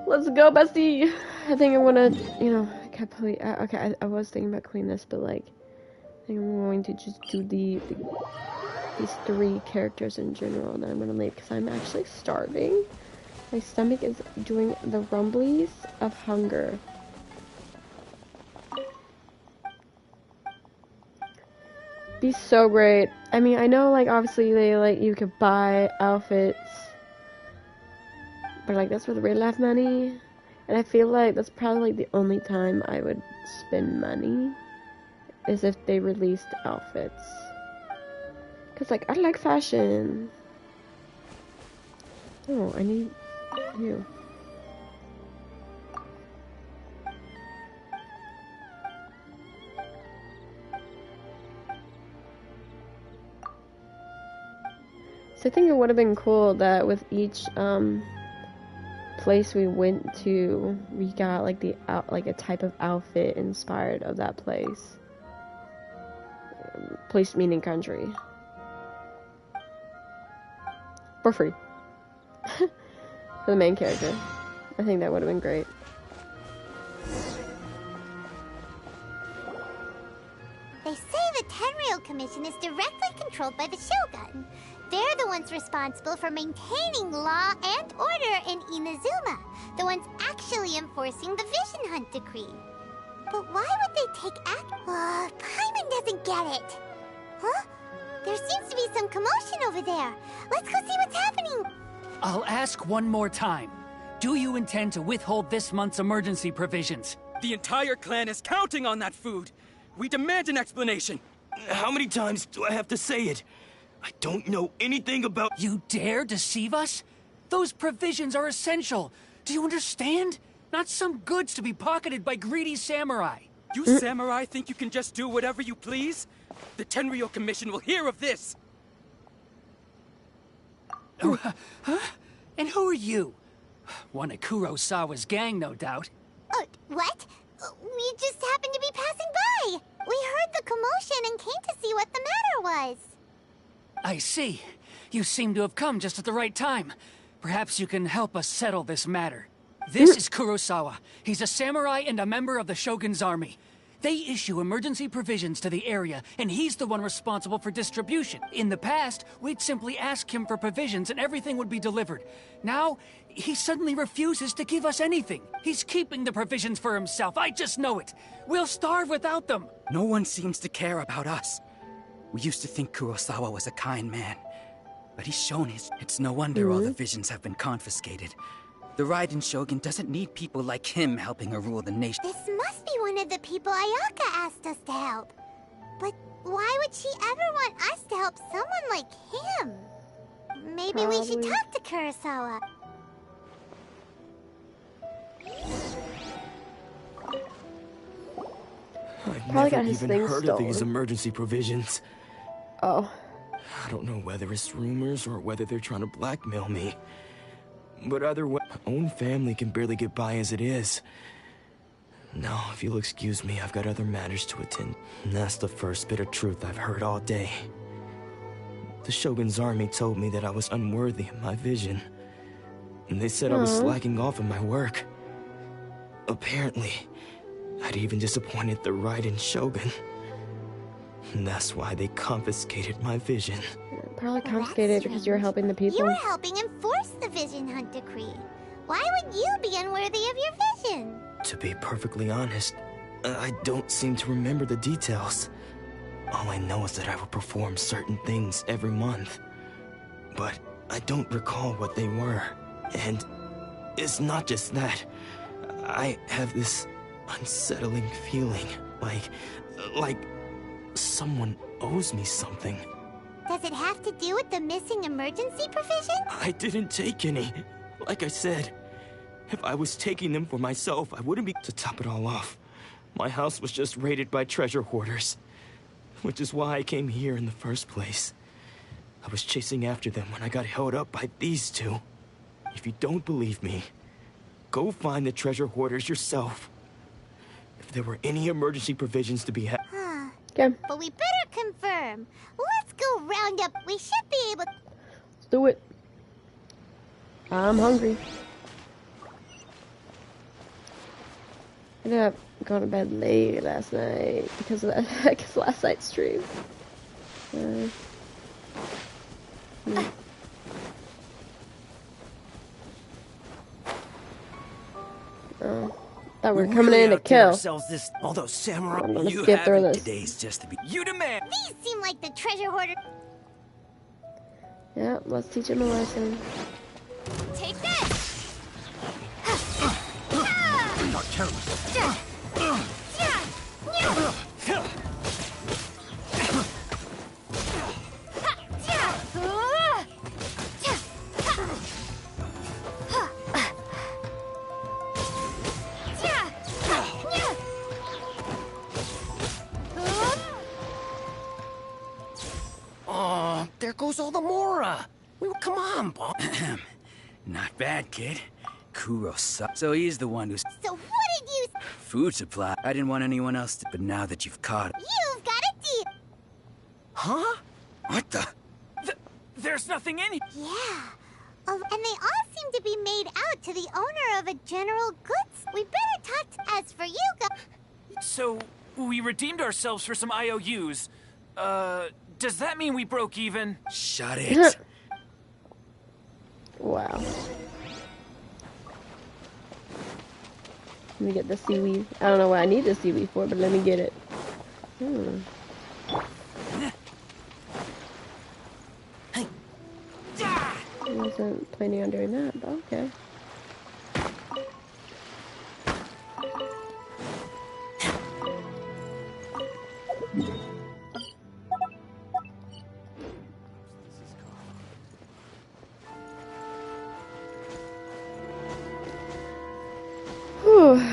Let's go, bestie. I think I want to, complete. Okay, I was thinking about cleaning this, but like, I think I'm going to just do these 3 characters in general, and then I'm gonna leave because I'm actually starving. My stomach is doing the rumblies of hunger. Be so great. I mean, I know, like, obviously they, like, you could buy outfits, but, like, that's with real life money, and I feel like that's probably, like, the only time I would spend money is if they released outfits. Cause, like, I like fashion. Oh, I need you. So I think it would have been cool that with each place we went to, we got like like a type of outfit inspired of that place. Place meaning country. For free. For the main character. I think that would have been great. They say the Tenryou Commission is directly controlled by the Shogun. They're the ones responsible for maintaining law and order in Inazuma. The ones actually enforcing the Vision Hunt Decree. But why would they take act? Paimon doesn't get it. Huh? There seems to be some commotion over there. Let's go see what's happening. I'll ask one more time. Do you intend to withhold this month's emergency provisions? The entire clan is counting on that food. We demand an explanation. How many times do I have to say it? I don't know anything about— You dare deceive us? Those provisions are essential. Do you understand? Not some goods to be pocketed by greedy samurai. You samurai think you can just do whatever you please? The Tenryou Commission will hear of this! Huh? And who are you? One of Kurosawa's gang, no doubt. What? We just happened to be passing by. We heard the commotion and came to see what the matter was. I see. You seem to have come just at the right time. Perhaps you can help us settle this matter. This is Kurosawa. He's a samurai and a member of the Shogun's army. They issue emergency provisions to the area, and he's the one responsible for distribution. In the past, we'd simply ask him for provisions and everything would be delivered. Now, he suddenly refuses to give us anything. He's keeping the provisions for himself. I just know it. We'll starve without them. No one seems to care about us. We used to think Kurosawa was a kind man, but he's shown it's no wonder all the visions have been confiscated. The Raiden Shogun doesn't need people like him helping her rule the nation. This must be one of the people Ayaka asked us to help. But why would she ever want us to help someone like him? Maybe we should talk to Kurosawa. I've Probably never got his even things heard of these stolen. emergency provisions. Oh. I don't know whether it's rumors or whether they're trying to blackmail me. But either way, my own family can barely get by as it is. Now, if you'll excuse me, I've got other matters to attend. And that's the first bit of truth I've heard all day. The Shogun's army told me that I was unworthy of my vision. And they said I was slacking off in my work. Apparently, I'd even disappointed the Raiden Shogun. And that's why they confiscated my vision. Probably confiscated because you were helping the people. You were helping enforce the Vision Hunt Decree. Why would you be unworthy of your vision? To be perfectly honest, I don't seem to remember the details. All I know is that I would perform certain things every month. But I don't recall what they were. And it's not just that. I have this unsettling feeling, like someone owes me something. Does it have to do with the missing emergency provision? I didn't take any. Like I said, if I was taking them for myself, I wouldn't be. To top it all off, my house was just raided by treasure hoarders, which is why I came here in the first place. I was chasing after them when I got held up by these two. If you don't believe me, go find the treasure hoarders yourself. If there were any emergency provisions to be had. Okay. But we better confirm. Let's go round up. We should be able. Let's do it. I'm hungry. I ended up going to bed late last night because of that. Because last night's stream. Oh, thought we were coming in to kill. All those samurai. I'm gonna skip through this. Today's just the you demand. These seem like the treasure hoarder. Yeah, let's teach him a lesson. Take this! Not careless. Oh, there goes all the Mora. Come on, Bob. Not bad, kid. Kurosa. So he's the one who's... So what did you... Food supply. I didn't want anyone else to... But now that you've caught it... You've got a deal. Huh? What the... There's nothing in it. Yeah. And they all seem to be made out to the owner of a general goods. We better talk to... As for you guys... So, we redeemed ourselves for some IOUs. Does that mean we broke even? Shut it. Wow. Let me get the seaweed. I don't know what I need the seaweed for, but let me get it. I wasn't planning on doing that, but okay.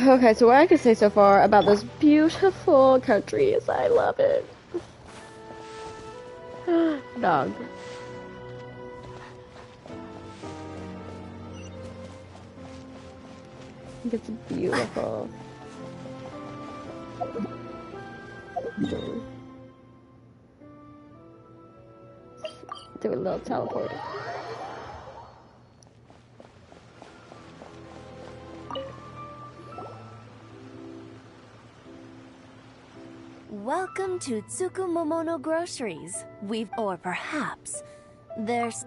Okay, so what I can say so far about this beautiful country is I love it. Dog. I think it's beautiful. Do a little teleporting. Welcome to Tsukumomono Groceries. Or perhaps there's...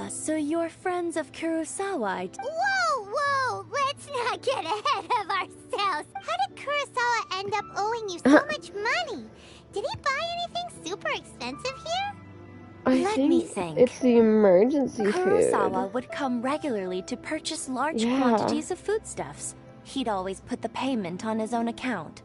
so you're friends of Kurosawa. Whoa! Let's not get ahead of ourselves. How did Kurosawa end up owing you so much money? Did he buy anything super expensive here? Let me think. It's the emergency Kurosawa food. would come regularly to purchase large quantities of foodstuffs. He'd always put the payment on his own account.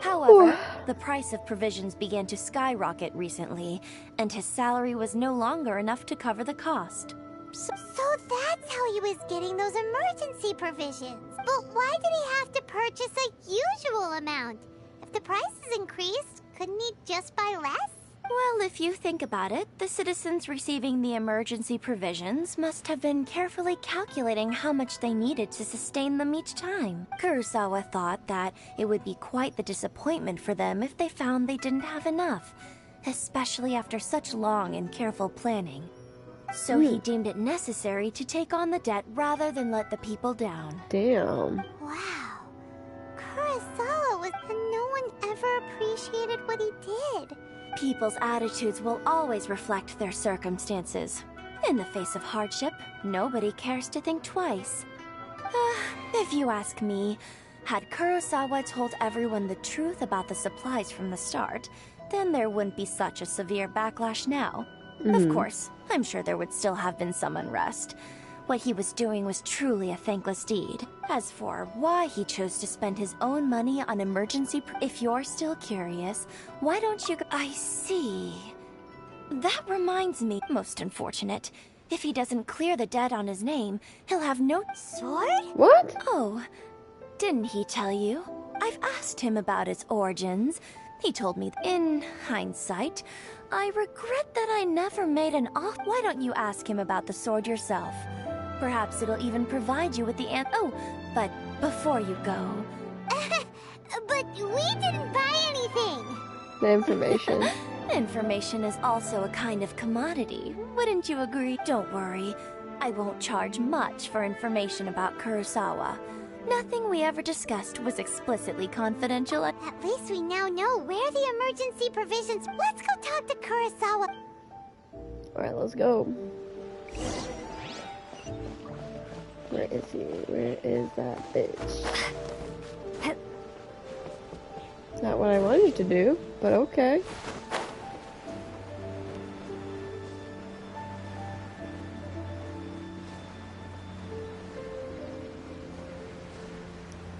However, the price of provisions began to skyrocket recently, and his salary was no longer enough to cover the cost. So that's how he was getting those emergency provisions. But why did he have to purchase a usual amount? If the prices increased, couldn't he just buy less? Well, if you think about it, the citizens receiving the emergency provisions must have been carefully calculating how much they needed to sustain them each time. Kurosawa thought that it would be quite the disappointment for them if they found they didn't have enough, especially after such long and careful planning. So he deemed it necessary to take on the debt rather than let the people down. Damn. Wow. Kurosawa was... And no one ever appreciated what he did. People's attitudes will always reflect their circumstances. In the face of hardship, nobody cares to think twice. If you ask me, had Kurosawa told everyone the truth about the supplies from the start, then there wouldn't be such a severe backlash now. Of course, I'm sure there would still have been some unrest. What he was doing was truly a thankless deed. As for why he chose to spend his own money on emergency... If you're still curious, why don't you... I see. That reminds me, most unfortunate. If he doesn't clear the debt on his name, he'll have no... Sword? What? Oh, didn't he tell you? I've asked him about its origins. He told me, in hindsight, I regret that I never made an offer. Why don't you ask him about the sword yourself? Perhaps it'll even provide you with the Oh, but before you go... But we didn't buy anything! The information. Information is also a kind of commodity. Wouldn't you agree? Don't worry. I won't charge much for information about Kurosawa. Nothing we ever discussed was explicitly confidential. At least we now know where the emergency provisions... Let's go talk to Kurosawa. Alright, let's go. Where is he? Where is that bitch? Not what I wanted to do, but okay.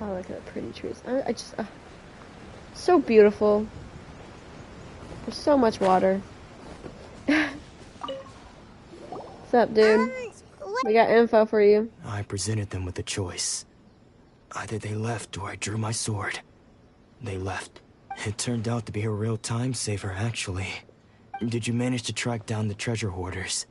Oh, look at the pretty trees. I just, so beautiful. There's so much water. What's up, dude? We got info for you. I presented them with a choice. Either they left or I drew my sword. They left. It turned out to be a real time saver, actually. Did you manage to track down the treasure hoarders?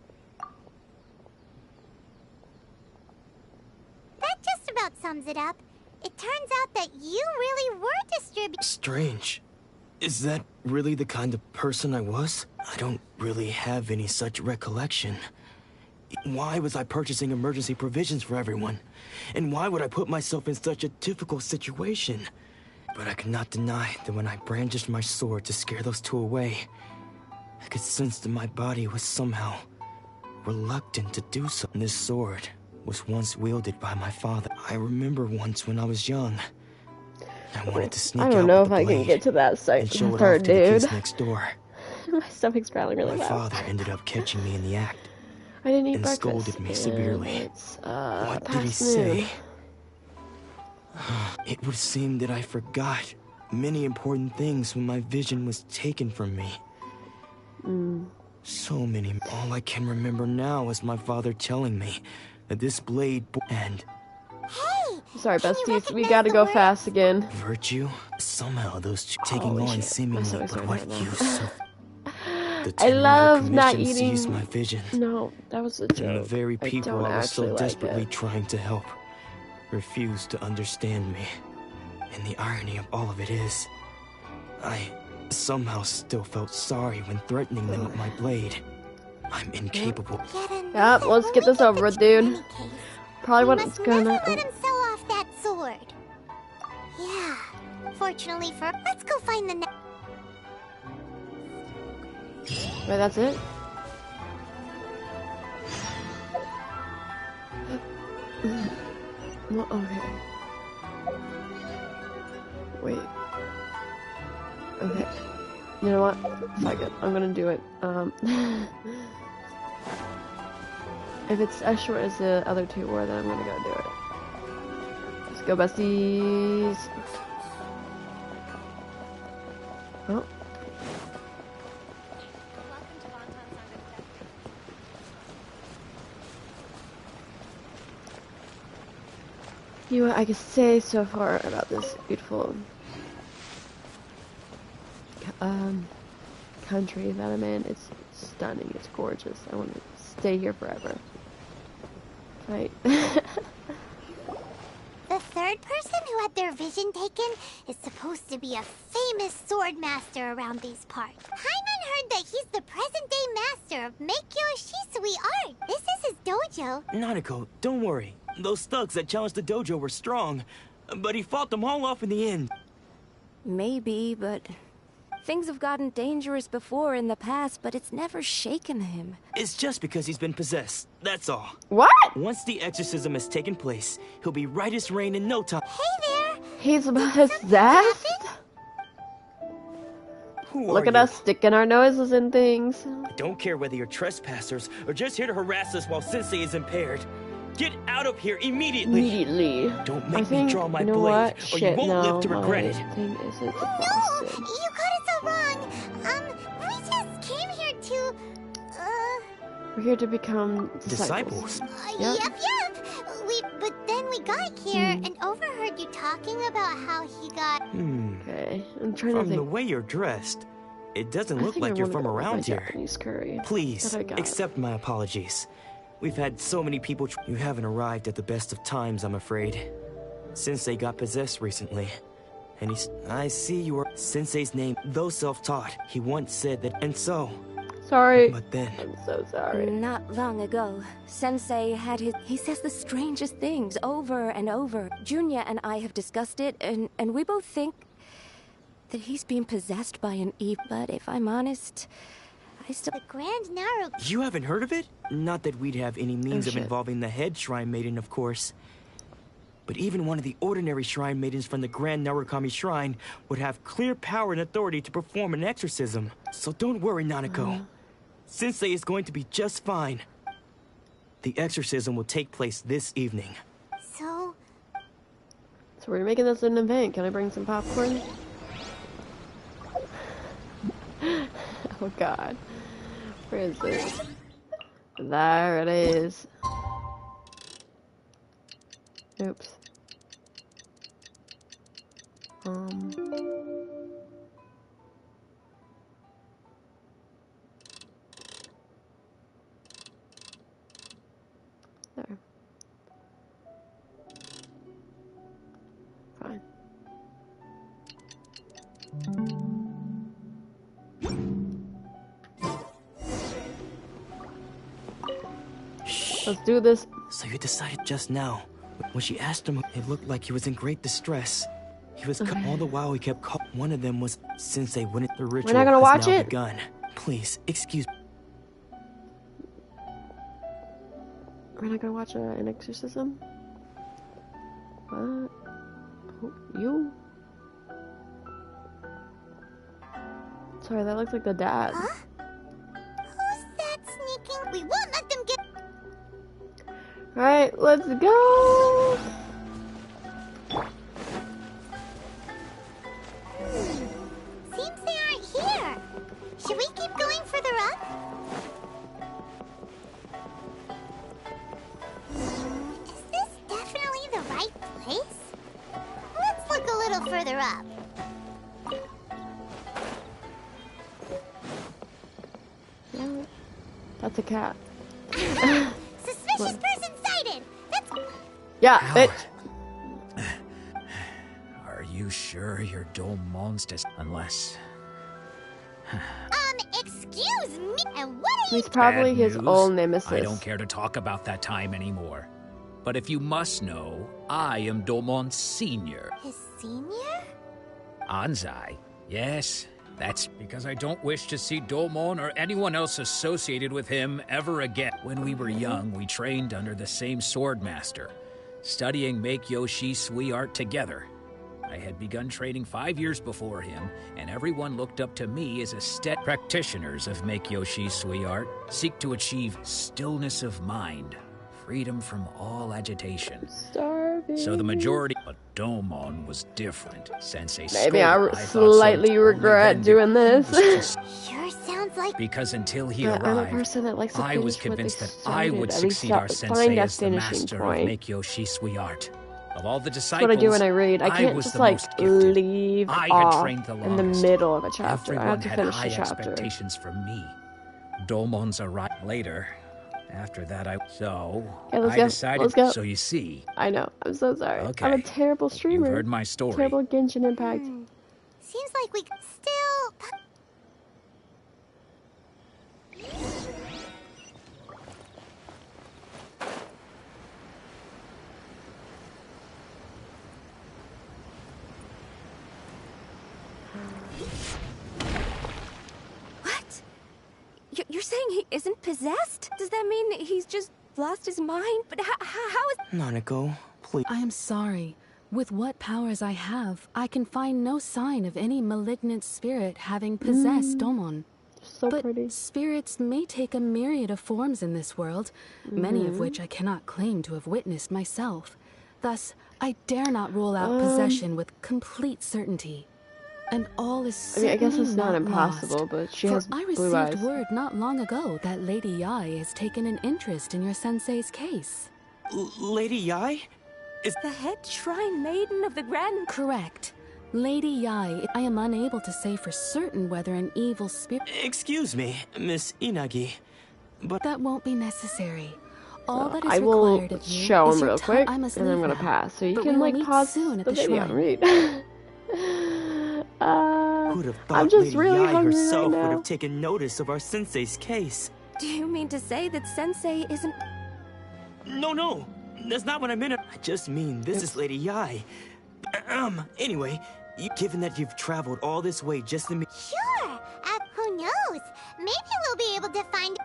That just about sums it up. It turns out that you really were distributing. Strange. Is that really the kind of person I was? I don't really have any such recollection. Why was I purchasing emergency provisions for everyone? And why would I put myself in such a difficult situation? But I could not deny that when I brandished my sword to scare those two away, I could sense that my body was somehow reluctant to do so. And this sword was once wielded by my father. I remember once when I was young, I wanted to sneak out. I don't know if I can get to that and show it third off to the dude. kids next door. My stomach's growling really My loud. father ended up catching me in the act. I didn't eat and breakfast. Scolded me severely. It's, what did he past say? noon. It would seem that I forgot many important things when my vision was taken from me. So many. All I can remember now is my father telling me that this blade and Sorry, besties. We gotta go fast again. virtue, somehow those two taking Holy on shit. My seemingly stomach's but hurting what right now. use of the I 10-year love not commission eating. seized my vision. No, that was a And the joke. very I people don't I was so actually like desperately it. trying to help refused to understand me. And the irony of all of it is, I somehow still felt sorry when threatening them with my blade. I'm incapable. Yep, let's get this over with, dude. Probably what it's gonna. Let him sell off that sword. Yeah. Fortunately for... Let's go find the... Wait, that's it? Well, okay. Wait. Okay. You know what? Fuck it. I'm gonna do it. If it's as short as the other two were, then I'm gonna go do it. Let's go, besties. Oh. You know what I could say so far about this beautiful country that I'm in. It's stunning. It's gorgeous. I want to stay here forever. Right. The third person who had their vision taken is supposed to be a famous sword master around these parts. Hyman heard that he's the present-day master of Meikyo Shisui art. This is his dojo. Nanako, don't worry. Those thugs that challenged the dojo were strong, but he fought them all off in the end. Maybe, but things have gotten dangerous before in the past, but it's never shaken him. It's just because he's been possessed, that's all. What? Once the exorcism has taken place, he'll be right as rain in no time. Hey there! He's possessed? Look at us sticking our noses in things. I don't care whether you're trespassers or just here to harass us while Sensei is impaired. Get out of here immediately! Don't make me draw my blade, or you won't live to regret it. No! You got it so wrong! We just came here to... We're here to become disciples. Yep. But then we got here and overheard you talking about how he got... Okay, I'm trying to From think. the way you're dressed, it doesn't look think I like you're wanna from go with my around here. Japanese curry Please, that I got. accept my apologies. We've had so many people. You haven't arrived at the best of times, I'm afraid. Sensei got possessed recently. And I see you are... Sensei's name, though self-taught, he once said that... And so... Sorry. But then... I'm so sorry. Not long ago, Sensei had his... He says the strangest things over and over. Junya and I have discussed it, and we both think that he's being possessed by an evil. But if I'm honest, The Grand Naru... You haven't heard of it? Not that we'd have any means of shit. involving the head Shrine Maiden, of course. But even one of the ordinary Shrine Maidens from the Grand Narukami Shrine would have clear power and authority to perform an exorcism. So don't worry, Nanako. Sensei is going to be just fine. The exorcism will take place this evening. So we're making this an event. Can I bring some popcorn? Oh god. Where is it? There it is. Oops. There. Fine. Let's do this. So you decided just now. When she asked him, it looked like he was in great distress. He was all the while he kept calling. One of them was Sensei when the ritual not gonna has watch now it? begun. Please, excuse me. We're not gonna watch an exorcism? What? Who, you? Sorry, that looks like the dad. Huh? Who's that sneaking? We won't let them get... Alright, let's go! Seems they aren't here. Should we keep going further up? Is this definitely the right place? Let's look a little further up. That's a cat. Suspicious person sighted! That's... Yeah, bitch. Are you sure you're Domon's unless... excuse me, and what are you... He's probably Bad his news? old nemesis. I don't care to talk about that time anymore. But if you must know, I am Domon Senior. His senior? Anzai, yes. That's because I don't wish to see Domon or anyone else associated with him ever again. When we were young, we trained under the same swordmaster, studying Make-Yoshi Sui art together. I had begun training 5 years before him, and everyone looked up to me as a practitioners of Make-Yoshi Sui art seek to achieve stillness of mind, freedom from all agitation. Starving. So the majority, but Domon was different. Sensei Maybe scolded. I thought so slightly regret doing this. Sure sounds like... Because until he I'm a arrived, person that likes to I was finish what convinced they that I would started. At least succeed our find sensei that as the finishing master point. of Make-Yoshi Sui art. Of all the That's disciples, what I do when I read. I can't was just the like most gifted. leave I had off trained the in the longest. middle of a chapter. I Everyone have to had finish high the chapter. expectations from me. Domon's arrived later. After that, I let's I go. decided. Let's go. So you see, I know. I'm so sorry. Okay. I'm a terrible streamer. you've heard my story. Terrible Genshin Impact. Seems like we still... What? You're saying he isn't possessed? Does that mean he's just lost his mind? But how is... Nanako, please. I am sorry. With what powers I have, I can find no sign of any malignant spirit having possessed Domon. So but pretty. Spirits may take a myriad of forms in this world, many of which I cannot claim to have witnessed myself. Thus, I dare not rule out possession with complete certainty. And all is I mean, I guess it's not certainly impossible, lost. but she For has I blue received eyes. word not long ago that Lady Yai has taken an interest in your sensei's case. Lady Yai? Is the head shrine maiden of the Grand... Correct. Lady Yai, I am unable to say for certain whether an evil spirit... Excuse me, Miss Inagi, but... That won't be necessary. All that is I will required of you show is him your real time. quick, I must and then I'm leave gonna now. pass. So you But can we will like meet pause soon at the the video shrine. and read. Who'd have thought I'm just Lady really Yai hungry herself right would now. have taken notice of our sensei's case? Do you mean to say that Sensei isn't... No, that's not what I meant. I just mean this is Lady Yai. Anyway, given that you've traveled all this way just to meet... Sure. Who knows? Maybe we'll to find...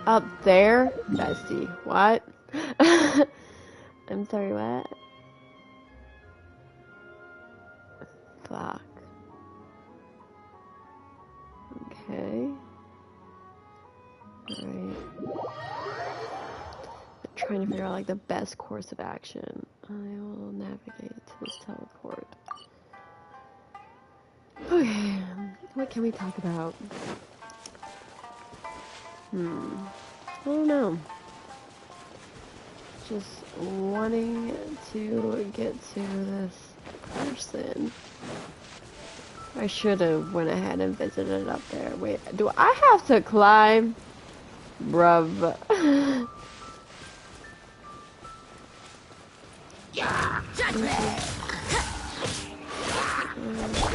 Up there? Bestie. What? I'm sorry, what? Fuck. Okay. Alright. I'm trying to figure out like the best course of action. I will navigate to this teleport. Okay. What can we talk about? I don't know. Just wanting to get to this person. I should have went ahead and visited up there. Wait, do I have to climb? Bruv.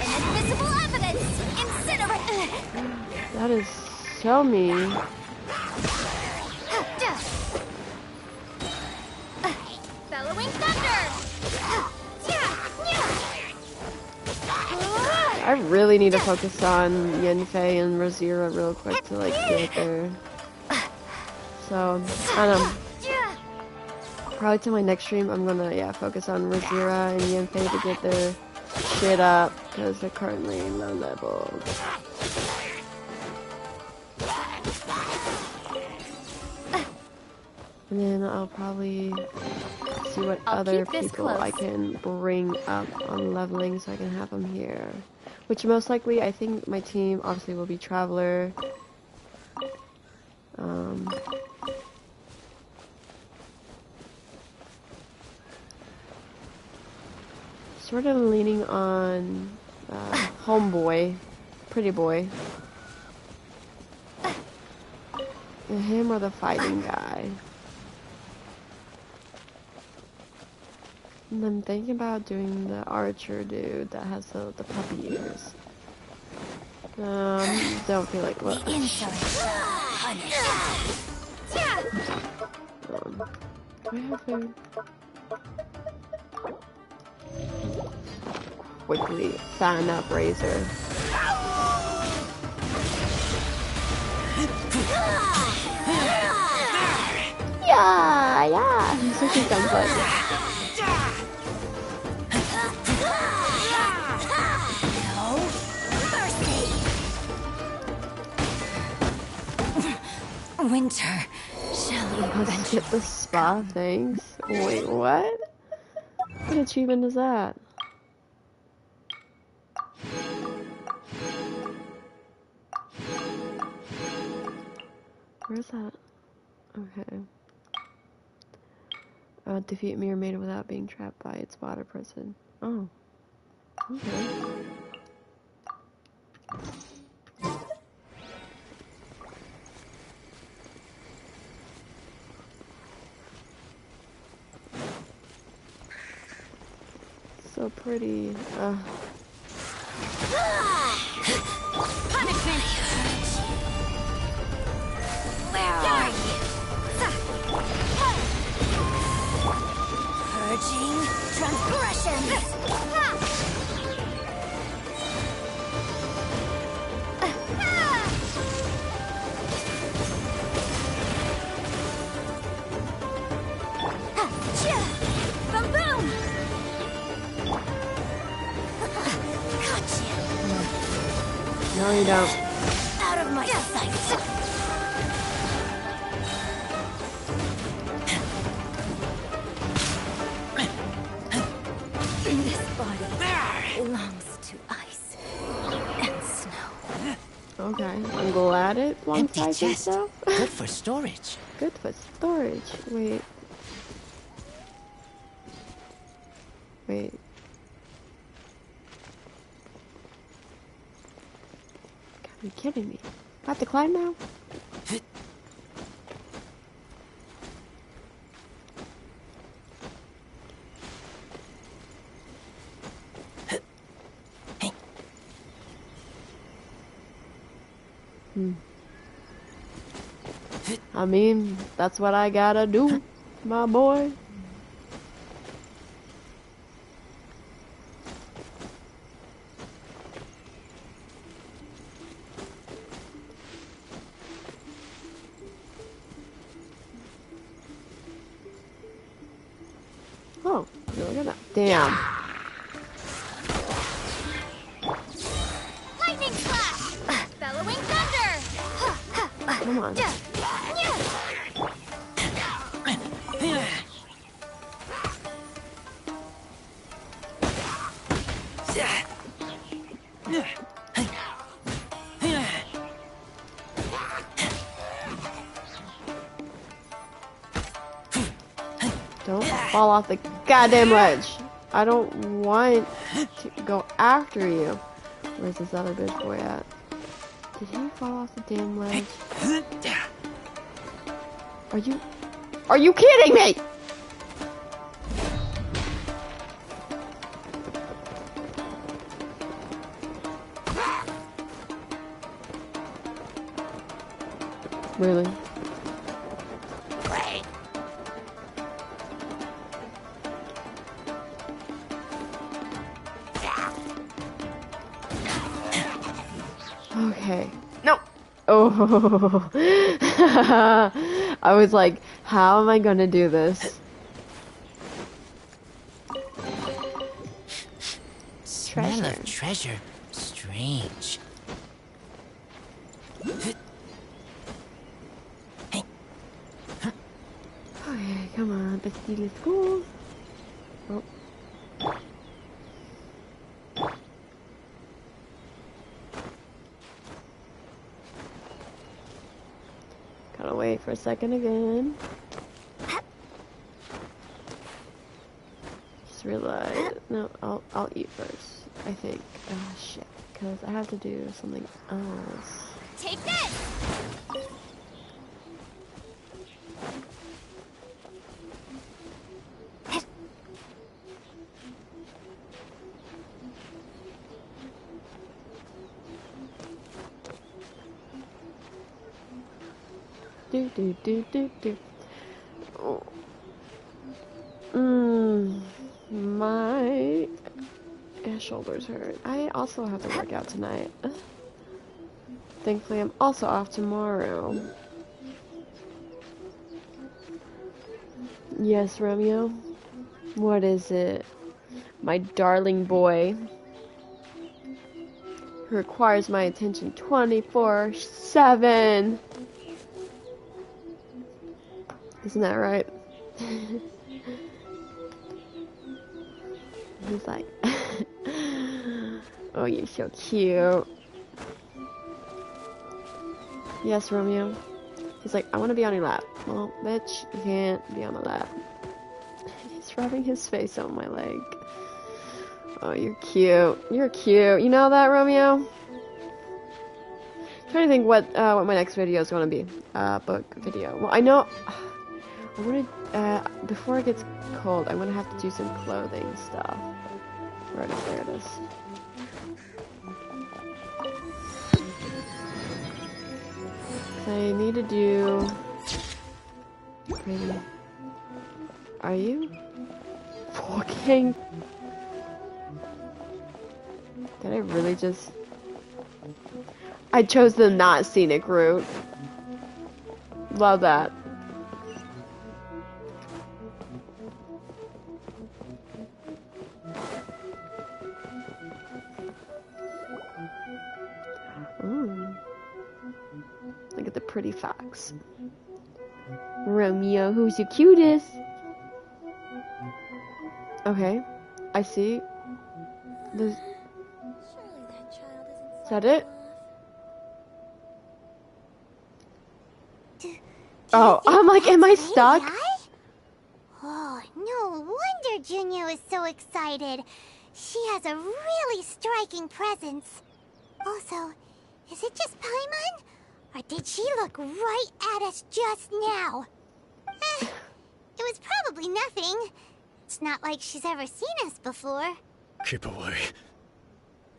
Invisible evidence! Incinerate! That is so mean. Bellowing thunder! I really need to focus on Yenfei and Razira real quick to like get there. So, I don't know. Probably to my next stream, I'm gonna, focus on Razira and Yenfei to get their shit up, because they're currently low level. And then I'll probably see what other people I can bring up on leveling so I can have them here. Which most likely, I think my team obviously will be Traveler. Sort of leaning on Homeboy, Pretty Boy. Him or the fighting guy. And I'm thinking about doing the archer dude that has the puppy ears. Don't feel like what. Do I have food? Quickly sign up Razor. Yeah. So she's done Winter, shall we Let's get the spa, thanks. Wait, what? What achievement is that? Where's that? Okay. Defeat Mirror Maiden without being trapped by its water person. Oh. Okay. So pretty. Punishment! Where are you? Purging transgressions! Boom boom! Gotcha! No, you don't. Out of my sight! This body belongs to ice and snow. Okay, I'm glad it wants ice and stuff. Good for storage. Good for storage. Wait. Wait. Gotta be kidding me. I have to climb now? I mean, that's what I gotta do, my boy. Look at that. Damn. Lightning slash! Bellowing thunder! Come on. Don't fall off the goddamn ledge. I don't want to go after you. Where's this other bitch boy at? Did he fall off the damn ledge? Are you kidding me? Really? Okay. No. Oh. I was like, how am I gonna do this? Smell of treasure. Strange. Okay, come on, bestie, let's go. Oh. Gotta wait for a second again. Just realized, no, I'll eat first, I think. Oh shit, because I have to do something else. Take this! Do. Oh. My shoulders hurt. I also have to work out tonight. Thankfully, I'm also off tomorrow. Yes, Romeo? What is it? My darling boy. Who requires my attention 24/7. Isn't that right? He's like, oh, you're so cute. Yes, Romeo. He's like, I want to be on your lap. Well, bitch, you can't be on my lap. He's rubbing his face on my leg. Oh, you're cute. You're cute. You know that, Romeo? I'm trying to think what my next video is going to be. Book video. Well, I know. I want to, before it gets cold, I'm going to have to do some clothing stuff. Where it is, there it is. I need to do... Maybe... Are you? Fucking... Did I really just... I chose the not scenic route. Love that. Ooh. Look at the pretty fox. Romeo, who's the cutest? Okay, I see. Is that it? Oh, I'm like, am I stuck? Oh, no wonder Junyo is so excited. She has a really striking presence. Also, is it just Paimon? Or did she look right at us just now? It was probably nothing. It's not like she's ever seen us before. Keep away.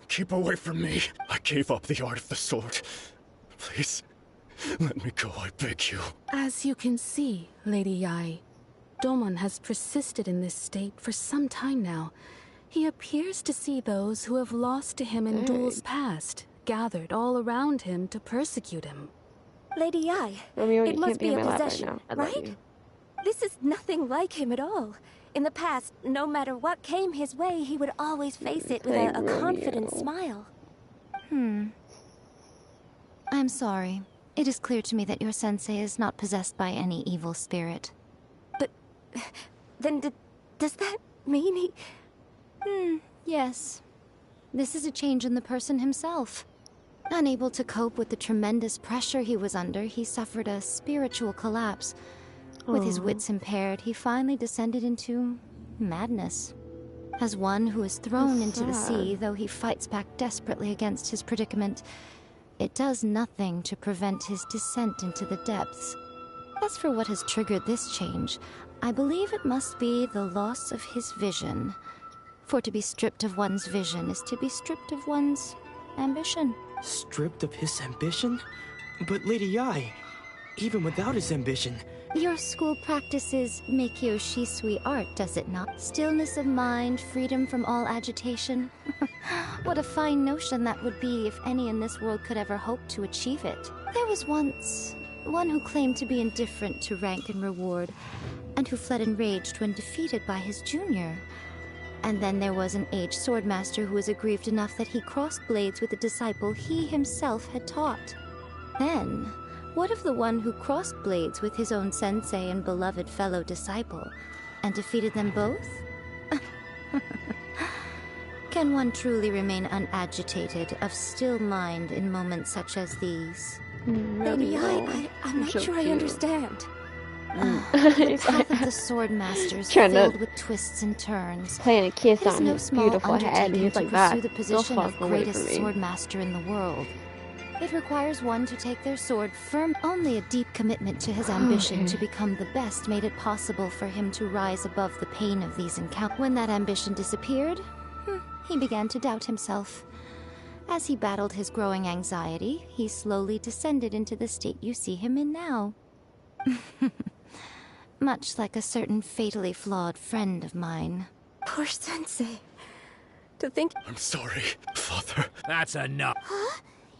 Keep away from me. I gave up the art of the sword. Please, let me go, I beg you. As you can see, Lady Yai, Domon has persisted in this state for some time now. He appears to see those who have lost to him in duels past, gathered all around him to persecute him. Lady Yai, Romeo, it you must can't be be in a my lap possession, right now. I love right? you. This is nothing like him at all. In the past, no matter what came his way, he would always face it with a confident smile. I'm sorry. It is clear to me that your sensei is not possessed by any evil spirit. But then does that mean he... Yes. This is a change in the person himself. Unable to cope with the tremendous pressure he was under, he suffered a spiritual collapse. With his wits impaired, he finally descended into madness. As one who is thrown into the sea, though he fights back desperately against his predicament, it does nothing to prevent his descent into the depths. As for what has triggered this change, I believe it must be the loss of his vision. For to be stripped of one's vision is to be stripped of one's ambition. Stripped of his ambition? But Lady Yae, even without his ambition... Your school practices Meikyo Shisui art, does it not? Stillness of mind, freedom from all agitation. What a fine notion that would be if any in this world could ever hope to achieve it. There was once one who claimed to be indifferent to rank and reward, and who fled enraged when defeated by his junior. And then there was an aged swordmaster who was aggrieved enough that he crossed blades with a disciple he himself had taught. Then, what of the one who crossed blades with his own sensei and beloved fellow disciple, and defeated them both? Can one truly remain unagitated, of still mind in moments such as these? Lady Yae, I'm not sure I understand. The path of the sword masters filled with twists and turns. Playing a kiss It is on no his small beautiful head, and undertaking he's to like pursue that. the position Go of fuck away greatest from me. sword master in the world. It requires one to take their sword firm. Only a deep commitment to his ambition to become the best made it possible for him to rise above the pain of these encounters. When that ambition disappeared, he began to doubt himself. As he battled his growing anxiety, he slowly descended into the state you see him in now. Much like a certain fatally flawed friend of mine. Poor sensei. To think... I'm sorry, Father. That's enough.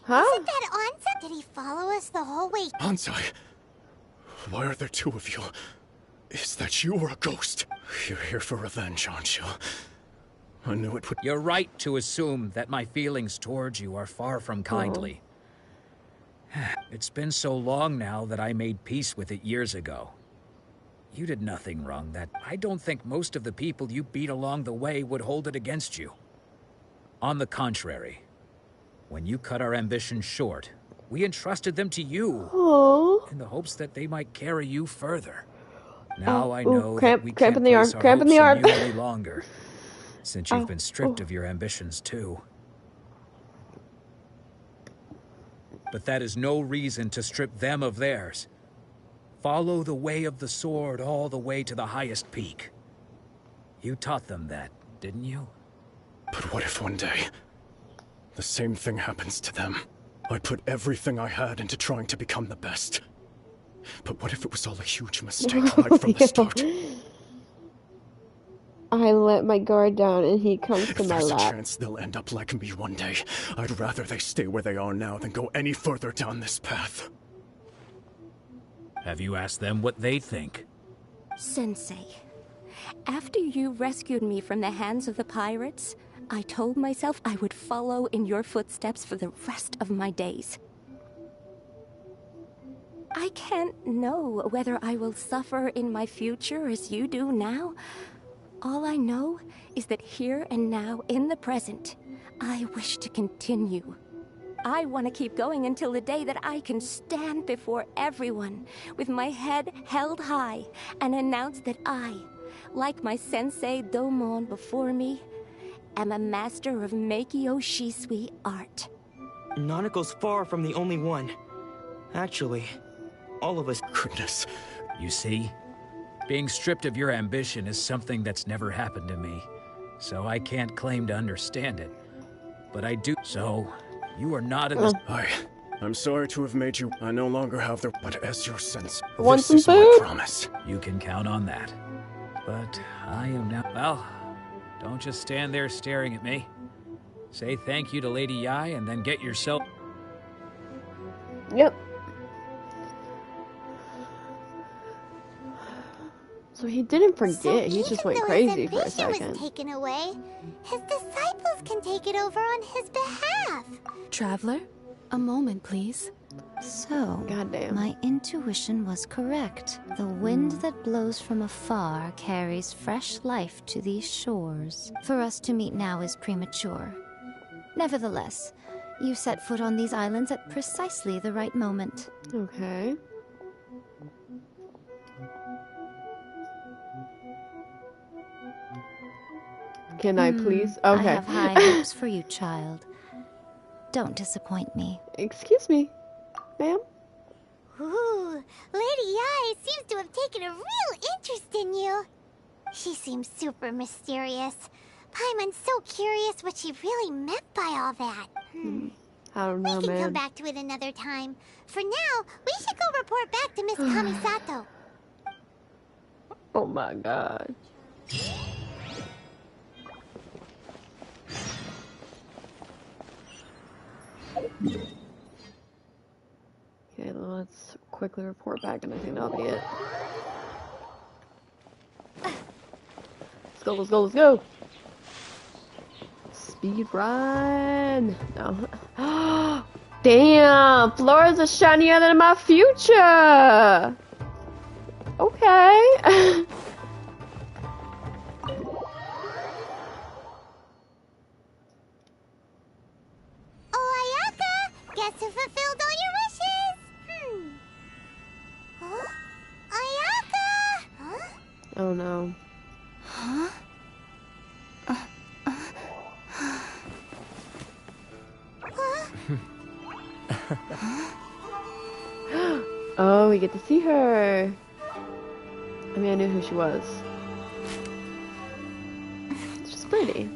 Isn't that Ansa? Did he follow us the whole way? Ansai, why are there two of you? Is that you or a ghost? You're here for revenge, aren't you? I knew it would... You're right to assume that my feelings towards you are far from kindly. It's been so long now that I made peace with it years ago. You did nothing wrong that I don't think most of the people you beat along the way would hold it against you. On the contrary, when you cut our ambitions short, we entrusted them to you in the hopes that they might carry you further. Now I know that we can't place our hopes in you any longer, since you've been stripped of your ambitions too. But that is no reason to strip them of theirs. Follow the way of the sword all the way to the highest peak. You taught them that, didn't you? But what if one day, the same thing happens to them? I put everything I had into trying to become the best. But what if it was all a huge mistake right from the start? I let my guard down and he comes to my There's a lap. chance they'll end up like me one day. I'd rather they stay where they are now than go any further down this path. Have you asked them what they think? Sensei, after you rescued me from the hands of the pirates, I told myself I would follow in your footsteps for the rest of my days. I can't know whether I will suffer in my future as you do now. All I know is that here and now, in the present, I wish to continue. I want to keep going until the day that I can stand before everyone with my head held high and announce that I, like my sensei Domon before me, am a master of Meikyo Shisui art. Nanako's far from the only one. Actually, all of us... Goodness. You see? Being stripped of your ambition is something that's never happened to me, so I can't claim to understand it. But I do. So, you are not in this... I'm sorry to have made you... I no longer have the... But as your sense, Want this some is food? my promise. You can count on that. But I am now... Well, don't just stand there staring at me. Say thank you to Lady Yae and then get yourself... Yep. So he didn't forget, So he just went even though crazy for a his vision second. was taken away, his disciples can take it over on his behalf. Traveler, a moment, please. So, Goddamn. my intuition was correct. The wind that blows from afar carries fresh life to these shores. For us to meet now is premature. Nevertheless, you set foot on these islands at precisely the right moment. Okay. Can I please? Okay. I have high hopes for you, child. Don't disappoint me. Excuse me, ma'am? Ooh, Lady Ai seems to have taken a real interest in you. She seems super mysterious. Paimon's so curious what she really meant by all that. I don't know, We can come man. back to it another time. For now, we should go report back to Miss Kamisato. Oh my god. Okay, let's quickly report back and I think that'll be it. Let's go, let's go, let's go! Speed run! No. Damn! Flora's is shinier than my future! Okay. Oh, Ayaka! Guess who fulfilled all your wishes? Huh? Ayaka! Huh? Oh no. Huh? Oh, we get to see her. I mean, I knew who she was. She's pretty.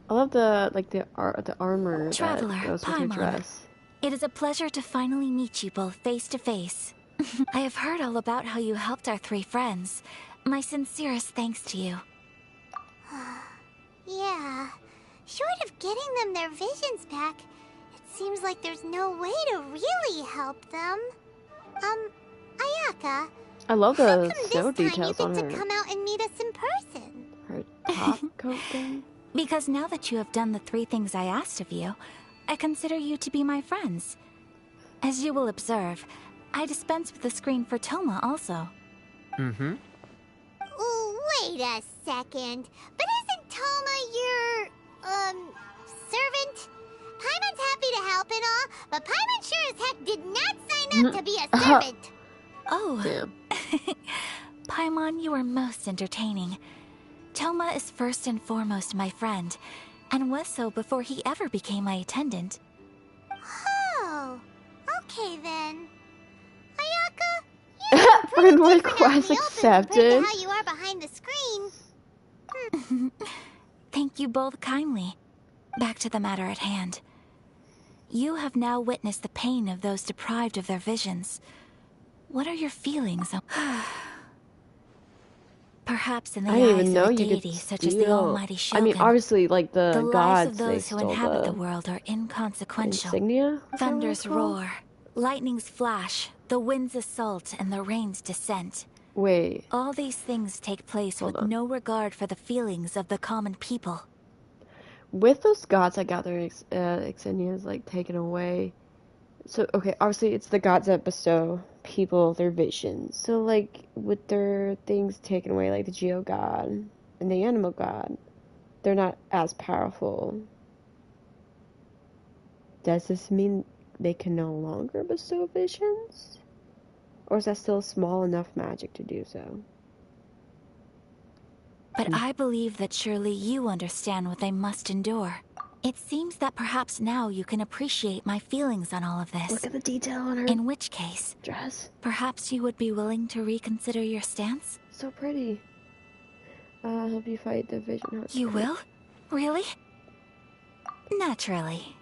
I love the the armor Traveler, that goes with her Paimon. dress. It is a pleasure to finally meet you both face to face. I have heard all about how you helped our three friends. My sincerest thanks to you. Yeah. Short of getting them their visions back, it seems like there's no way to really help them. Ayaka, I love how the come snow this time you details get on to her come out and meet us in person? her top coat thing. Because now that you have done the three things I asked of you, I consider you to be my friends. As you will observe, I dispense with the screen for Toma also. Mm-hmm. Oh, wait a second. But isn't Toma your, servant? Paimon's happy to help and all, but Paimon sure as heck did not sign up to be a servant. Oh. Damn. Paimon, you are most entertaining. Toma is first and foremost my friend, and was so before he ever became my attendant. Oh, okay then. Ayaka, you're Friend pretty different out in request the open compared accepted. to how you are behind the screen. Thank you both kindly. Back to the matter at hand. You have now witnessed the pain of those deprived of their visions. What are your feelings? Perhaps in the I didn't eyes even know of a you could deity such as the steal. Almighty I Shogun, mean, obviously, like the the lives gods, of they those who stole inhabit the the world are inconsequential. insignia. Is that what Thunders it's called? roar, lightnings flash, the winds assault, and the rains descent. Wait, All these things take place with no regard for the feelings of the common people. with those gods that got their insignias like taken away. So okay, obviously it's the gods that bestow people their visions. So like with their things taken away, like the Geo god and the Animal god, they're not as powerful. Does this mean they can no longer bestow visions? Or is that still small enough magic to do so? But I believe that surely you understand what they must endure. It seems that perhaps now you can appreciate my feelings on all of this. Look at the detail on her In which case, dress. perhaps you would be willing to reconsider your stance? So pretty. I'll help you fight the vision hunter. You will? Really? Naturally.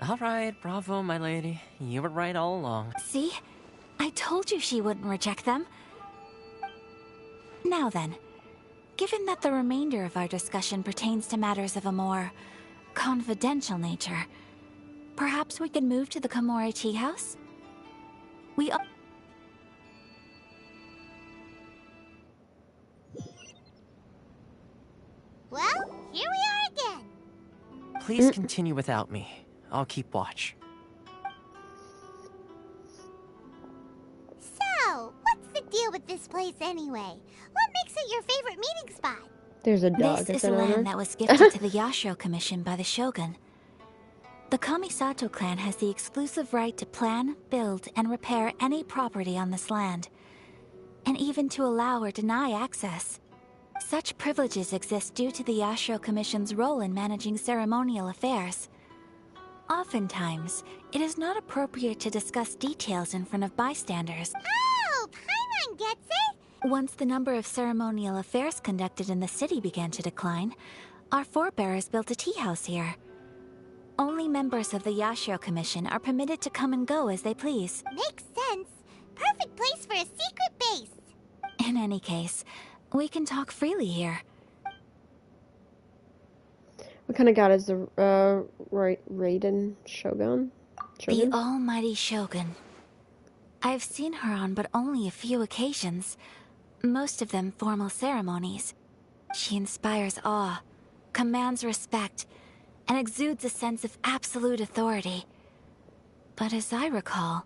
All right, bravo, my lady. You were right all along. See? I told you she wouldn't reject them. Now then, given that the remainder of our discussion pertains to matters of a more confidential nature, perhaps we could move to the Komore tea house? please continue without me. I'll keep watch. So, what's the deal with this place anyway? What makes it your favorite meeting spot? There's a dog. This is land that was gifted to the Yashiro Commission by the Shogun. The Kamisato clan has the exclusive right to plan, build, and repair any property on this land, and even to allow or deny access. Such privileges exist due to the Yashiro Commission's role in managing ceremonial affairs. Oftentimes, it is not appropriate to discuss details in front of bystanders. Oh, Paimon gets it! Once the number of ceremonial affairs conducted in the city began to decline, our forebears built a tea house here. Only members of the Yashiro Commission are permitted to come and go as they please. Makes sense. Perfect place for a secret base. In any case, we can talk freely here. What kind of god is the Raiden Shogun? The almighty Shogun. I've seen her on but only a few occasions, most of them formal ceremonies. She inspires awe, commands respect, and exudes a sense of absolute authority. But as I recall,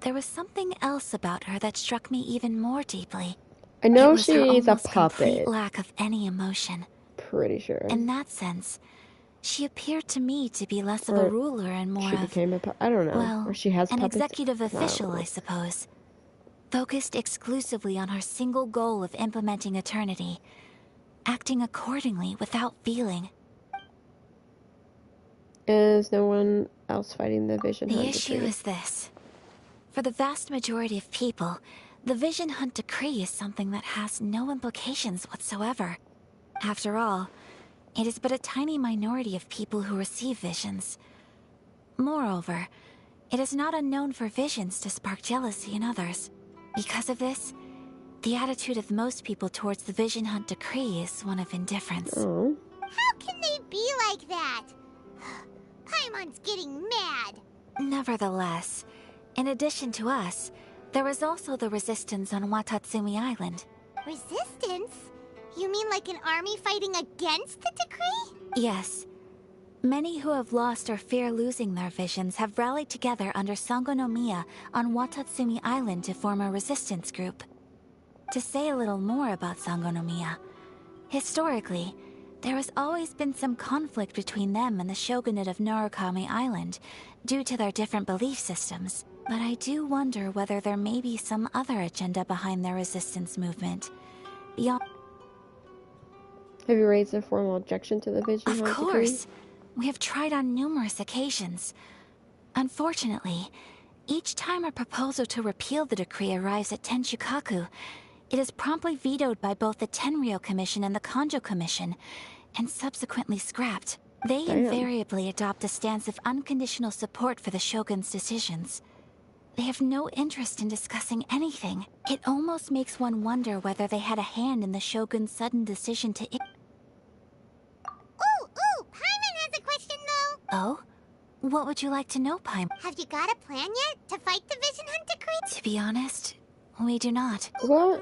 there was something else about her that struck me even more deeply. I know she's a puppet. Complete lack of any emotion. Pretty sure. In that sense, she appeared to me to be less of a ruler and more she of... became a I don't know. Well, or she has an puppets. executive official, I suppose. Focused exclusively on her single goal of implementing eternity. Acting accordingly without feeling. Is no one else fighting the Vision Hunt The issue is this. For the vast majority of people, the Vision Hunt decree is something that has no implications whatsoever. After all, it is but a tiny minority of people who receive visions. Moreover, it is not unknown for visions to spark jealousy in others. Because of this, the attitude of most people towards the Vision Hunt decree is one of indifference. Oh. How can they be like that? Paimon's getting mad. Nevertheless, in addition to us, there is also the resistance on Watatsumi Island. Resistance? You mean like an army fighting against the decree? Yes. Many who have lost or fear losing their visions have rallied together under Sangonomiya on Watatsumi Island to form a resistance group. To say a little more about Sangonomiya, historically, there has always been some conflict between them and the shogunate of Narukami Island due to their different belief systems. But I do wonder whether there may be some other agenda behind their resistance movement. Beyond... Have you raised a formal objection to the Vision Hunt decree? Of course. We have tried on numerous occasions. Unfortunately, each time a proposal to repeal the decree arrives at Tenshukaku, it is promptly vetoed by both the Tenryou Commission and the Kanjo Commission, and subsequently scrapped. They invariably adopt a stance of unconditional support for the Shogun's decisions. They have no interest in discussing anything. It almost makes one wonder whether they had a hand in the Shogun's sudden decision to... Ooh, Paimon has a question though. Oh? What would you like to know, Paimon? Have you got a plan yet to fight the Vision Hunt decree? To be honest, we do not. What?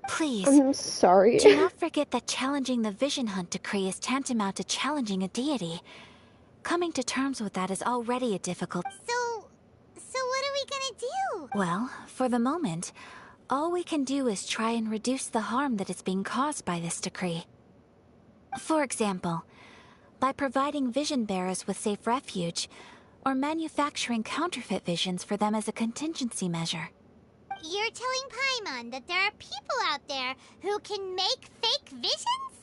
Please. I'm sorry. Do not forget that challenging the Vision Hunt decree is tantamount to challenging a deity. Coming to terms with that is already a difficult... So what are we gonna do? Well, for the moment, all we can do is try and reduce the harm that is being caused by this decree. For example, by providing vision bearers with safe refuge, or manufacturing counterfeit visions for them as a contingency measure. You're telling Paimon that there are people out there who can make fake visions?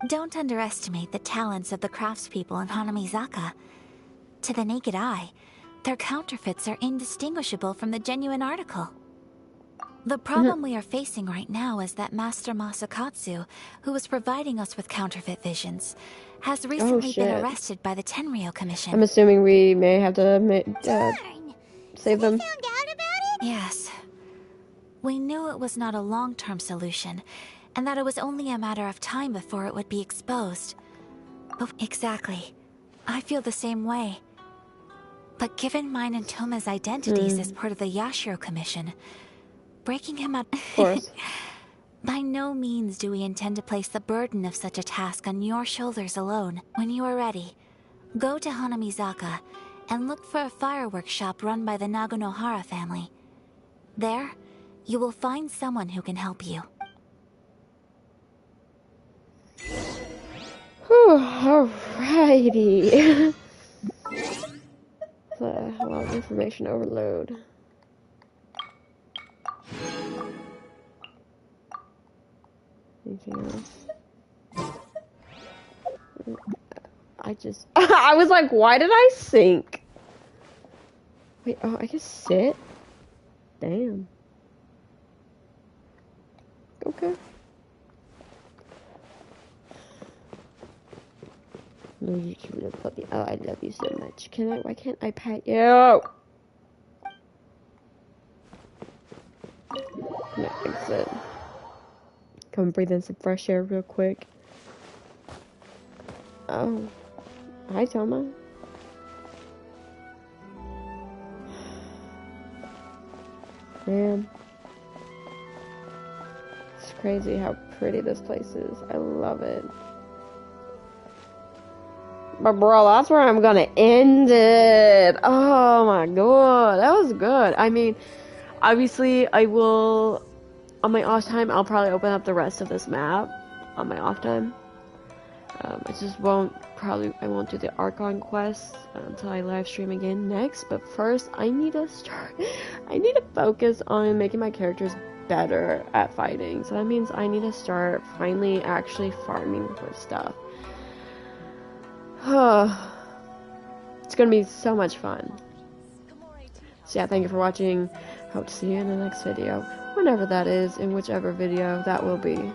Don't underestimate the talents of the craftspeople in Hanamizaka. To the naked eye, their counterfeits are indistinguishable from the genuine article. The problem we are facing right now is that Master Masakatsu, who was providing us with counterfeit visions, has recently been arrested by the Tenryou Commission. I'm assuming we may have to save them. Found out about it? Yes. We knew it was not a long-term solution, and that it was only a matter of time before it would be exposed. But exactly. I feel the same way. But given mine and Toma's identities as part of the Yashiro Commission, breaking him out... By no means do we intend to place the burden of such a task on your shoulders alone. When you are ready, go to Hanamizaka and look for a fireworks shop run by the Nagonohara family. There, you will find someone who can help you. Whew, alrighty. A lot of information overload. Anything else? I was like, why did I sink? Wait, oh, I can sit? Damn. Okay. No, you cute puppy. Oh, I love you so much. Why can't I pet you? No, exit. Come breathe in some fresh air real quick. Oh. Hi, Toma. Man. It's crazy how pretty this place is. I love it. But bro, that's where I'm gonna end it. Oh my god, that was good. I mean, obviously I will, on my off time, I'll probably open up the rest of this map on my off time. I just won't do the Archon quest until I live stream again next. But first, I need to focus on making my characters better at fighting. So that means I need to start finally actually farming for stuff. It's gonna be so much fun. So yeah, thank you for watching. Hope to see you in the next video, whenever that is, in whichever video that will be.